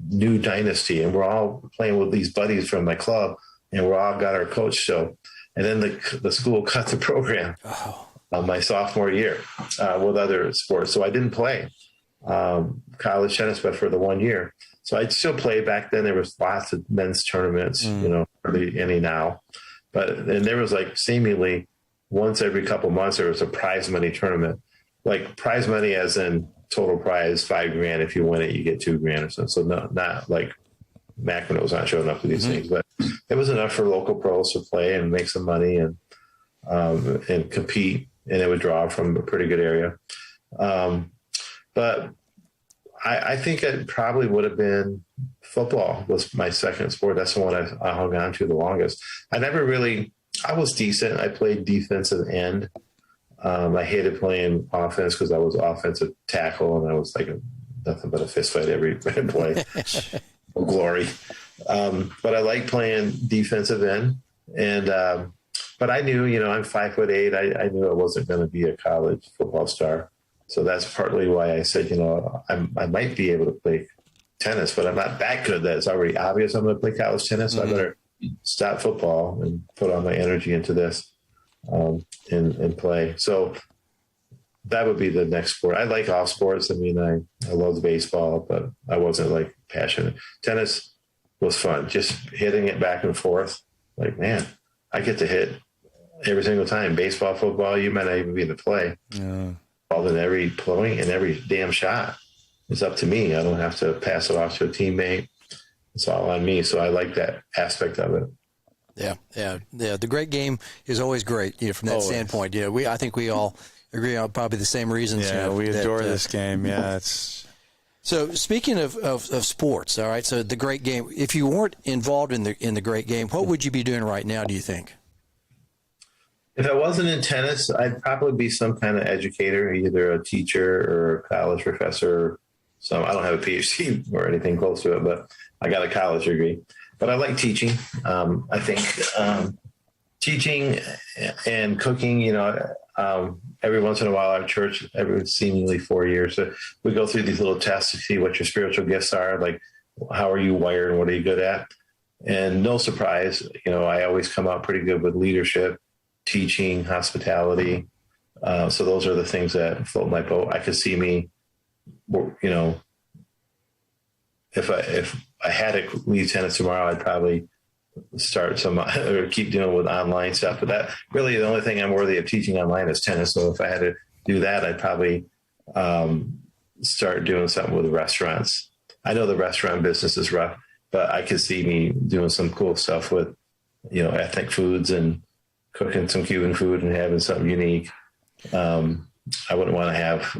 new dynasty. And we're all playing with these buddies from my club. And we all got our coach. So, and then the school cut the program my sophomore year with other sports. So I didn't play college tennis, but for the 1 year. So I'd still play. Back then there was lots of men's tournaments, hardly any now. And there was like seemingly once every couple months, there was a prize money tournament, like prize money as in total prize $5,000. If you win it, you get $2,000 or something. So not like Macron was not showing up to these things, but it was enough for local pros to play and make some money and compete. And it would draw from a pretty good area. But I think it probably would have been football was my second sport. That's the one I hung on to the longest. I was decent. I played defensive end. I hated playing offense because I was offensive tackle and I was like nothing but a fist fight every play. Glory. But I like playing defensive end. But I knew, I'm 5'8". I knew I wasn't going to be a college football star. So that's partly why I said, I might be able to play tennis, but I'm not that good that it's already obvious I'm going to play college tennis. So I better stop football and put all my energy into this and play. So that would be the next sport. I like all sports. I mean, I love baseball, but I wasn't like passionate. Tennis was fun. Just hitting it back and forth. Like, man, I get to hit every single time. Baseball, football, you might not even be in the play. Yeah. All in every point and every damn shot. It's up to me. I don't have to pass it off to a teammate. It's all on me. So I like that aspect of it. Yeah. The great game is always great, from that standpoint. I think we all Agree on probably the same reasons. Yeah, we adore this game. Yeah, it's. So speaking of sports, all right. So the Great Game. If you weren't involved in the Great Game, what would you be doing right now? Do you think? If I wasn't in tennis, I'd probably be some kind of educator, either a teacher or a college professor. So I don't have a PhD or anything close to it, but I got a college degree. But I like teaching. I think teaching and cooking, every once in a while our church, every seemingly 4 years, so we go through these little tests to see what your spiritual gifts are, like how are you wired and what are you good at? And no surprise, I always come out pretty good with leadership, teaching, hospitality. So those are the things that float my boat. I could see me, if I had to leave tennis tomorrow, I'd probably start some or keep dealing with online stuff. But that really the only thing I'm worthy of teaching online is tennis. So if I had to do that, I'd probably start doing something with restaurants. I know the restaurant business is rough, but I could see me doing some cool stuff with, ethnic foods and cooking some Cuban food and having something unique. I wouldn't want to have,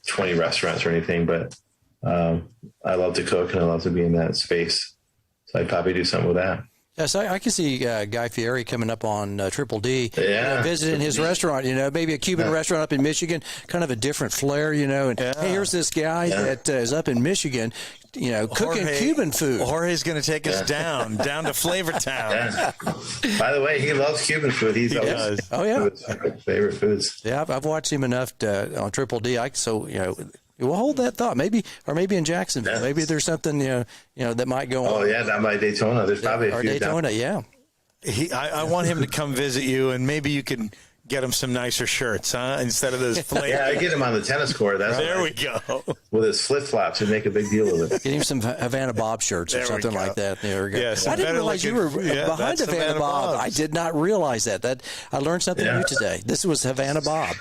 20 restaurants or anything, but I love to cook and I love to be in that space. So I'd probably do something with that. Yes, I can see Guy Fieri coming up on Triple D, Yeah. visiting his restaurant, maybe a Cuban restaurant up in Michigan, kind of a different flair, and hey, here's this guy that is up in Michigan, cooking Cuban food. Jorge's going to take us down to Flavortown. Yeah. By the way, he loves Cuban food. He always, Oh, yeah. favorite foods. Yeah, I've watched him enough on Triple D. We'll hold that thought. Maybe in Jacksonville. Yeah. Maybe there's something that might go on. Oh yeah, down by Daytona. There's probably a few Daytona. down. Yeah. I want him to come visit you, and maybe you can get him some nicer shirts, huh? Instead of those flavors. Yeah, I get him on the tennis court. That's There we go. With his flip flops and make a big deal of it. Get him some Havana Bob shirts or There we something go. like that. There we go. Yes, I didn't better realize you were looking- yeah, behind that's Havana Havana Bob. Bob's. I did not realize that. I learned something Yeah. new today. This was Havana Bob.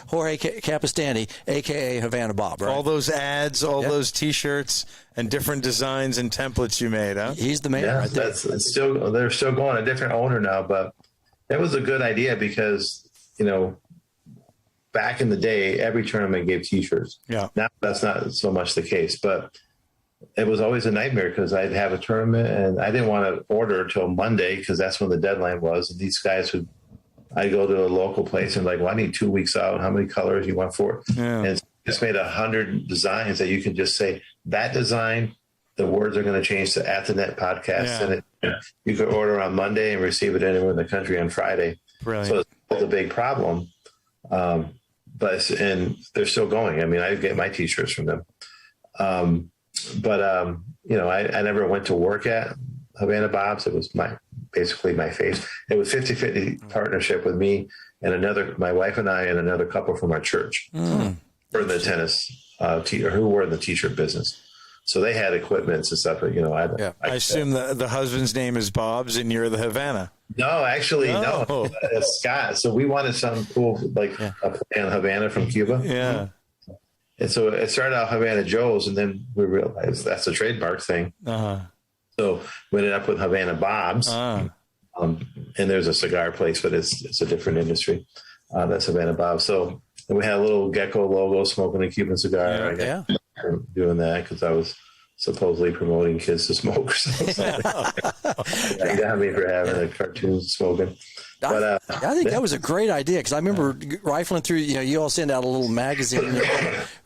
Jorge Capestany, a.k.a. Havana Bob, right? All those ads, all those T-shirts, and different designs and templates you made, huh? He's the man Yeah, right there. they're still going, a different owner now, but it was a good idea because, back in the day, every tournament gave T-shirts. Yeah. Now that's not so much the case, but it was always a nightmare because I'd have a tournament and I didn't want to order until Monday because that's when the deadline was. And these guys I'd go to a local place and like, well, I need 2 weeks out. How many colors you want for it? Yeah. And it's made 100 designs that you can just say that design, the words are going to change to at the net podcast. Yeah. And you could order on Monday and receive it anywhere in the country on Friday. Brilliant. So it's a big problem. And they're still going. I mean, I get my T-shirts from them. I never went to work at Havana Bob's. It was basically my face. It was 50-50 partnership with me and my wife and I and another couple from our church for the tennis, who were in the T-shirt business. So they had equipment and stuff, but I assume the husband's name is Bob's and you're the Havana. No, actually, no. It's Scott. So we wanted something cool, like a play on Havana from Cuba. Yeah. And so it started out Havana Joe's, and then we realized that's a trademark thing. Uh-huh. So we ended up with Havana Bob's. Uh-huh. And there's a cigar place, but it's a different industry. That's Havana Bob's. So we had a little gecko logo, smoking a Cuban cigar. I got doing that because I was supposedly promoting kids to smoke or something. He got me for having a cartoon smoking. But I think that was a great idea because I remember rifling through. You all send out a little magazine,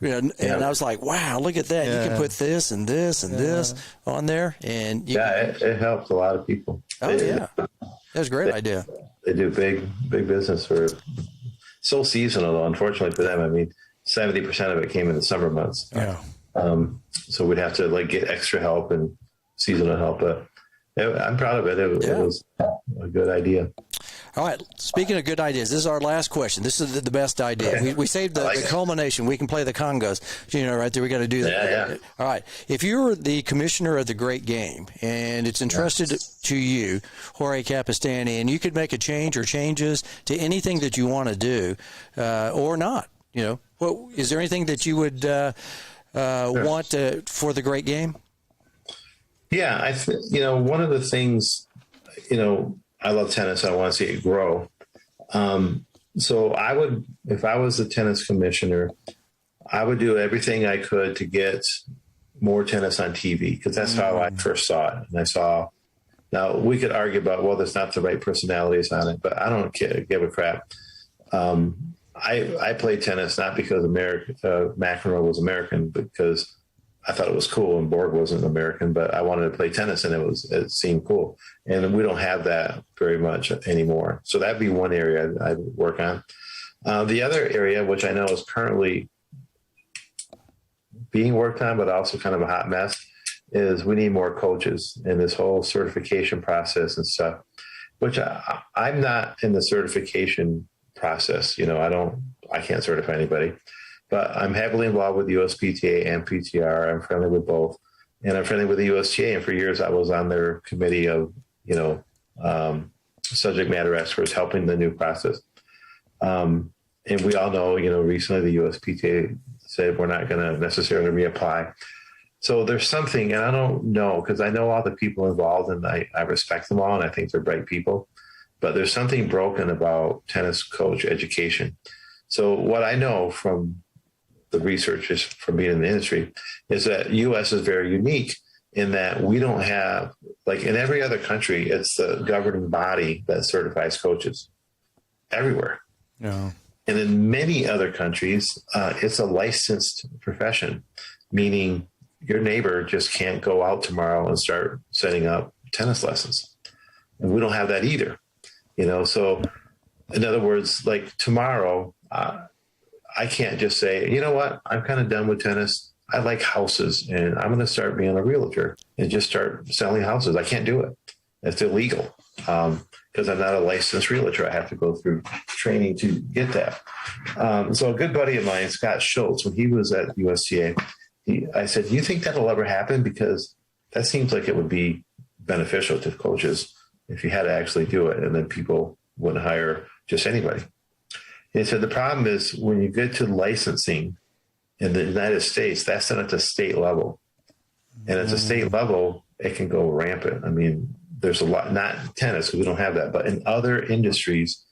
and I was like, "Wow, look at that! Yeah. You can put this and this and this on there." And it helped a lot of people. That was a great idea. They do big business for so seasonal, though. Unfortunately for them, I mean, 70% of it came in the summer months. Yeah. So we'd have to get extra help and seasonal help, but I'm proud of it. It was a good idea. All right. Speaking of good ideas, this is our last question. This is the best idea. We saved the culmination. We can play the congas. Right there. We got to do that. Yeah. All right. If you were the commissioner of the Great Game and it's entrusted to you, Jorge Capestany, and you could make a change or changes to anything that you want to do or not, is there anything that you would want for the Great Game? Yeah. One of the things, I love tennis. I want to see it grow. So I would, if I was the tennis commissioner, I would do everything I could to get more tennis on TV, because that's how I first saw it. And I saw, now we could argue about, well, there's not the right personalities on it, but I don't give a crap. I played tennis not because McEnroe was American, but because I thought it was cool, and Borg wasn't American, but I wanted to play tennis and it seemed cool. And we don't have that very much anymore. So that'd be one area I'd work on. The other area, which I know is currently being worked on, but also kind of a hot mess, is we need more coaches in this whole certification process and stuff, which I'm not in the certification process. I can't certify anybody. But I'm heavily involved with USPTA and PTR. I'm friendly with both. And I'm friendly with the USTA. And for years, I was on their committee of, subject matter experts helping the new process. And we all know, recently the USPTA said we're not going to necessarily reapply. So there's something, and I don't know, because I know all the people involved and I respect them all, and I think they're bright people. But there's something broken about tennis coach education. So what I know from the research is from being in the industry is that U.S. is very unique in that we don't have, like in every other country, it's the governing body that certifies coaches everywhere. No. And in many other countries, it's a licensed profession, meaning your neighbor just can't go out tomorrow and start setting up tennis lessons. And we don't have that either, So in other words, like tomorrow, I can't just say, you know what, I'm kind of done with tennis. I like houses, and I'm going to start being a realtor and just start selling houses. I can't do it. It's illegal because I'm not a licensed realtor. I have to go through training to get that. So a good buddy of mine, Scott Schultz, when he was at USTA, I said, do you think that'll ever happen? Because that seems like it would be beneficial to coaches if you had to actually do it, and then people wouldn't hire just anybody. He said, the problem is when you get to licensing in the United States, that's done at the state level. And at the state level, it can go rampant. I mean, there's a lot, not tennis, because we don't have that, but in other industries,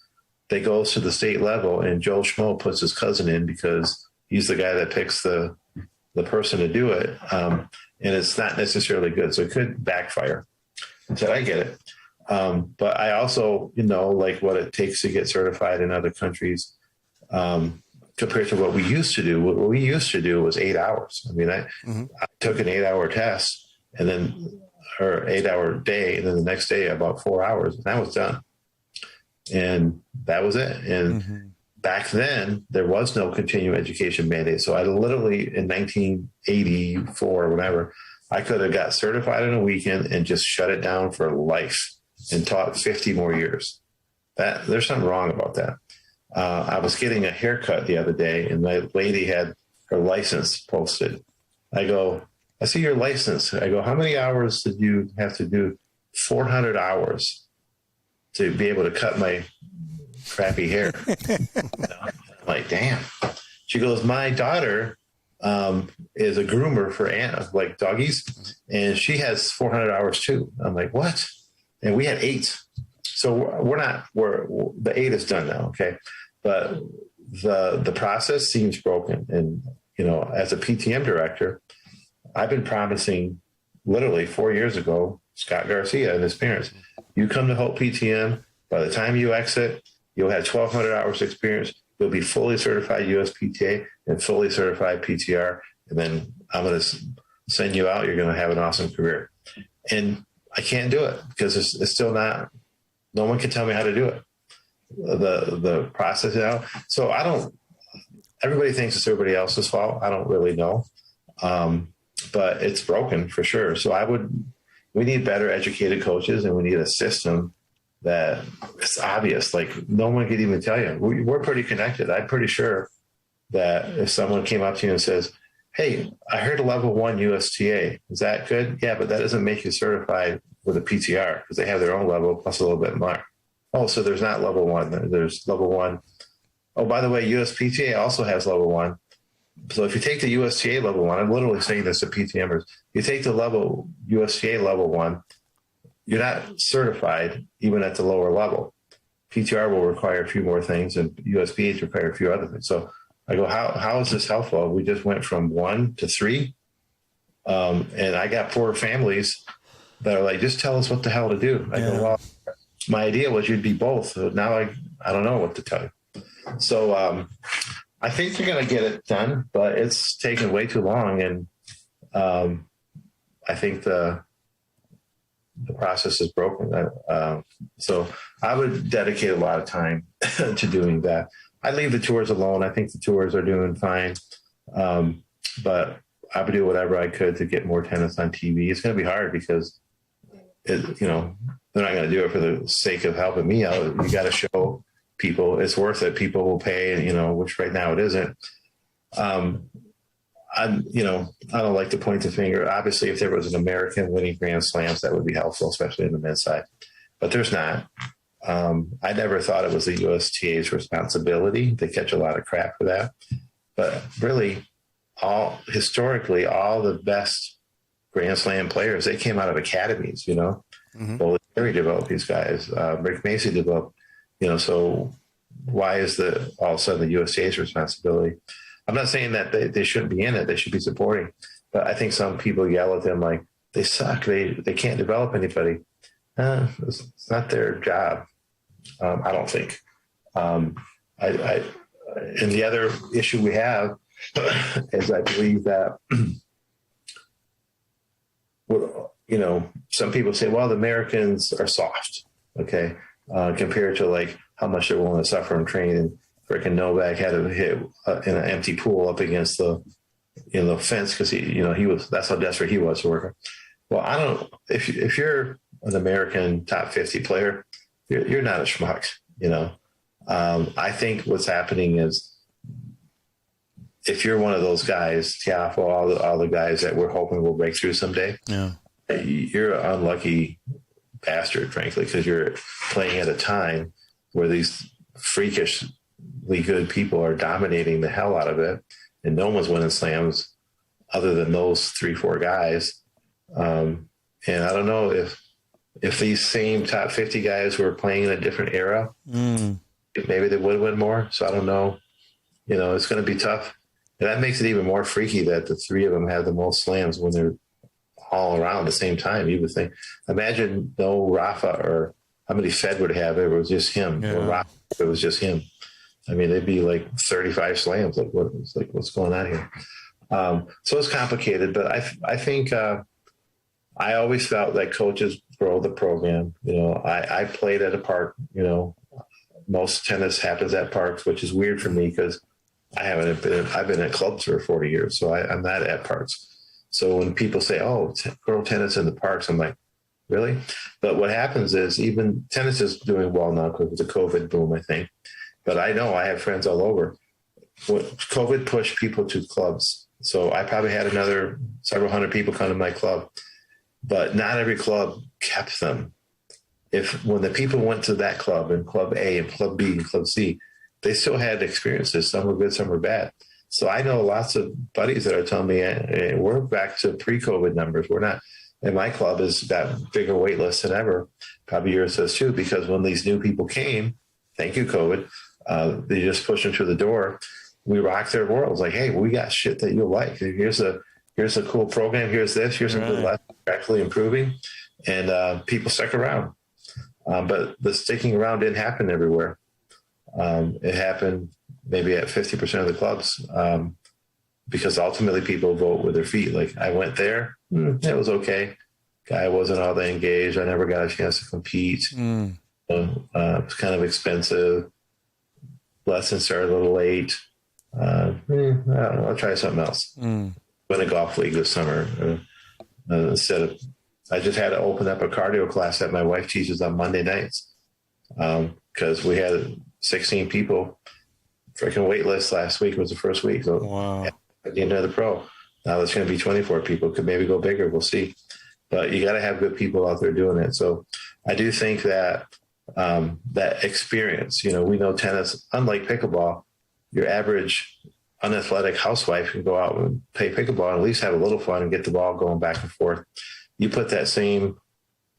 they go to the state level, and Joe Schmo puts his cousin in because he's the guy that picks the person to do it. And it's not necessarily good. So it could backfire. I said, I get it. But I also, like what it takes to get certified in other countries compared to what we used to do. What we used to do was 8 hours. I mean, I took an 8-hour test or 8-hour day, and then the next day about 4 hours, and that was done. And that was it. And back then, there was no continuing education mandate. So I literally, in 1984 or whatever, I could have got certified in a weekend and just shut it down for life and taught 50 more years. There's something wrong about that. I was getting a haircut the other day, and my lady had her license posted. I go, I see your license. I go, how many hours did you have to do? 400 hours to be able to cut my crappy hair. I'm like, damn. She goes, my daughter is a groomer for like doggies, and she has 400 hours too. I'm like, what? And we had 8. So the 8 is done now. Okay. But the process seems broken. And, as a PTM director, I've been promising literally 4 years ago, Scott Garcia and his parents, you come to Hope PTM, by the time you exit, you'll have 1,200 hours experience. You'll be fully certified USPTA and fully certified PTR. And then I'm going to send you out. You're going to have an awesome career. And I can't do it because it's still not, no one can tell me how to do it. The process now. So everybody thinks it's everybody else's fault. I don't really know. But it's broken for sure. So we need better educated coaches, and we need a system that it's obvious. Like no one could even tell you. We're pretty connected. I'm pretty sure that if someone came up to you and says, hey, I heard a level 1 USTA. Is that good? Yeah, but that doesn't make you certified with a PTR because they have their own level plus a little bit more. Oh, so there's not level 1. There's level 1. Oh, by the way, USPTA also has level 1. So if you take the USTA level 1, I'm literally saying this to PTMers, you take the USTA level 1, you're not certified even at the lower level. PTR will require a few more things, and USPTA require a few other things. So I go, how is this helpful? We just went from 1 to 3. And I got 4 families that are like, just tell us what the hell to do. I go, well, my idea was you'd be both. So now I don't know what to tell you. So I think you're going to get it done, but it's taken way too long. And I think the process is broken. So I would dedicate a lot of time to doing that. I leave the tours alone. I think the tours are doing fine. But I would do whatever I could to get more tennis on TV. It's going to be hard because, they're not going to do it for the sake of helping me out. You got to show people it's worth it. People will pay, which right now it isn't. I don't like to point the finger. Obviously, if there was an American winning Grand Slams, that would be helpful, especially in the men's side. But there's not. I never thought it was the USTA's responsibility. They catch a lot of crap for that. But really, historically, all the best Grand Slam players, they came out of academies, Mm-hmm. Well, Terry developed these guys. Rick Macy developed, so why is all of a sudden the USTA's responsibility? I'm not saying that they shouldn't be in it. They should be supporting. But I think some people yell at them like, they suck. They can't develop anybody. It's not their job. I don't think. And the other issue we have is I believe that, some people say, well, the Americans are soft, okay, compared to like how much they're willing to suffer and train. And freaking Novak had to hit in an empty pool up against the fence because that's how desperate he was to work. Well, I don't. If you're an American top 50 player, you're not a schmuck. I think what's happening is if you're one of those guys, Tiafo, all the guys that we're hoping will break through someday, you're an unlucky bastard, frankly, because you're playing at a time where these freakishly good people are dominating the hell out of it, and no one's winning slams other than those 3-4 guys. And I don't know if these same top 50 guys were playing in a different era, maybe they would win more. So I don't know. It's going to be tough. And that makes it even more freaky that the 3 of them have the most slams when they're all around at the same time. You would think, imagine no Rafa, or how many Fed would have if it was just him, or Rafa if it was just him. I mean, they'd be like 35 slams. What's going on here? So it's complicated, but I think I always felt like coaches grow the program. I played at a park. Most tennis happens at parks, which is weird for me because I've been at clubs for 40 years, so I'm not at parks. So when people say, "Oh, grow tennis in the parks," I'm like, really? But what happens is even tennis is doing well now because of the COVID boom, I think. But I know I have friends all over. COVID pushed people to clubs. So I probably had another several hundred people come to my club, but not every club kept them. When the people went to that club, and club A and club B and club C, they still had experiences. Some were good, some were bad. So I know lots of buddies that are telling me, we're back to pre-COVID numbers. We're not. And my club has got bigger wait lists than ever. Probably yours does too, because when these new people came, thank you, COVID, they just pushed them through the door. We rocked their worlds. Like, hey, we got shit that you'll like. Here's a cool program. Here's this. Here's some good lessons actually improving. And people stuck around. But the sticking around didn't happen everywhere. It happened maybe at 50% of the clubs because ultimately people vote with their feet. Like, I went there. It was okay. Guy wasn't all that engaged. I never got a chance to compete. It was kind of expensive. Lessons started a little late. I don't know. I'll try something else. Win a golf league this summer. I just had to open up a cardio class that my wife teaches on Monday nights because we had 16 people. Freaking wait list last week was the first week. So wow. I need another pro. Now there's going to be 24 people. Could maybe go bigger. We'll see. But you got to have good people out there doing it. So I do think that that experience, we know tennis, unlike pickleball, your average unathletic housewife can go out and play pickleball and at least have a little fun and get the ball going back and forth. You put that same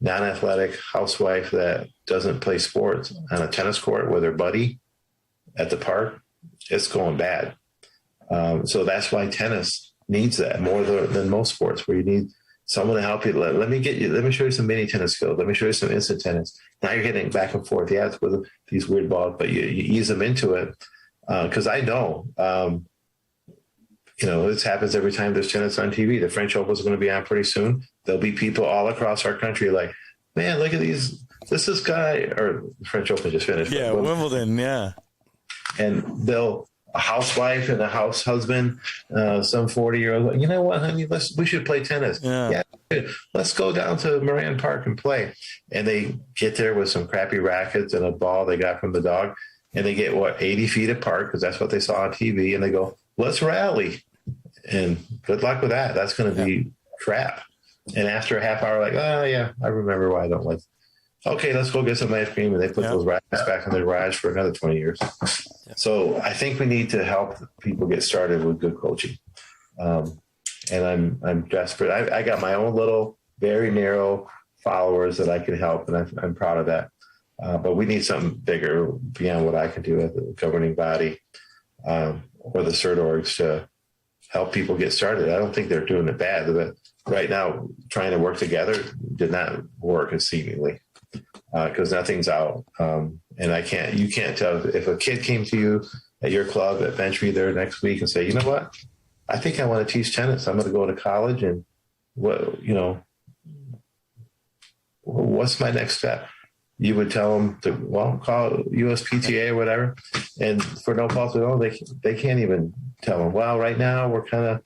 non-athletic housewife that doesn't play sports on a tennis court with her buddy at the park, it's going bad. So that's why tennis needs that more than most sports, where you need someone to help you. Let me show you some mini tennis skills. Let me show you some instant tennis. Now you're getting back and forth. Yeah, it's with these weird balls, but you ease them into it. Because I know, this happens every time there's tennis on TV. The French Open is going to be on pretty soon. There'll be people all across our country like, man, look at these. This guy, or the French Open just finished. Yeah, Wimbledon, yeah. And a housewife and a house husband, some 40-year-old, you know what, honey, we should play tennis. Yeah, let's go down to Moran Park and play. And they get there with some crappy rackets and a ball they got from the dog. And they get, 80 feet apart, because that's what they saw on TV. And they go, let's rally. And good luck with that. That's going to be crap. And after a half hour, like, oh, yeah, I remember why I don't like. Okay, let's go get some ice cream. And they put those rackets back in their garage for another 20 years. So I think we need to help people get started with good coaching. And I'm desperate. I got my own little, very narrow followers that I can help, and I'm proud of that. But we need something bigger beyond what I can do as a governing body or the CERT orgs to help people get started. I don't think they're doing it bad, but right now trying to work together did not work seemingly because nothing's out. And you can't tell if a kid came to you at your club at Benchby there next week and say, you know what, I think I want to teach tennis. I'm going to go to college, and what's my next step? You would tell them to, call USPTA or whatever. And for no fault at all, they can't even tell them, well, right now we're kind of,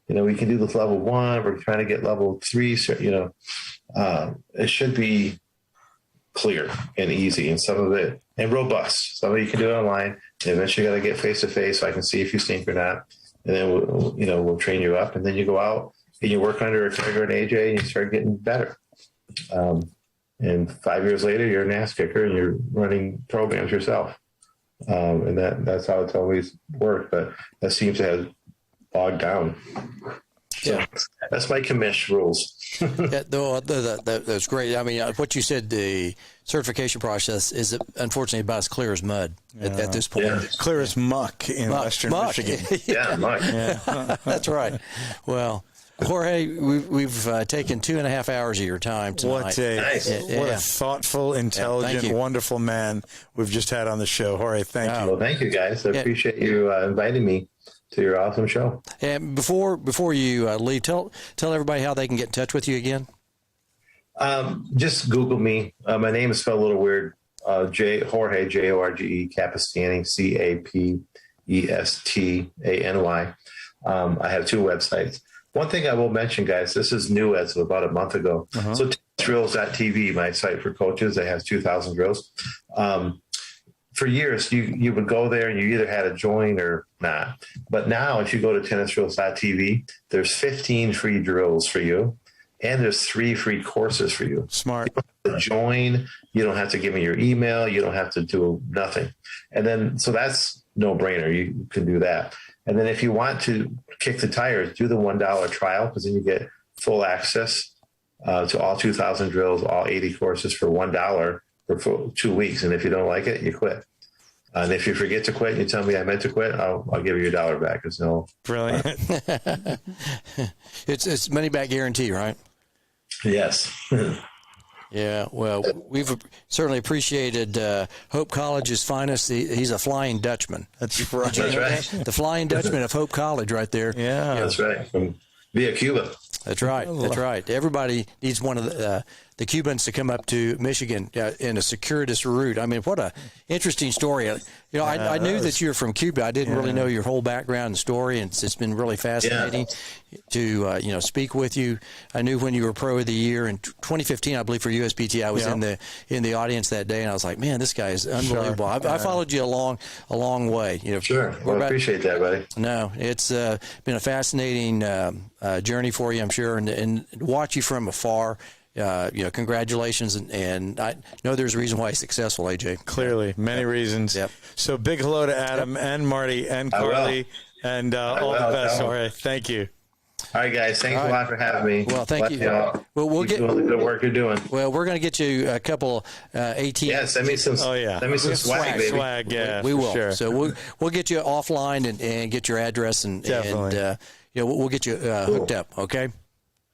we can do this level 1. We're trying to get level 3. So, it should be clear and easy, and some of it, and robust. Some of it you can do it online. And eventually you got to get face-to-face so I can see if you stink or not. And then we'll train you up. And then you go out and you work under a Tiger and AJ, and you start getting better. And 5 years later, you're an ass kicker and you're running programs yourself. And that's how it's always worked. But that seems to have bogged down. So that's my commish rules. That's great. I mean, what you said, the certification process is unfortunately about as clear as mud at this point. Yeah. Clear as muck in Western Michigan. Muck. Yeah. That's right. Well, Jorge, we've taken 2.5 hours of your time tonight. What a thoughtful, intelligent, wonderful man we've just had on the show. Jorge, thank you. Well, thank you, guys. I appreciate you inviting me to your awesome show. And before you leave, tell everybody how they can get in touch with you again. Just Google me. My name is spelled a little weird. Jorge, Jorge Capestany, Capestany. I have 2 websites. One thing I will mention, guys, this is new as of about a month ago. So drills.tv, my site for coaches, that has 2,000 drills. For years, you would go there and you either had to join or not. But now if you go to tennisdrills.tv, there's 15 free drills for you, and there's 3 free courses for you. Smart. You don't have to join. You don't have to give me your email. You don't have to do nothing. And then, so that's no brainer. You can do that. And then if you want to kick the tires, do the $1 trial, because then you get full access to all 2,000 drills, all 80 courses for $1 for 2 weeks. And if you don't like it, you quit. And if you forget to quit and you tell me I meant to quit, I'll give you your $1 back. There's no brilliant. It's money back guarantee, right? Yes. Yeah, well, we've certainly appreciated Hope College's finest. He's a Flying Dutchman. That's right. That's right. The Flying Dutchman of Hope College right there. Yeah. That's right. From via Cuba. That's right. That's right. Everybody needs one of the Cubans to come up to Michigan in a circuitous route. I mean, what a interesting story. I knew that you're from Cuba. I didn't really know your whole background and story, and it's been really fascinating to speak with you. I knew when you were Pro of the Year in 2015, I believe, for USPTA. I was in the audience that day, and I was like, man, this guy is unbelievable. I followed you a long way. Sure. Well, I appreciate that, buddy. No, it's been a fascinating journey for you, I'm sure, and watch you from afar. Congratulations, and I know there's a reason why he's successful, AJ. Clearly, many reasons. Yep. So big hello to Adam and Marty and Carly, and all the best. Jorge, thank you. All right, guys. Thanks a lot for having me. Well, thank you. Well, we'll Keep get doing the good work you're doing. Well, we're going to get you a couple ATMs. Yeah, send me some. Send me some swag, baby. Swag, yeah, we will. Sure. So we'll get you offline and get your address and we'll get you hooked up. Okay.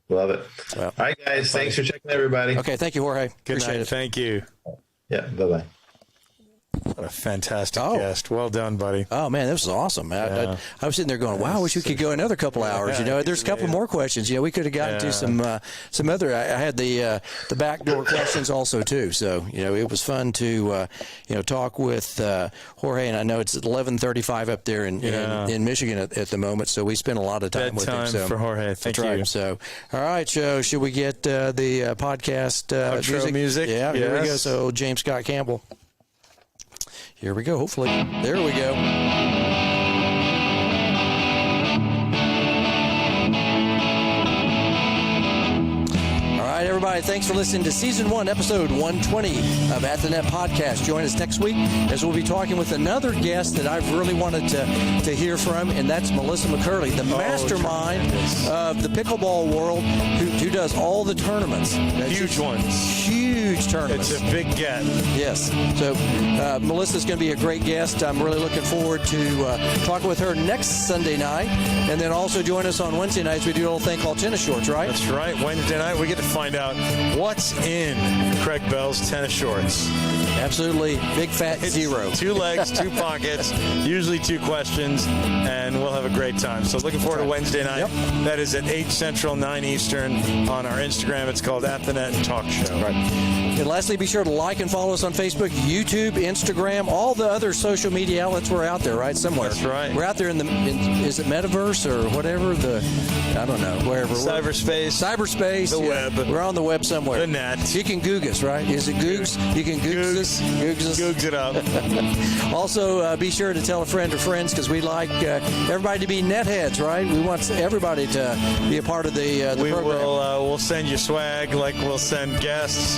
Love it. Well, all right, guys. Thanks for checking, everybody. Okay. Thank you, Jorge. Good Appreciate night. it. Thank you. Yeah. Bye-bye. What a fantastic guest. Well done, buddy. Oh, man, this was awesome. I was sitting there going, wow, I wish we could go another couple hours. There's a couple more questions. We could have gotten to some other. I had the backdoor questions also, too. So, it was fun to, talk with Jorge. And I know it's 11:35 up there in Michigan at the moment. So we spent a lot of time with him. So for Jorge. Thank you. Right. So, all right, so should we get the podcast outro music? Yeah, here we go. So, James Scott Campbell. Here we go, hopefully. There we go. All right, everybody, thanks for listening to Season 1, Episode 120 of At the Net Podcast. Join us next week as we'll be talking with another guest that I've really wanted to hear from, and that's Melissa McCurley, the mastermind of the pickleball world who does all the tournaments. Huge ones. Huge tournaments. It's a big get. Yes. So Melissa's going to be a great guest. I'm really looking forward to talking with her next Sunday night. And then also join us on Wednesday nights. We do a little thing called tennis shorts, right? That's right. Wednesday night, we get to find out what's in Craig Bell's tennis shorts. Absolutely. Big fat zero. 2 legs, 2 pockets, usually 2 questions, and we'll have a great time. So looking forward to Wednesday night. Yep. That is at 8 Central, 9 Eastern on our Instagram. It's called At the Net Talk Show. Right. And lastly, be sure to like and follow us on Facebook, YouTube, Instagram, all the other social media outlets. We're out there, right? Somewhere. That's right. We're out there is it Metaverse or whatever? I don't know. Wherever. Cyberspace. The web. We're on the web somewhere. The net. You can Goog us, right? Is it Googs? You can Googs us. Googs it up. Also, be sure to tell a friend or friends because we like everybody to be netheads, right? We want everybody to be a part of the program. We'll send you swag like we'll send guests.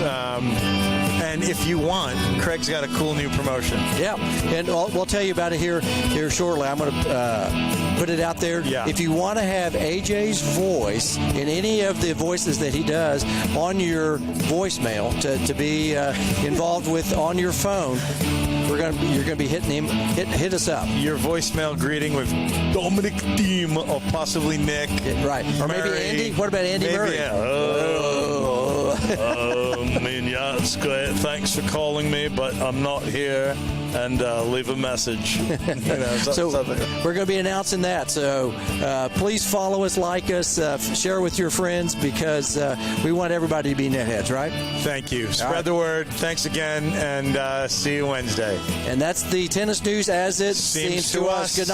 And if you want, Craig's got a cool new promotion. Yeah, and we'll tell you about it here shortly. I'm going to put it out there. Yeah. If you want to have AJ's voice in any of the voices that he does on your voicemail to be involved with on your phone, you're going to be hitting him. Hit us up. Your voicemail greeting with Dominic Thiem or possibly Nick. Right. Or maybe Murray. Andy. What about Andy Murray? It's great. Thanks for calling me, but I'm not here. And leave a message. So we're going to be announcing that. So please follow us, like us, share with your friends because we want everybody to be netheads, right? Thank you. Spread the word. Thanks again, and see you Wednesday. And that's the tennis news as it seems to us. Good night.